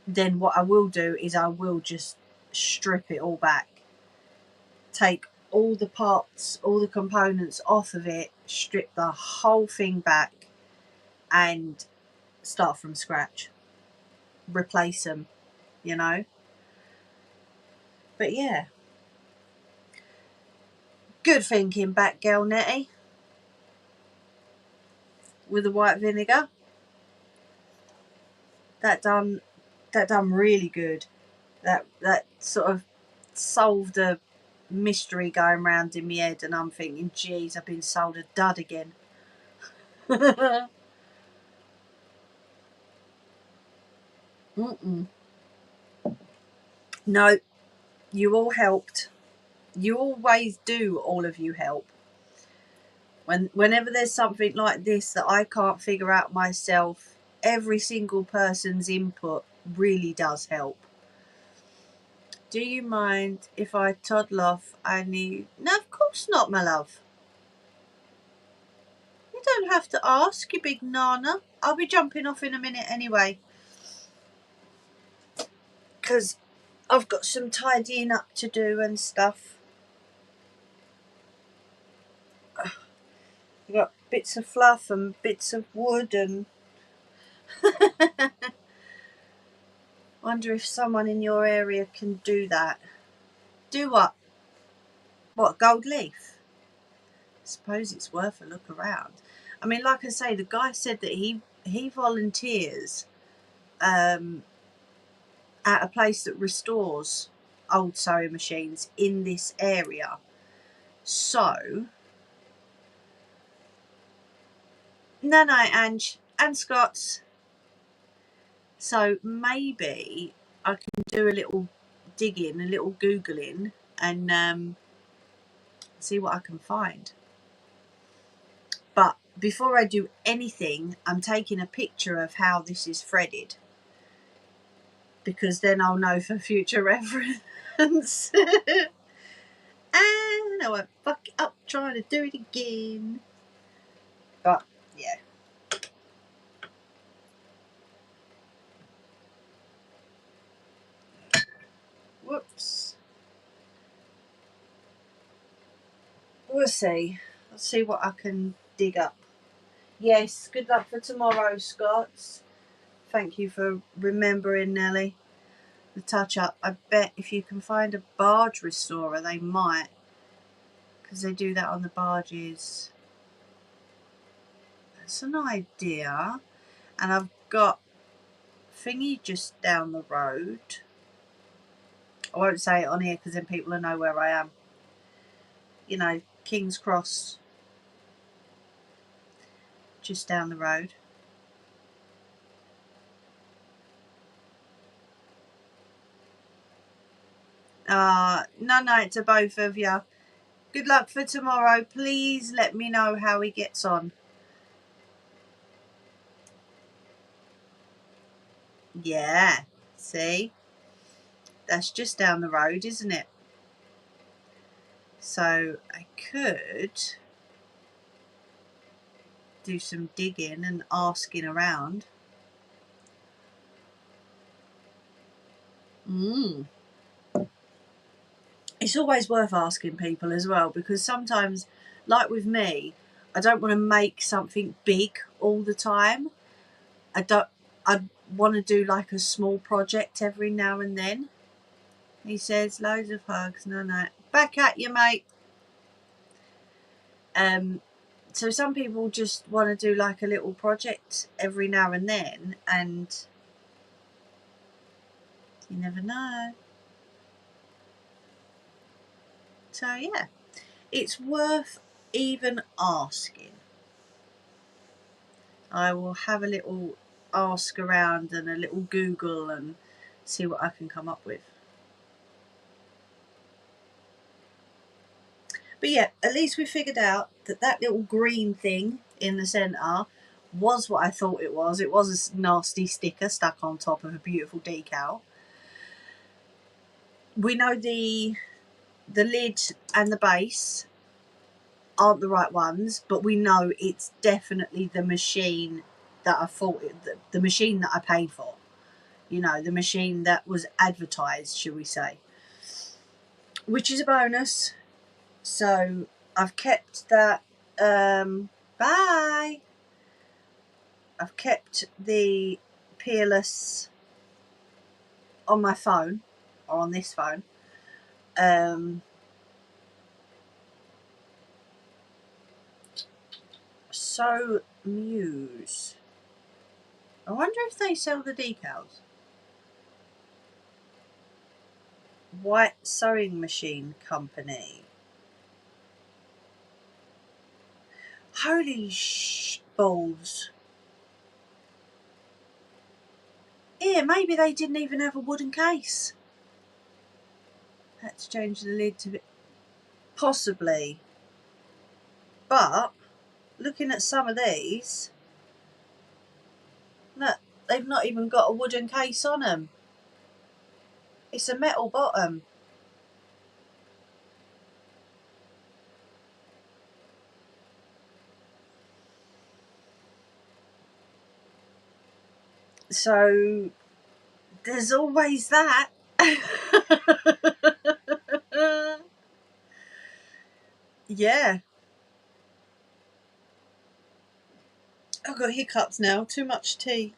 then what I will do is I will just strip it all back, take all the parts, all the components off of it, strip the whole thing back and start from scratch, replace them, you know. But yeah, good thinking back, girl Nettie, with the white vinegar. That done really good. That sort of solved a mystery going round in my head, and I'm thinking, geez, I've been sold a dud again. No, you all helped. You always do. All of you help. Whenever there's something like this that I can't figure out myself, every single person's input really does help. Do you mind if I toddle off? No, of course not, my love. You don't have to ask, you big nana. I'll be jumping off in a minute anyway, because I've got some tidying up to do and stuff. I've got bits of fluff and bits of wood, and wonder if someone in your area can do that. Do what? What, gold leaf? I suppose it's worth a look around. I mean, like I say, the guy said that he volunteers at a place that restores old sewing machines in this area. So, no, Ange and Scott's. So maybe I can do a little digging, a little Googling, and see what I can find. But before I do anything, I'm taking a picture of how this is threaded, because then I'll know for future reference. And I won't fuck it up trying to do it again. But yeah. Whoops. We'll see. Let's see what I can dig up. Yes, good luck for tomorrow, Scots. Thank you for remembering, Nelly. The touch up. I bet if you can find a barge restorer, they might, because they do that on the barges. That's an idea. And I've got thingy just down the road. I won't say it on here because then people will know where I am. You know, King's Cross, just down the road. No, to both of you. Good luck for tomorrow. Please let me know how he gets on. Yeah, see? That's just down the road, isn't it? So I could do some digging and asking around. It's always worth asking people as well, because sometimes, like with me, I don't want to make something big all the time. I want to do like a small project every now and then. He says, loads of hugs. No. Back at you, mate. So some people just want to do like a little project every now and then, and you never know. So yeah, it's worth even asking. I will have a little ask around and a little Google and see what I can come up with. But yeah, at least we figured out that little green thing in the centre was what I thought it was. It was a nasty sticker stuck on top of a beautiful decal. We know the lid and the base aren't the right ones, but we know it's definitely the machine that I thought the machine that I paid for. You know, the machine that was advertised, shall we say, which is a bonus. So I've kept that. Bye. I've kept the Peerless on my phone, or on this phone. So Muse. I wonder if they sell the decals. White Sewing Machine Company. Holy balls. Yeah, maybe they didn't even have a wooden case. Had to change the lid to it. Possibly. But, looking at some of these, look, they've not even got a wooden case on them. It's a metal bottom. So, there's always that. Yeah. I've got hiccups now. Too much tea.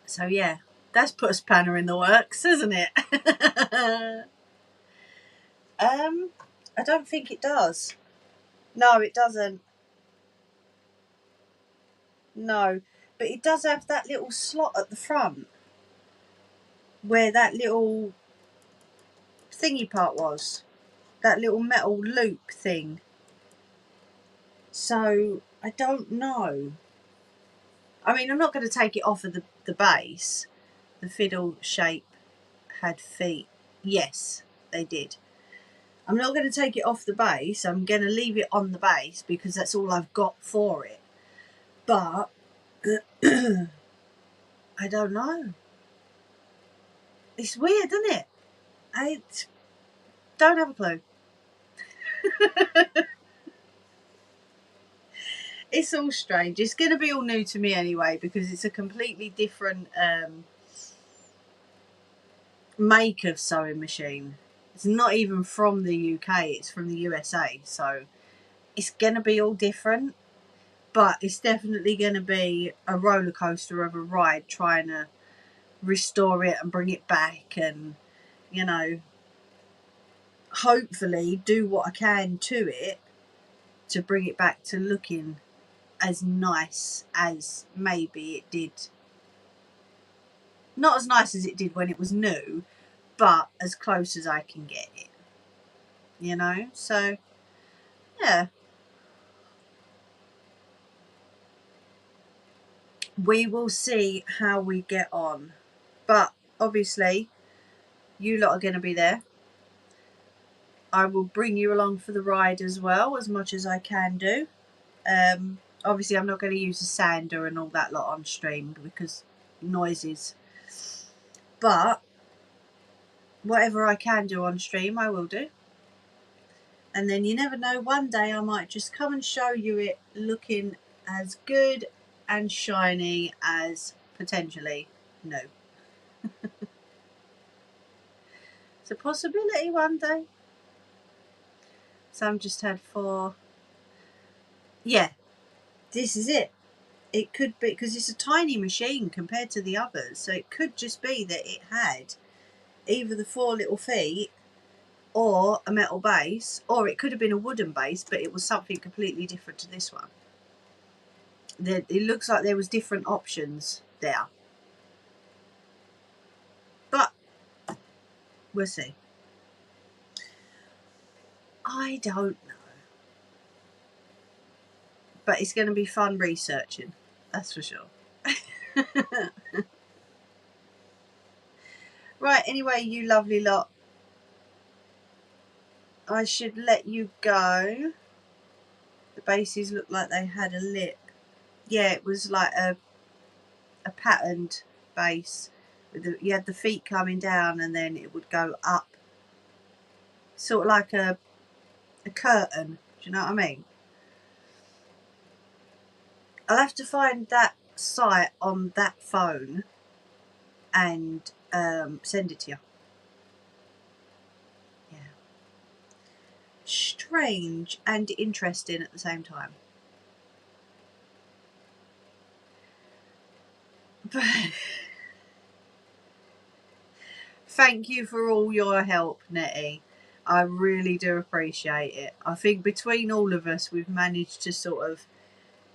So yeah, that's put a spanner in the works, isn't it? I don't think it does. No, it doesn't. No, but it does have that little slot at the front where that little thingy part was. That little metal loop thing. So I don't know. I mean, I'm not going to take it off of the base. The fiddle shape had feet. Yes, they did. I'm not going to take it off the base. I'm going to leave it on the base because that's all I've got for it. But I don't know. It's weird, isn't it? I don't have a clue. It's all strange. It's going to be all new to me anyway because it's a completely different make of sewing machine. It's not even from the UK. It's from the USA. So it's going to be all different. But it's definitely going to be a roller coaster of a ride trying to restore it and bring it back and, you know, hopefully do what I can to it to bring it back to looking as nice as maybe it did. Not as nice as it did when it was new, but as close as I can get it. You know? So, yeah. We will see how we get on. But obviously, you lot are going to be there. I will bring you along for the ride as well, as much as I can do. Obviously, I'm not going to use a sander and all that lot on stream because noises. But whatever I can do on stream, I will do. And then you never know, one day I might just come and show you it looking as good and shiny as potentially new. It's a possibility one day. So I'm just had 4. Yeah, this is it. It could be, because it's a tiny machine compared to the others, so it could just be that it had either the 4 little feet or a metal base, or it could have been a wooden base, but it was something completely different to this one. It looks like there was different options there. But we'll see. I don't know. But it's going to be fun researching. That's for sure. Right, anyway, you lovely lot. I should let you go. The bases looked like they had a lip. Yeah, it was like a patterned base. You had the feet coming down and then it would go up. Sort of like a curtain. Do you know what I mean? I'll have to find that site on that phone and send it to you. Yeah. Strange and interesting at the same time. Thank you for all your help, Nettie. I really do appreciate it. I think between all of us, we've managed to sort of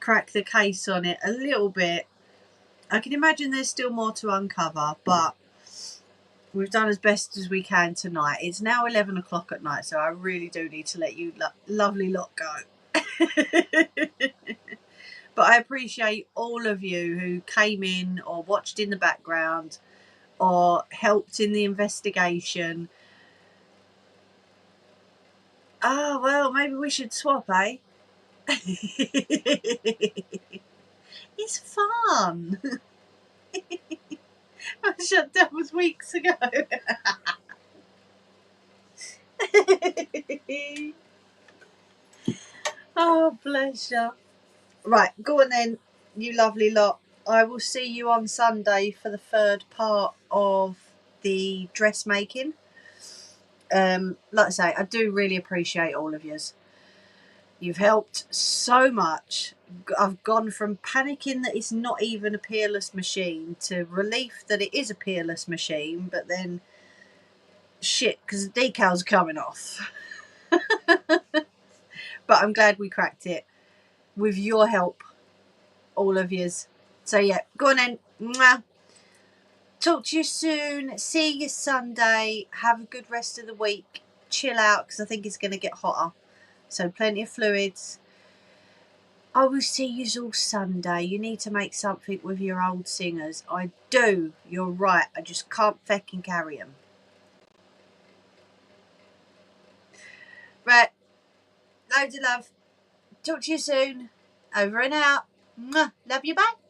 crack the case on it a little bit. I can imagine there's still more to uncover, but we've done as best as we can tonight. It's now 11 o'clock at night, so I really do need to let you lovely lot go. But I appreciate all of you who came in or watched in the background or helped in the investigation. Oh, well, maybe we should swap, eh? It's fun. That was weeks ago. Oh, bless you. Right, go on then, you lovely lot. I will see you on Sunday for the third part of the dressmaking. Like I say, I do really appreciate all of yous. You've helped so much. I've gone from panicking that it's not even a Peerless machine to relief that it is a Peerless machine, but then shit, because the decals are coming off. But I'm glad we cracked it with your help, all of yous. So yeah, go on then. Mwah. Talk to you soon. See you Sunday. Have a good rest of the week. Chill out because I think it's going to get hotter. So plenty of fluids. I will see you all Sunday. You need to make something with your old singers. I do. You're right. I just can't feckin' carry them. Right. Loads of love. Talk to you soon. Over and out. Mwah. Love you. Bye.